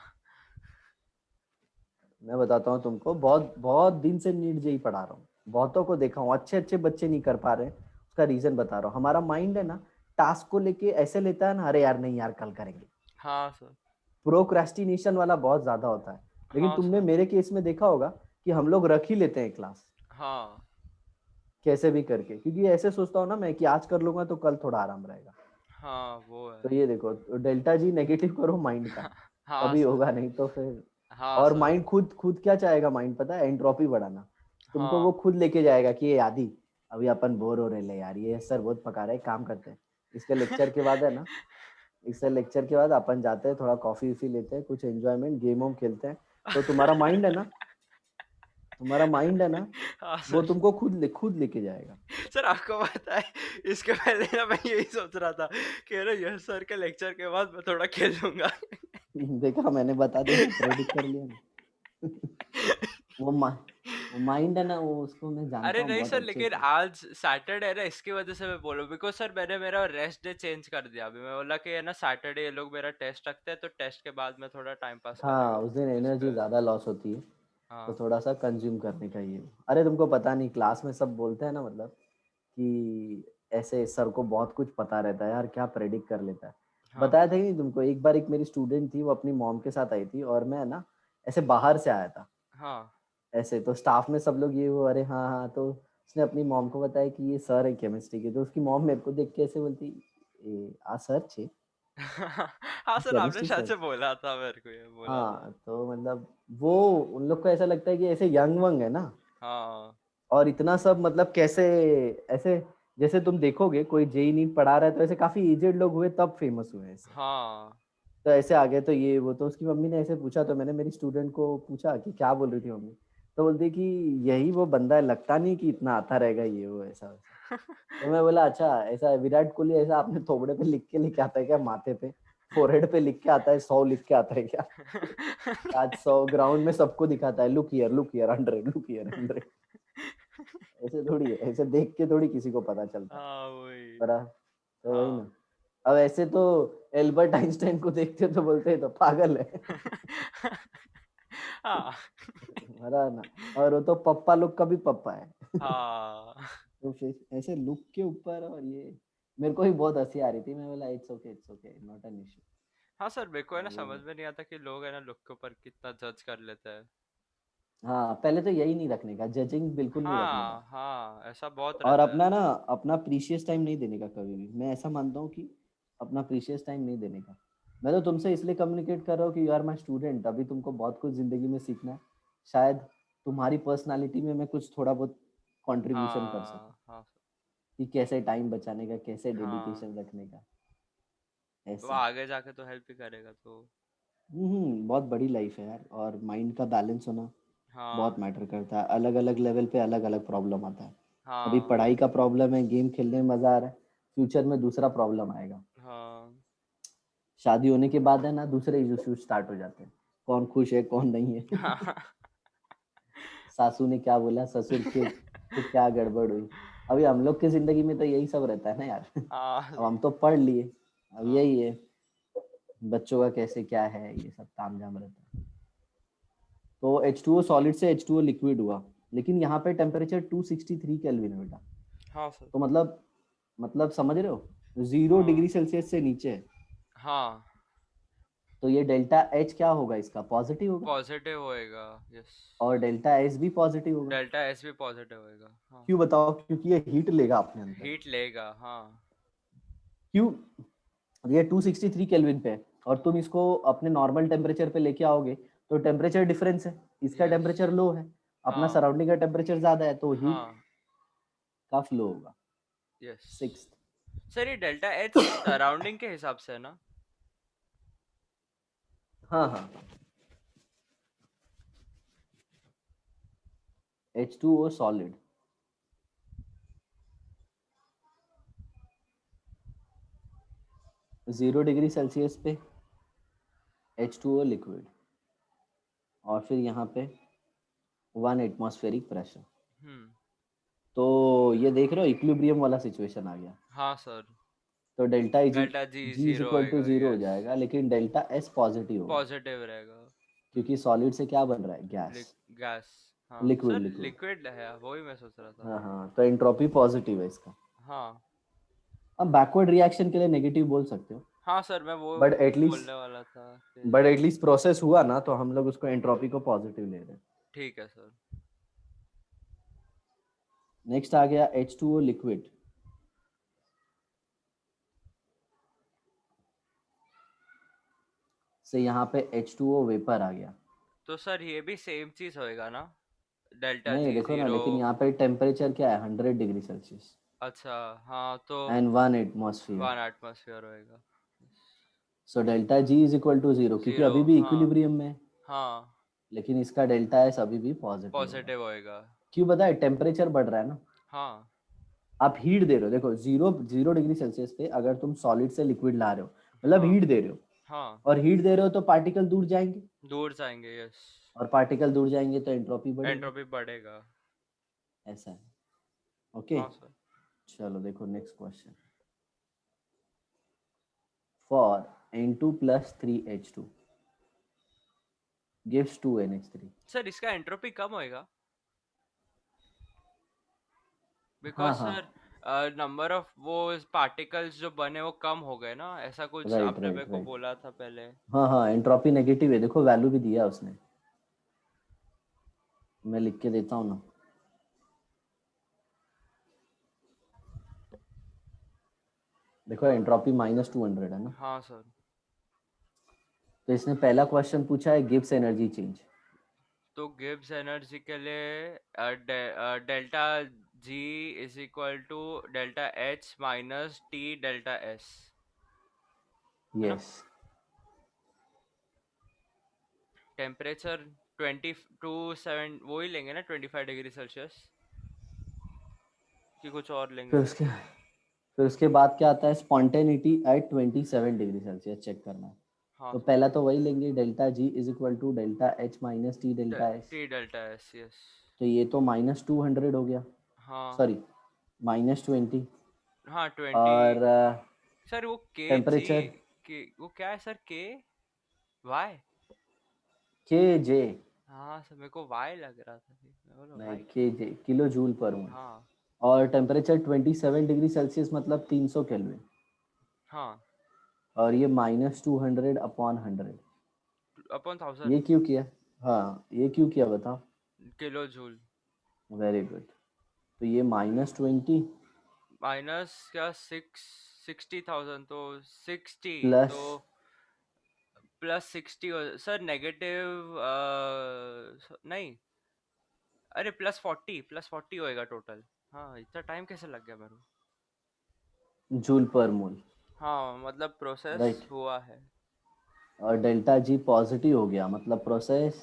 [SPEAKER 1] मैं बताता हूँ तुमको, बहुत बहुत दिन से नीट जेई पढ़ा रहा हूँ, बहुतों को देखा हूँ, अच्छे अच्छे बच्चे नहीं कर पा रहे हैं। उसका रीजन बता रहा हूँ। हमारा माइंड है ना, टास्क को लेके ऐसे लेता है ना, अरे यार नहीं यार कल करेंगे।
[SPEAKER 2] हाँ सर।
[SPEAKER 1] प्रोक्रेस्टिनेशन वाला बहुत ज्यादा होता है। लेकिन
[SPEAKER 2] हाँ
[SPEAKER 1] तुमने
[SPEAKER 2] सर।
[SPEAKER 1] मेरे केस में देखा होगा कि हम लोग रख ही लेते हैं क्लास,
[SPEAKER 2] हाँ
[SPEAKER 1] कैसे भी करके, क्योंकि ऐसे सोचता हूँ ना मैं कि आज कर लूंगा तो कल थोड़ा आराम रहेगा।
[SPEAKER 2] हाँ वो है।
[SPEAKER 1] तो ये देखो, डेल्टा जी नेगेटिव करो माइंड का,
[SPEAKER 2] हाँ
[SPEAKER 1] तभी
[SPEAKER 2] सर।
[SPEAKER 1] होगा, नहीं तो फिर।
[SPEAKER 2] हाँ
[SPEAKER 1] और
[SPEAKER 2] सर।
[SPEAKER 1] माइंड खुद खुद क्या चाहेगा? माइंड पता है, एंट्रोपी बढ़ाना। तुमको वो
[SPEAKER 2] हाँ
[SPEAKER 1] खुद लेके जाएगा कि ये आदि, अभी अपन बोर हो रहे ले यार, ये सर बहुत पका रहा है, काम करते हैं। इसके लेक्चर के बाद है ना, इससे लेक्चर के बाद अपन जाते हैं, थोड़ा कॉफी वॉफी लेते हैं, कुछ एंजॉयमेंट गेम वोम खेलते हैं। तो तुम्हारा माइंड है ना, तुम्हारा माइंड है ना,
[SPEAKER 2] हाँ
[SPEAKER 1] वो
[SPEAKER 2] सर।
[SPEAKER 1] तुमको खुद लेके जाएगा।
[SPEAKER 2] सर आपको पता है, इसके पहले ना मैं यही सोच रहा था कि अरे यश सर के लेक्चर के बाद मैं थोड़ा खेल लूंगा।
[SPEAKER 1] देखा, मैंने बता दिया ना, प्रेडिक्ट कर लिया ना। वो माइंड है ना वो, उसको मैं जानता
[SPEAKER 2] अरे
[SPEAKER 1] हूँ
[SPEAKER 2] नहीं
[SPEAKER 1] बहुत
[SPEAKER 2] सर,
[SPEAKER 1] अच्छे
[SPEAKER 2] लेकिन
[SPEAKER 1] से।
[SPEAKER 2] आज सैटरडे है ना, इसकी वजह से मैं बोलूँ, बिकॉज सर मैंने मेरा रेस्ट डे चेंज कर दिया अभी। मैं बोला कि है ना सैटरडे ये लोग मेरा टेस्ट रखते हैं, तो टेस्ट के बाद मैं थोड़ा टाइम पास
[SPEAKER 1] हाँ,
[SPEAKER 2] करेगा
[SPEAKER 1] उस दिन
[SPEAKER 2] इस
[SPEAKER 1] एनर्जी
[SPEAKER 2] पे।
[SPEAKER 1] ज़्यादा लॉस होती है, तो
[SPEAKER 2] हाँ
[SPEAKER 1] थोड़ा सा कंज्यूम करने का ये। अरे तुमको पता नहीं, क्लास में सब बोलते हैं ना, मतलब कि ऐसे सर को बहुत कुछ पता रहता है यार, क्या प्रेडिक्ट कर लेता है।
[SPEAKER 2] हाँ
[SPEAKER 1] बताया था कि नहीं तुमको, एक बार एक मेरी स्टूडेंट थी, वो अपनी मॉम के साथ आई थी, और मैं ना ऐसे बाहर से आया था,
[SPEAKER 2] हाँ।
[SPEAKER 1] ऐसे तो स्टाफ में सब लोग ये वो, अरे हाँ हाँ, तो उसने अपनी मॉम को बताया कि ये सर है केमिस्ट्री के, तो उसकी मॉम मेरे को देख के ऐसे बोलती, ए आ सर छे,
[SPEAKER 2] हाँ सर, आपने
[SPEAKER 1] केमिस्ट्री
[SPEAKER 2] शायद
[SPEAKER 1] सर।
[SPEAKER 2] से बोला था मेरे को, ये बोला था।
[SPEAKER 1] हाँ, तो मतलब वो, उन लोग को ऐसा लगता है कि ऐसे यंग वंग है ना,
[SPEAKER 2] हाँ
[SPEAKER 1] और इतना सब मतलब कैसे, ऐसे जैसे तुम देखोगे कोई जेई नीट पढ़ा रहा है तो ऐसे काफी एजेड लोग हुए तब फेमस हुए ऐसे,
[SPEAKER 2] हाँ।
[SPEAKER 1] तो ऐसे आ गए, तो ये वो, तो उसकी मम्मी ने ऐसे पूछा, तो मैंने मेरी स्टूडेंट को पूछा कि क्या बोल रही थी मम्मी, तो बोलती कि यही वो बंदा है, लगता नहीं कि इतना आता रहेगा ये वो ऐसा वैसा। तो मैं बोला अच्छा, ऐसा विराट कोहली ऐसा आपने थोबड़े पे लिख के लेके आता है क्या, माथे पे फोरहेड पे लिख के आता है, 100 लिख के आता है क्या? आज 100 ग्राउंड में सबको दिखाता है, लुक हियर 100, लुक हियर 100। ऐसे थोड़ी है, ऐसे देख के थोड़ी किसी को पता चलता है।
[SPEAKER 2] हाँ वही।
[SPEAKER 1] बरा, तो वही
[SPEAKER 2] हाँ।
[SPEAKER 1] ना। अब ऐसे तो एल्बर्ट आइंस्टाइन को देखते हो तो बोलते हैं तो पागल है।
[SPEAKER 2] हाँ।
[SPEAKER 1] बरा ना। और वो तो पप्पा लोग का भी पप्पा है।
[SPEAKER 2] हाँ।
[SPEAKER 1] तो फिर ऐसे लुक के ऊपर, और ये मेरे को भी बहुत हंसी आ रही थी, मैं बोला it's okay not an issue.
[SPEAKER 2] हाँ सर, मेरे को है ना
[SPEAKER 1] ये
[SPEAKER 2] समझ में नहीं आता कि लोग है ना लुक के ऊपर कितना जज कर लेते हैं।
[SPEAKER 1] हाँ, पहले तो यही नहीं रखने का, जजिंग बिल्कुल नहीं रखने का,
[SPEAKER 2] हाँ हाँ, ऐसा बहुत
[SPEAKER 1] और
[SPEAKER 2] रहता है।
[SPEAKER 1] अपना ना, अपना प्रीशियस टाइम नहीं देने का कभी भी, मैं ऐसा मानता हूँ कि अपना प्रीशियस टाइम नहीं देने का। मैं तो तुमसे इसलिए कम्युनिकेट कर रहा हूँ कि यू आर माई स्टूडेंट, अभी तुमको बहुत कुछ ज़िंदगी में सीखना है, शायद तुम्हारी पर्सनालिटी में मैं कुछ थोड़ा बहुत कंट्रीब्यूशन कर सकूँ,
[SPEAKER 2] हाँ हाँ
[SPEAKER 1] कि कैसे टाइम बचाने का, कैसे
[SPEAKER 2] हाँ।
[SPEAKER 1] डेडिकेशन रखने का,
[SPEAKER 2] वो
[SPEAKER 1] ऐसे।
[SPEAKER 2] आगे जाके तो हेल्प ही करेगा तो।
[SPEAKER 1] बहुत बड़ी लाइफ है यार, और माइंड का बैलेंस होना बहुत
[SPEAKER 2] हाँ
[SPEAKER 1] मैटर करता है, अलग अलग लेवल पे अलग अलग प्रॉब्लम आता है। अभी
[SPEAKER 2] हाँ
[SPEAKER 1] पढ़ाई का प्रॉब्लम है, गेम खेलने में मजा आ रहा है, फ्यूचर में दूसरा प्रॉब्लम आएगा,
[SPEAKER 2] हाँ।
[SPEAKER 1] शादी होने के बाद है ना दूसरे इशू स्टार्ट हो जाते हैं, कौन खुश है कौन नहीं है।
[SPEAKER 2] हाँ।
[SPEAKER 1] सासू ने क्या बोला, ससुर के को क्या गड़बड़ हुई। अभी हम लोग की जिंदगी में तो यही सब रहता है ना यार।
[SPEAKER 2] हाँ
[SPEAKER 1] अब हम तो पढ़ लिए, अब
[SPEAKER 2] हाँ।
[SPEAKER 1] यही है, बच्चों का कैसे क्या है, ये सब तामझाम रहता है। तो H2O सॉलिड से H2O लिक्विड हुआ, लेकिन यहाँ पे टेम्परेचर 263 केल्विन है बेटा।
[SPEAKER 2] हाँ सर।
[SPEAKER 1] तो मतलब समझ रहे हो, 0 डिग्री
[SPEAKER 2] हाँ
[SPEAKER 1] सेल्सियस से नीचे है,
[SPEAKER 2] हाँ।
[SPEAKER 1] तो ये डेल्टा H क्या होगा, इसका पॉजिटिव होगा,
[SPEAKER 2] पॉजिटिव होएगा। यस।
[SPEAKER 1] और डेल्टा S भी पॉजिटिव होगा।
[SPEAKER 2] डेल्टा एस भी पॉजिटिव होएगा, हाँ।
[SPEAKER 1] क्यों बताओ, क्योंकि ये हीट लेगा अपने अंदर।
[SPEAKER 2] हीट लेगा, हाँ।
[SPEAKER 1] क्यों, ये 263 केल्विन पे है, और तुम इसको अपने नॉर्मल टेम्परेचर पे लेके आओगे, तो टेम्परेचर डिफरेंस है, इसका
[SPEAKER 2] यस।
[SPEAKER 1] टेम्परेचर लो है, अपना
[SPEAKER 2] हाँ
[SPEAKER 1] सराउंडिंग का टेम्परेचर ज्यादा है, तो हीट
[SPEAKER 2] हाँ।
[SPEAKER 1] का फ्लो होगा।
[SPEAKER 2] यस।
[SPEAKER 1] सिक्स।
[SPEAKER 2] सर ये डेल्टा एच सराउंडिंग के हिसाब से है ना?
[SPEAKER 1] हाँ हाँ, H2O सॉलिड, 0 डिग्री सेल्सियस पे H2O लिक्विड, और फिर यहाँ पे 1 एटमॉस्फेरिक प्रेशर।
[SPEAKER 2] हम्म।
[SPEAKER 1] तो ये देख रहे हो, इक्विलिब्रियम वाला सिचुएशन आ गया,
[SPEAKER 2] हाँ सर।
[SPEAKER 1] तो delta G
[SPEAKER 2] delta G
[SPEAKER 1] G is
[SPEAKER 2] zero
[SPEAKER 1] equal to
[SPEAKER 2] होएगा,
[SPEAKER 1] जीरो हो
[SPEAKER 2] यस।
[SPEAKER 1] जाएगा, लेकिन डेल्टा एस पॉजिटिव होगा,
[SPEAKER 2] पॉजिटिव रहेगा।
[SPEAKER 1] क्योंकि सॉलिड से क्या बन रहा है, गैस,
[SPEAKER 2] गैस। हाँ
[SPEAKER 1] लिक्विड
[SPEAKER 2] सर,
[SPEAKER 1] लिक्विड।
[SPEAKER 2] लिक्विड है, वही मैं सोच रहा था।
[SPEAKER 1] हाँ हाँ, तो एंट्रोपी पॉजिटिव है इसका।
[SPEAKER 2] हाँ
[SPEAKER 1] अब बैकवर्ड रिएक्शन के लिए नेगेटिव बोल सकते हो,
[SPEAKER 2] हाँ सर, मैं वो
[SPEAKER 1] बट
[SPEAKER 2] बोलने
[SPEAKER 1] एटलीस्ट
[SPEAKER 2] वाला था कि।
[SPEAKER 1] बट एटलीस्ट प्रोसेस हुआ ना, तो हम लोग उसको एंट्रोपी को पॉजिटिव ले रहे हैं।
[SPEAKER 2] ठीक है सर।
[SPEAKER 1] नेक्स्ट आ गया H2O लिक्विड, से यहाँ पे H2O वेपर आ गया।
[SPEAKER 2] तो सर ये भी सेम चीज होएगा ना? डेल्टा
[SPEAKER 1] नहीं,
[SPEAKER 2] जी
[SPEAKER 1] देखो ना,
[SPEAKER 2] जीरो।
[SPEAKER 1] लेकिन यहाँ पे टेम्परेचर क्या है, 100 डिग्री सेल्सियस,
[SPEAKER 2] अच्छा। हाँ तो
[SPEAKER 1] एंड 1 एटमॉस्फियर।
[SPEAKER 2] 1 एटमॉस्फेयर होएगा।
[SPEAKER 1] So delta G is equal to zero, क्योंकि
[SPEAKER 2] जीरो,
[SPEAKER 1] अभी भी
[SPEAKER 2] हाँ।
[SPEAKER 1] इक्विलिब्रियम में है,
[SPEAKER 2] हाँ।
[SPEAKER 1] लेकिन इसका डेल्टा एस अभी भी पॉजिटिव होगा।
[SPEAKER 2] पॉजिटिव होएगा।
[SPEAKER 1] क्यों बताए, टेम्परेचर बढ़ रहा है ना,
[SPEAKER 2] हाँ
[SPEAKER 1] आप हीट दे रहे हो, देखो 0 डिग्री सेल्सियस पे अगर तुम सॉलिड से लिक्विड ला रहे हो, मतलब
[SPEAKER 2] हाँ
[SPEAKER 1] हीट दे रहे हो,
[SPEAKER 2] हाँ।
[SPEAKER 1] और हीट दे रहे हो तो पार्टिकल दूर जाएंगे,
[SPEAKER 2] दूर जाएंगे, यस।
[SPEAKER 1] और पार्टिकल दूर जाएंगे तो एंट्रोपी बढ़ेगा,
[SPEAKER 2] एंट्रोपी बढ़ेगा।
[SPEAKER 1] ऐसा है। ओके,
[SPEAKER 2] हाँ सर।
[SPEAKER 1] चलो देखो next question. For N2 plus 3H2 gives 2NH3।
[SPEAKER 2] Sir इसका एंट्रोपी कम होएगा
[SPEAKER 1] हाँ
[SPEAKER 2] बिकॉज
[SPEAKER 1] हाँ,
[SPEAKER 2] सर नंबर ऑफ वो पार्टिकल्स जो बने वो कम हो गए ना, ऐसा कुछ
[SPEAKER 1] राइट
[SPEAKER 2] आपने मेरे
[SPEAKER 1] राइट
[SPEAKER 2] को
[SPEAKER 1] राइट।
[SPEAKER 2] बोला था पहले।
[SPEAKER 1] हाँ हाँ, एंट्रोपी नेगेटिव है, देखो वैल्यू भी दिया उसने, मैं लिख के देता हूँ ना। देखो एंट्रोपी -200 है ना।
[SPEAKER 2] हाँ सर।
[SPEAKER 1] तो इसने पहला क्वेश्चन पूछा है गिब्स एनर्जी चेंज।
[SPEAKER 2] तो गिब्स एनर्जी के लिए delta G is equal to delta H minus T delta S, है ना।
[SPEAKER 1] यस,
[SPEAKER 2] टेम्परेचर 22 वो ही लेंगे ना, 25 डिग्री सेल्सियस, कि कुछ और लेंगे।
[SPEAKER 1] फिर उसके बाद क्या आता है, spontaneity at 27 degree Celsius check करना है।
[SPEAKER 2] हाँ
[SPEAKER 1] तो
[SPEAKER 2] सर।
[SPEAKER 1] पहला तो वही लेंगे, delta G is equal to delta H minus T delta S.
[SPEAKER 2] T delta S, yes.
[SPEAKER 1] तो ये तो -200 हो गया,
[SPEAKER 2] हाँ।
[SPEAKER 1] सॉरी -20।
[SPEAKER 2] हाँ 20।
[SPEAKER 1] और
[SPEAKER 2] सर वो के जी,
[SPEAKER 1] टेम्परेचर
[SPEAKER 2] के वो क्या है सर, के वाई।
[SPEAKER 1] के जे,
[SPEAKER 2] हाँ सर मेरे को वाई लग रहा था, मैं बोला
[SPEAKER 1] नहीं
[SPEAKER 2] वाई क्या।
[SPEAKER 1] के जे, किलो जूल पर मोल।
[SPEAKER 2] हाँ।
[SPEAKER 1] और टेम्परेचर 27 डिग्री सेल्सियस मतलब 300 केल्विन।
[SPEAKER 2] हाँ
[SPEAKER 1] और ये -200/100।
[SPEAKER 2] अपॉन
[SPEAKER 1] ये
[SPEAKER 2] 1000
[SPEAKER 1] क्यों किया? हाँ ये क्यों किया बताओ।
[SPEAKER 2] Kilo joule.
[SPEAKER 1] Very good. तो ये -20
[SPEAKER 2] माइनस क्या 60,000, तो 60,
[SPEAKER 1] प्लस,
[SPEAKER 2] तो प्लस 60 सर नेगेटिव नहीं, अरे प्लस 40 होएगा टोटल। हाँ इतना टाइम कैसे लग गया मेरे को।
[SPEAKER 1] जूल पर मोल,
[SPEAKER 2] हाँ मतलब प्रोसेस
[SPEAKER 1] राइट।
[SPEAKER 2] हुआ है।
[SPEAKER 1] और डेल्टा जी पॉजिटिव हो गया मतलब process,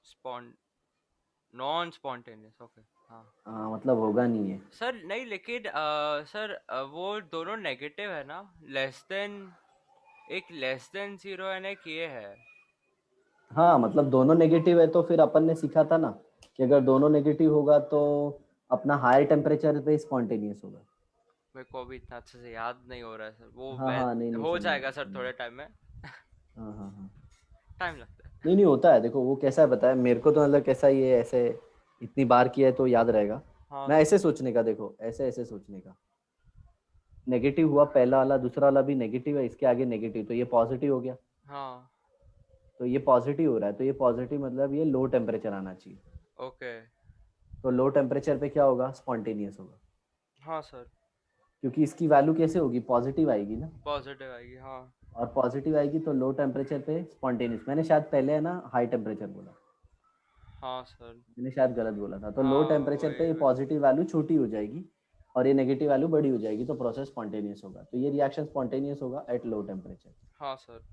[SPEAKER 2] spawn non spontaneous, okay. हाँ
[SPEAKER 1] मतलब होगा नहीं है।
[SPEAKER 2] सर, नहीं लेकिन सर वो दोनों नेगेटिव है ना, लेस देन, एक लेस देन जीरो है ना, एक ये है।
[SPEAKER 1] हाँ मतलब दोनों नेगेटिव है, तो फिर अपन ने सीखा था ना कि अगर दोनों नेगेटिव होगा तो अपना हायर टेम्परेचर पे स्पॉन्टेनियस होगा।
[SPEAKER 2] मेरे को अभी इतना अच्छे से याद नहीं हो रहा है सर वो,
[SPEAKER 1] हाँ
[SPEAKER 2] मैं
[SPEAKER 1] हाँ, नहीं नहीं,
[SPEAKER 2] हो
[SPEAKER 1] समझा
[SPEAKER 2] जाएगा सर
[SPEAKER 1] समझा।
[SPEAKER 2] थोड़े टाइम में।
[SPEAKER 1] हाँ हाँ हाँ,
[SPEAKER 2] टाइम लगता है।
[SPEAKER 1] नहीं नहीं होता है, देखो वो कैसा है बताया मेरे को, तो मतलब कैसा ये ऐसे इतनी बार किया है तो याद रहेगा।
[SPEAKER 2] हाँ
[SPEAKER 1] मैं
[SPEAKER 2] सर।
[SPEAKER 1] ऐसे सोचने का, देखो ऐसे ऐसे सोचने का, नेगेटिव हुआ पहला वाला, दूसरा वाला भी नेगेटिव है, इसके आगे नेगेटिव, तो ये पॉजिटिव हो गया।
[SPEAKER 2] हाँ।
[SPEAKER 1] तो ये पॉजिटिव हो रहा है, तो ये पॉजिटिव मतलब ये लो टेम्परेचर आना चाहिए।
[SPEAKER 2] ओके।
[SPEAKER 1] तो लो टेम्परेचर पे क्या होगा, स्पॉन्टेनियस होगा।
[SPEAKER 2] हाँ सर।
[SPEAKER 1] क्योंकि इसकी वैल्यू कैसे होगी, पॉजिटिव आएगी ना।
[SPEAKER 2] पॉजिटिव आएगी, हाँ।
[SPEAKER 1] और पॉजिटिव आएगी तो लो टेम्परेचर पे स्पॉन्टेनियस, मैंने शायद पहले है ना हाई टेम्परेचर बोला,
[SPEAKER 2] हाँ सर।
[SPEAKER 1] मैंने शायद गलत बोला था। तो लो
[SPEAKER 2] हाँ
[SPEAKER 1] टेम्परेचर
[SPEAKER 2] वही
[SPEAKER 1] पे
[SPEAKER 2] वही।
[SPEAKER 1] पॉजिटिव वैल्यू छोटी हो जाएगी और ये नेगेटिव वैल्यू बड़ी हो जाएगी, तो प्रोसेस स्पॉन्टेनियस होगा। तो ये रिएक्शन स्पॉन्टेनियस होगा एट लो टेम्परेचर।
[SPEAKER 2] हाँ सर।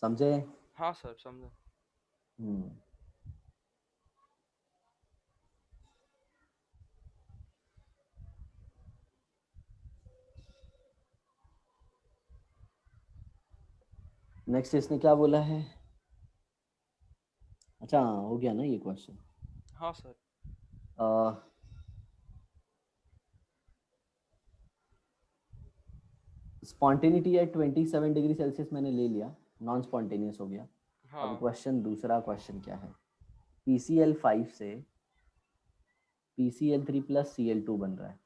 [SPEAKER 1] समझे?
[SPEAKER 2] हाँ सर समझा।
[SPEAKER 1] हम्म। नेक्स्ट इसने क्या बोला है? अच्छा हाँ, हो गया ना ये क्वेश्चन।
[SPEAKER 2] हाँ sir.
[SPEAKER 1] Spontaneity at 27 degree Celsius मैंने ले लिया, नॉन स्पॉन्टेनियस हो गया। अब
[SPEAKER 2] हाँ।
[SPEAKER 1] क्वेश्चन, दूसरा क्वेश्चन क्या है, PCl5 से PCl3 + Cl2 बन रहा है,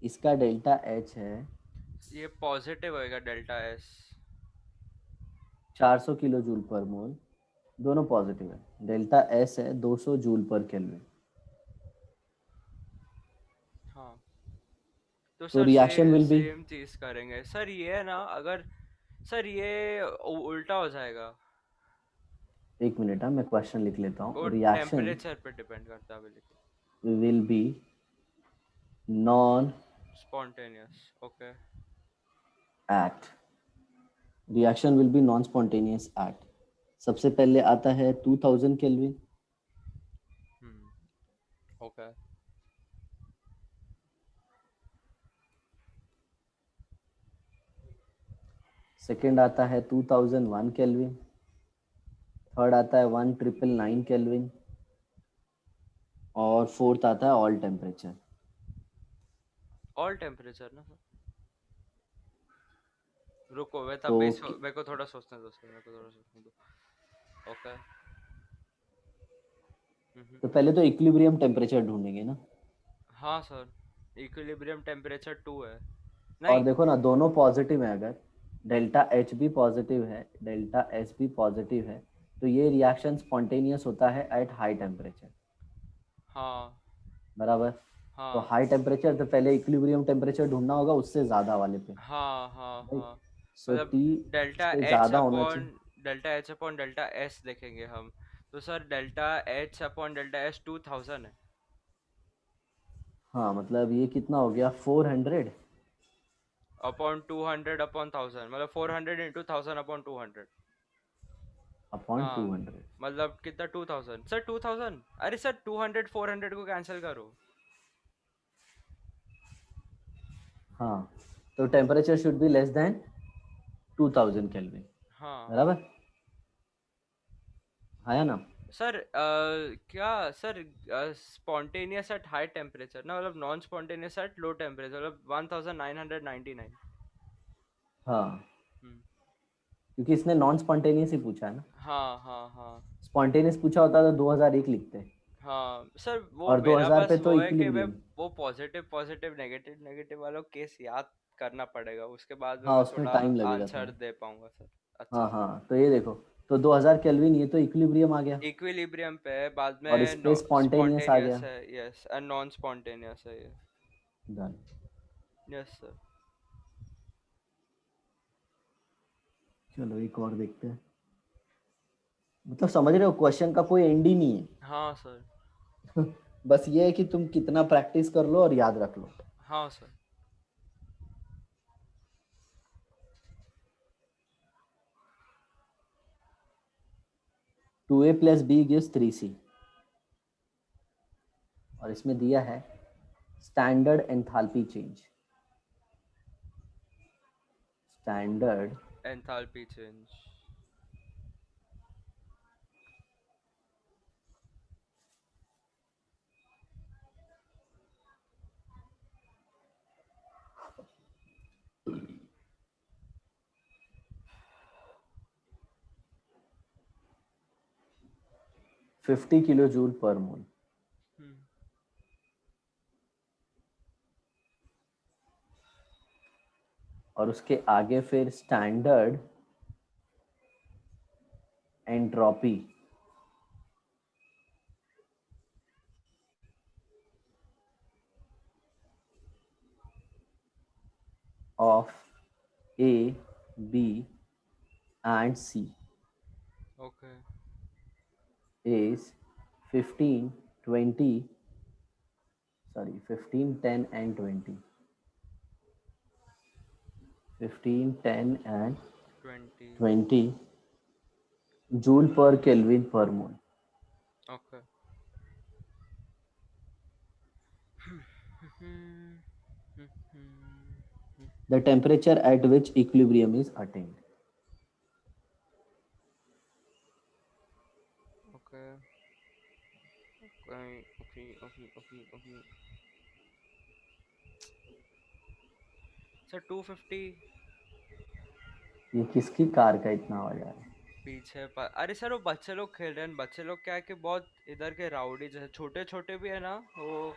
[SPEAKER 1] इसका डेल्टा H है
[SPEAKER 2] ये पॉजिटिव होएगा delta S.
[SPEAKER 1] 400 kilo joule per मोल, दोनों पॉजिटिव है। डेल्टा एस है 200 जूल पर केल्विन।
[SPEAKER 2] हाँ तो
[SPEAKER 1] तो
[SPEAKER 2] sir
[SPEAKER 1] reaction will be,
[SPEAKER 2] same चीज करेंगे सर, ये है ना, अगर सर ये उल्टा हो जाएगा।
[SPEAKER 1] एक मिनट, मैं क्वेश्चन लिख लेता
[SPEAKER 2] वो
[SPEAKER 1] हूँ। रिएक्शन
[SPEAKER 2] टेम्परेचर पे डिपेंड करता है बिल्कुल।
[SPEAKER 1] Will be non
[SPEAKER 2] spontaneous, okay.
[SPEAKER 1] Act, reaction will be non spontaneous act. सबसे पहले आता है 2000 केल्विन,
[SPEAKER 2] ओके।
[SPEAKER 1] सेकेंड आता है 2001 केल्विन, थर्ड आता है 1999 केल्विन, और फोर्थ आता है ऑल टेम्परेचर।
[SPEAKER 2] ऑल टेम्परेचर ना सर? रुको वे तब
[SPEAKER 1] तो
[SPEAKER 2] भी मेरे को थोड़ा सोचने दो सर, मेरे को थोड़ा सोचने दो। ओके।
[SPEAKER 1] तो पहले तो इक्विलिब्रियम टेम्परेचर ढूंढेंगे ना।
[SPEAKER 2] हाँ सर, इक्विलिब्रियम टेम्परेचर 2 है।
[SPEAKER 1] और
[SPEAKER 2] नहीं।
[SPEAKER 1] देखो ना, दोनों पॉजिटिव है, अगर डेल्टा एच भी पॉजिटिव है, डेल्टा एस भी पॉजिटिव है, तो ये रिएक्शन स्पॉन्टेनियस होता है एट हाई टेम्परेचर,
[SPEAKER 2] हाँ
[SPEAKER 1] बराबर। तो
[SPEAKER 2] हाँ
[SPEAKER 1] हाई टेम्परेचर तो पहले इक्विलिब्रियम टेम्परेचर ढूंढना होगा उससे ज़्यादा वाले पे,
[SPEAKER 2] हाँ हाँ
[SPEAKER 1] राइट।
[SPEAKER 2] हाँ।
[SPEAKER 1] सो
[SPEAKER 2] मतलब
[SPEAKER 1] टी
[SPEAKER 2] डेल्टा
[SPEAKER 1] से
[SPEAKER 2] एच
[SPEAKER 1] ज़्यादा होना
[SPEAKER 2] अपॉन
[SPEAKER 1] चाहिए।
[SPEAKER 2] डेल्टा एस देखेंगे हम। तो sir delta H upon delta S 2000 है।
[SPEAKER 1] हाँ, मतलब ये कितना हो गया, 400
[SPEAKER 2] अपॉन 200 अपॉन 1000, मतलब 400 इंटू 1000 अपॉन 200।
[SPEAKER 1] अपॉन
[SPEAKER 2] हाँ
[SPEAKER 1] 200।
[SPEAKER 2] मतलब कितना, 2000 सर, 2000। अरे सर 200 400 को कैंसिल करो।
[SPEAKER 1] हाँ, तो temperature should be less then 2000 kelvin,
[SPEAKER 2] हाँ
[SPEAKER 1] बराबर, आया ना।
[SPEAKER 2] सर, क्या sir, spontaneous at high temperature ना, मतलब non spontaneous at low temperature, मतलब 1999।
[SPEAKER 1] हाँ,
[SPEAKER 2] हम्म।
[SPEAKER 1] क्योंकि इसने नॉन स्पॉन्टेनियस ही पूछा है ना।
[SPEAKER 2] हाँ हाँ हाँ
[SPEAKER 1] स्पॉन्टेनियस पूछा होता तो 2001 लिखते,
[SPEAKER 2] हाँ सर, वो
[SPEAKER 1] और
[SPEAKER 2] मेरा
[SPEAKER 1] 2000 पे
[SPEAKER 2] बस
[SPEAKER 1] तो
[SPEAKER 2] वो है कि मैं
[SPEAKER 1] इक्विलिब्रियम।
[SPEAKER 2] वो पॉजिटिव पॉजिटिव नेगेटिव नेगेटिव वालों केस याद करना पड़ेगा, उसके बाद में
[SPEAKER 1] हाँ,
[SPEAKER 2] मैं
[SPEAKER 1] उसमें
[SPEAKER 2] थोड़ा
[SPEAKER 1] टाइम लगेगा
[SPEAKER 2] आंसर
[SPEAKER 1] थोड़ा।
[SPEAKER 2] दे पाऊंगा सर अच्छे
[SPEAKER 1] हाँ
[SPEAKER 2] से।
[SPEAKER 1] हाँ, तो ये देखो, तो 2000 केल्विन ये तो इक्विलिब्रियम आ गया,
[SPEAKER 2] इक्विलिब्रियम पे है, बाद
[SPEAKER 1] और इस
[SPEAKER 2] में
[SPEAKER 1] पे स्पॉन्टेनियस आ
[SPEAKER 2] स्पॉन्टेनियस
[SPEAKER 1] गया।
[SPEAKER 2] है, यस, एंड नॉन स्पॉन्टेनियस है ये।
[SPEAKER 1] डन।
[SPEAKER 2] Yes sir.
[SPEAKER 1] चलो एक और देखते हैं। मतलब समझ रहे हो, क्वेश्चन का कोई एंड ही नहीं है।
[SPEAKER 2] हाँ सर।
[SPEAKER 1] बस ये है कि तुम कितना प्रैक्टिस कर लो और याद रख लो।
[SPEAKER 2] हाँ sir.
[SPEAKER 1] 2a plus B gives 3c, और इसमें दिया है standard enthalpy change. Standard
[SPEAKER 2] enthalpy change.
[SPEAKER 1] 50 kilo joule per mole,
[SPEAKER 2] hmm.
[SPEAKER 1] और उसके आगे फिर standard entropy of A, B and C
[SPEAKER 2] okay.
[SPEAKER 1] is 15, 20, sorry, 15, 10 and 20. 15, 10 and
[SPEAKER 2] 20।
[SPEAKER 1] 20 joule per Kelvin per mole.
[SPEAKER 2] Okay.
[SPEAKER 1] The temperature at which equilibrium is attained.
[SPEAKER 2] Okay okay okay okay okay okay. Sir 250।
[SPEAKER 1] ये किसकी car का इतना आवाज आ रहा है?
[SPEAKER 2] पीछे पर, अरे सर वो बच्चे लोग खेल रहे हैं, बच्चे लोग क्या है कि बहुत इधर के राउडी जैसे, छोटे छोटे भी है ना वो,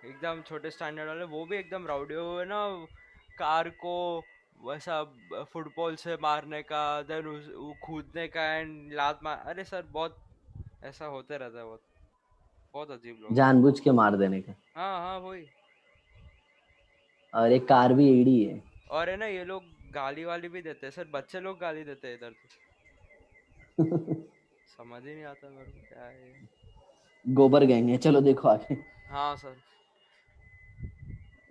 [SPEAKER 2] एकदम छोटे स्टैंडर्ड वाले, वो भी एकदम राउडी हुए ना, कार को वैसा फुटबॉल से मारने का, देन वो कूदने का एंड लात मार, अरे सर बहुत ऐसा होते रहता है, बहुत बहुत अजीब लोग हैं।
[SPEAKER 1] जानबूझ के मार देने का।
[SPEAKER 2] हाँ हाँ वही।
[SPEAKER 1] और एक कार भी एडी है।
[SPEAKER 2] और है ना ये लोग गाली वाली भी देते हैं सर, बच्चे लोग गाली देते हैं इधर तो, समझ ही नहीं आता मेरे को क्या है ये।
[SPEAKER 1] गोबर गैंग है। चलो देखो आगे।
[SPEAKER 2] हाँ sir.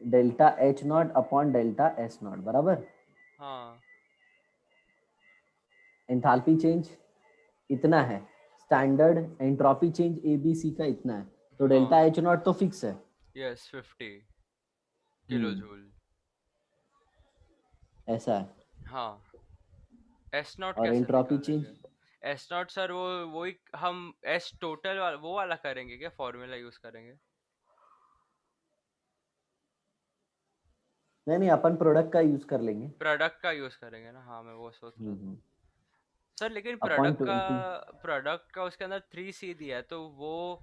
[SPEAKER 1] Delta H not upon delta S not, बराबर।
[SPEAKER 2] हाँ
[SPEAKER 1] एंथैल्पी चेंज इतना है, standard entropy change A B C का इतना है, तो डेल्टा
[SPEAKER 2] हाँ।
[SPEAKER 1] एच नॉट तो फिक्स है।
[SPEAKER 2] Yes 50 kilo
[SPEAKER 1] hmm,
[SPEAKER 2] joule.
[SPEAKER 1] ऐसा है।
[SPEAKER 2] हाँ एस नॉट
[SPEAKER 1] और
[SPEAKER 2] कैसे
[SPEAKER 1] एंट्रोपी चेंज,
[SPEAKER 2] निकालेंगे? एस नॉट सर वो वही हम एस टोटल वो वाला करेंगे क्या, फॉर्मूला यूज करेंगे?
[SPEAKER 1] नहीं नहीं, अपन प्रोडक्ट का यूज कर लेंगे।
[SPEAKER 2] प्रोडक्ट का यूज करेंगे ना, हाँ मैं वो सोच रहा था।
[SPEAKER 1] हम्म।
[SPEAKER 2] सर लेकिन
[SPEAKER 1] अपॉन
[SPEAKER 2] प्रोडक्ट का
[SPEAKER 1] 20।
[SPEAKER 2] उसके अंदर 3C दिया है, तो वो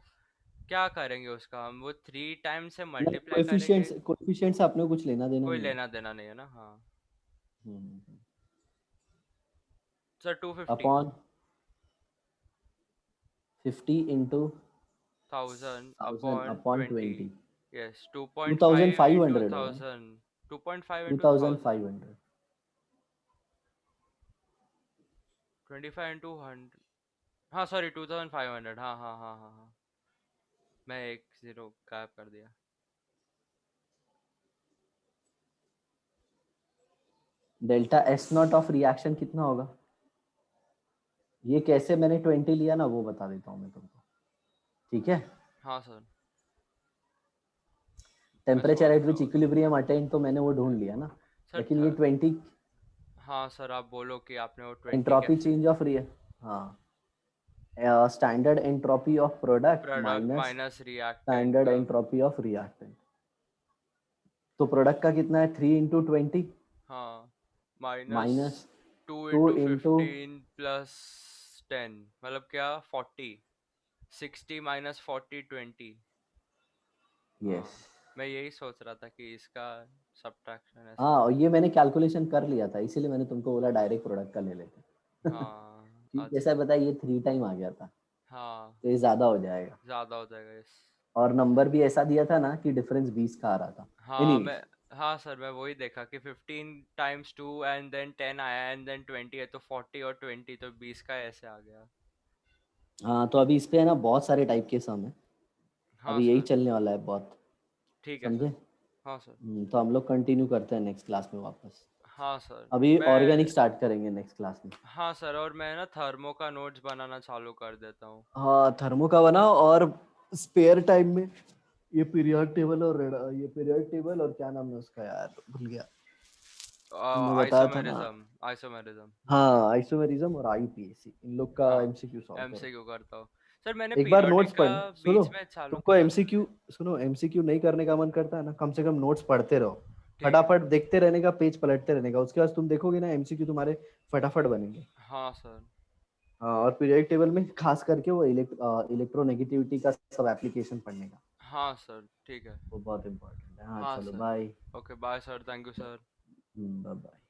[SPEAKER 2] क्या करेंगे उसका हम? वो 3 टाइम से
[SPEAKER 1] नहीं,
[SPEAKER 2] मल्टीप्लाई करेंगे?
[SPEAKER 1] कोएफिशिएंट्स कोएफिशिएंट्स अपने को कुछ लेना देना
[SPEAKER 2] कोई
[SPEAKER 1] नहीं है।
[SPEAKER 2] लेना देना नहीं है ना, हाँ।
[SPEAKER 1] Hmm.
[SPEAKER 2] Sir 250।
[SPEAKER 1] Upon 50 into
[SPEAKER 2] 1000
[SPEAKER 1] 1000
[SPEAKER 2] upon
[SPEAKER 1] upon
[SPEAKER 2] 20।
[SPEAKER 1] 20।
[SPEAKER 2] Yes,
[SPEAKER 1] to
[SPEAKER 2] 2.5
[SPEAKER 1] thousand five
[SPEAKER 2] into
[SPEAKER 1] hundred होगा ना?
[SPEAKER 2] 1000। 2.5 इंटू 1000।
[SPEAKER 1] 2500।
[SPEAKER 2] 25 इंटू 100। हाँ सॉरी, 2500। हाँ हाँ हाँ हाँ हाँ, मैं एक जीरो गायब कर दिया।
[SPEAKER 1] Delta S not of reaction कितना होगा? ये कैसे मैंने 20 लिया ना, वो बता देता हूँ मैं तुमको। ठीक है।
[SPEAKER 2] हाँ सर, मैं
[SPEAKER 1] टेम्परेचर
[SPEAKER 2] सोच
[SPEAKER 1] एट
[SPEAKER 2] रहा
[SPEAKER 1] विच
[SPEAKER 2] हूँ अभी।
[SPEAKER 1] इक्विलिब्रियम अटेन तो मैंने वो ढूंढ लिया ना।
[SPEAKER 2] सर
[SPEAKER 1] लेकिन ये 20
[SPEAKER 2] हाँ सर, आप बोलो कि आपने वो 20
[SPEAKER 1] एंट्रोपी
[SPEAKER 2] कैसे?
[SPEAKER 1] चेंज ऑफ रिए हाँ, standard entropy of product
[SPEAKER 2] product
[SPEAKER 1] minus
[SPEAKER 2] minus reactant
[SPEAKER 1] standard
[SPEAKER 2] का।
[SPEAKER 1] Entropy of reactant. तो प्रोडक्ट का कितना है? 3 इंटू 20
[SPEAKER 2] हाँ, minus
[SPEAKER 1] minus
[SPEAKER 2] 2
[SPEAKER 1] two
[SPEAKER 2] into
[SPEAKER 1] into
[SPEAKER 2] 15 plus 10, मतलब क्या, 40। 60 माइनस 40, 20।
[SPEAKER 1] यस।
[SPEAKER 2] हाँ, मैं यही सोच रहा था कि इसका सब्ट्रैक्शन ऐसे
[SPEAKER 1] हाँ, और
[SPEAKER 2] होगा।
[SPEAKER 1] ये मैंने कैलकुलेशन कर लिया था, इसीलिए मैंने तुमको बोला डायरेक्ट प्रोडक्ट का ले लेते।
[SPEAKER 2] हाँ
[SPEAKER 1] क्योंकि जैसा
[SPEAKER 2] अच्छा।
[SPEAKER 1] बताया, ये 3 टाइम आ गया था,
[SPEAKER 2] हाँ,
[SPEAKER 1] तो ये ज्यादा हो जाएगा।
[SPEAKER 2] ज़्यादा हो जाएगा इस।
[SPEAKER 1] और नंबर भी ऐसा दिया था ना कि डिफरेंस 20 का आ रहा था।
[SPEAKER 2] हाँ
[SPEAKER 1] एनीवेज,
[SPEAKER 2] मैं, हाँ सर मैं वही देखा कि 15 टाइम्स 2 एंड देन 10 आया एंड देन 20 है, तो 40 और 20 तो 20 का ऐसे आ गया।
[SPEAKER 1] हाँ तो अभी इस पे है ना बहुत सारे टाइप के सम है।
[SPEAKER 2] हाँ
[SPEAKER 1] अभी यही
[SPEAKER 2] सर,
[SPEAKER 1] चलने वाला है बहुत।
[SPEAKER 2] ठीक है
[SPEAKER 1] समझे?
[SPEAKER 2] सर। हाँ सर।
[SPEAKER 1] तो हम लोग कंटिन्यू करते हैं नेक्स्ट क्लास में वापस।
[SPEAKER 2] हाँ सर।
[SPEAKER 1] अभी
[SPEAKER 2] मैं,
[SPEAKER 1] ऑर्गेनिक स्टार्ट करेंगे नेक्स्ट क्लास में।
[SPEAKER 2] हाँ सर, और मैं ना थर्मो का नोट्स बनाना चालू कर देता हूँ।
[SPEAKER 1] हाँ, थर्मो का बनाओ, और स्पेयर टाइम में ये पीरियड टेबल और ये पीरियड टेबल और क्या नाम है उसका यार, भूल गया। तुमने बताया था ना।
[SPEAKER 2] Isomerism, isomerism.
[SPEAKER 1] हाँ, आइसोमेरिज्म और आईपीएसी, इन लोग का
[SPEAKER 2] हाँ,
[SPEAKER 1] एमसीक्यू सॉल्व करो।
[SPEAKER 2] एमसीक्यू करता हूँ। सर मैंने
[SPEAKER 1] एक बार
[SPEAKER 2] पीरियोडिक
[SPEAKER 1] नोट्स
[SPEAKER 2] का
[SPEAKER 1] पढ़ सुनो।
[SPEAKER 2] बीच में चालू
[SPEAKER 1] तुमको
[SPEAKER 2] किया था।
[SPEAKER 1] एमसीक्यू सुनो, एमसीक्यू नहीं करने का मन करता है ना, कम से कम नोट्स पढ़ते रहो।
[SPEAKER 2] ठीक है।
[SPEAKER 1] फटाफट देखते रहने का, पेज पलटते रहने का, उसके बाद तुम देखोगे ना एमसीक्यू तुम्हारे फटाफट बनेंगे।
[SPEAKER 2] हाँ सर।
[SPEAKER 1] हाँ, और पीरियडिक टेबल में खास करके वो इलेक्ट्रोनेगेटिविटी का सब एप्लीकेशन पढ़ने का,
[SPEAKER 2] हाँ सर, ठीक है।
[SPEAKER 1] वो बहुत इंपॉर्टेंट है। हाँ
[SPEAKER 2] हाँ
[SPEAKER 1] चलो,
[SPEAKER 2] sir.
[SPEAKER 1] Bye.
[SPEAKER 2] Okay bye sir, thank you sir.
[SPEAKER 1] Bye bye.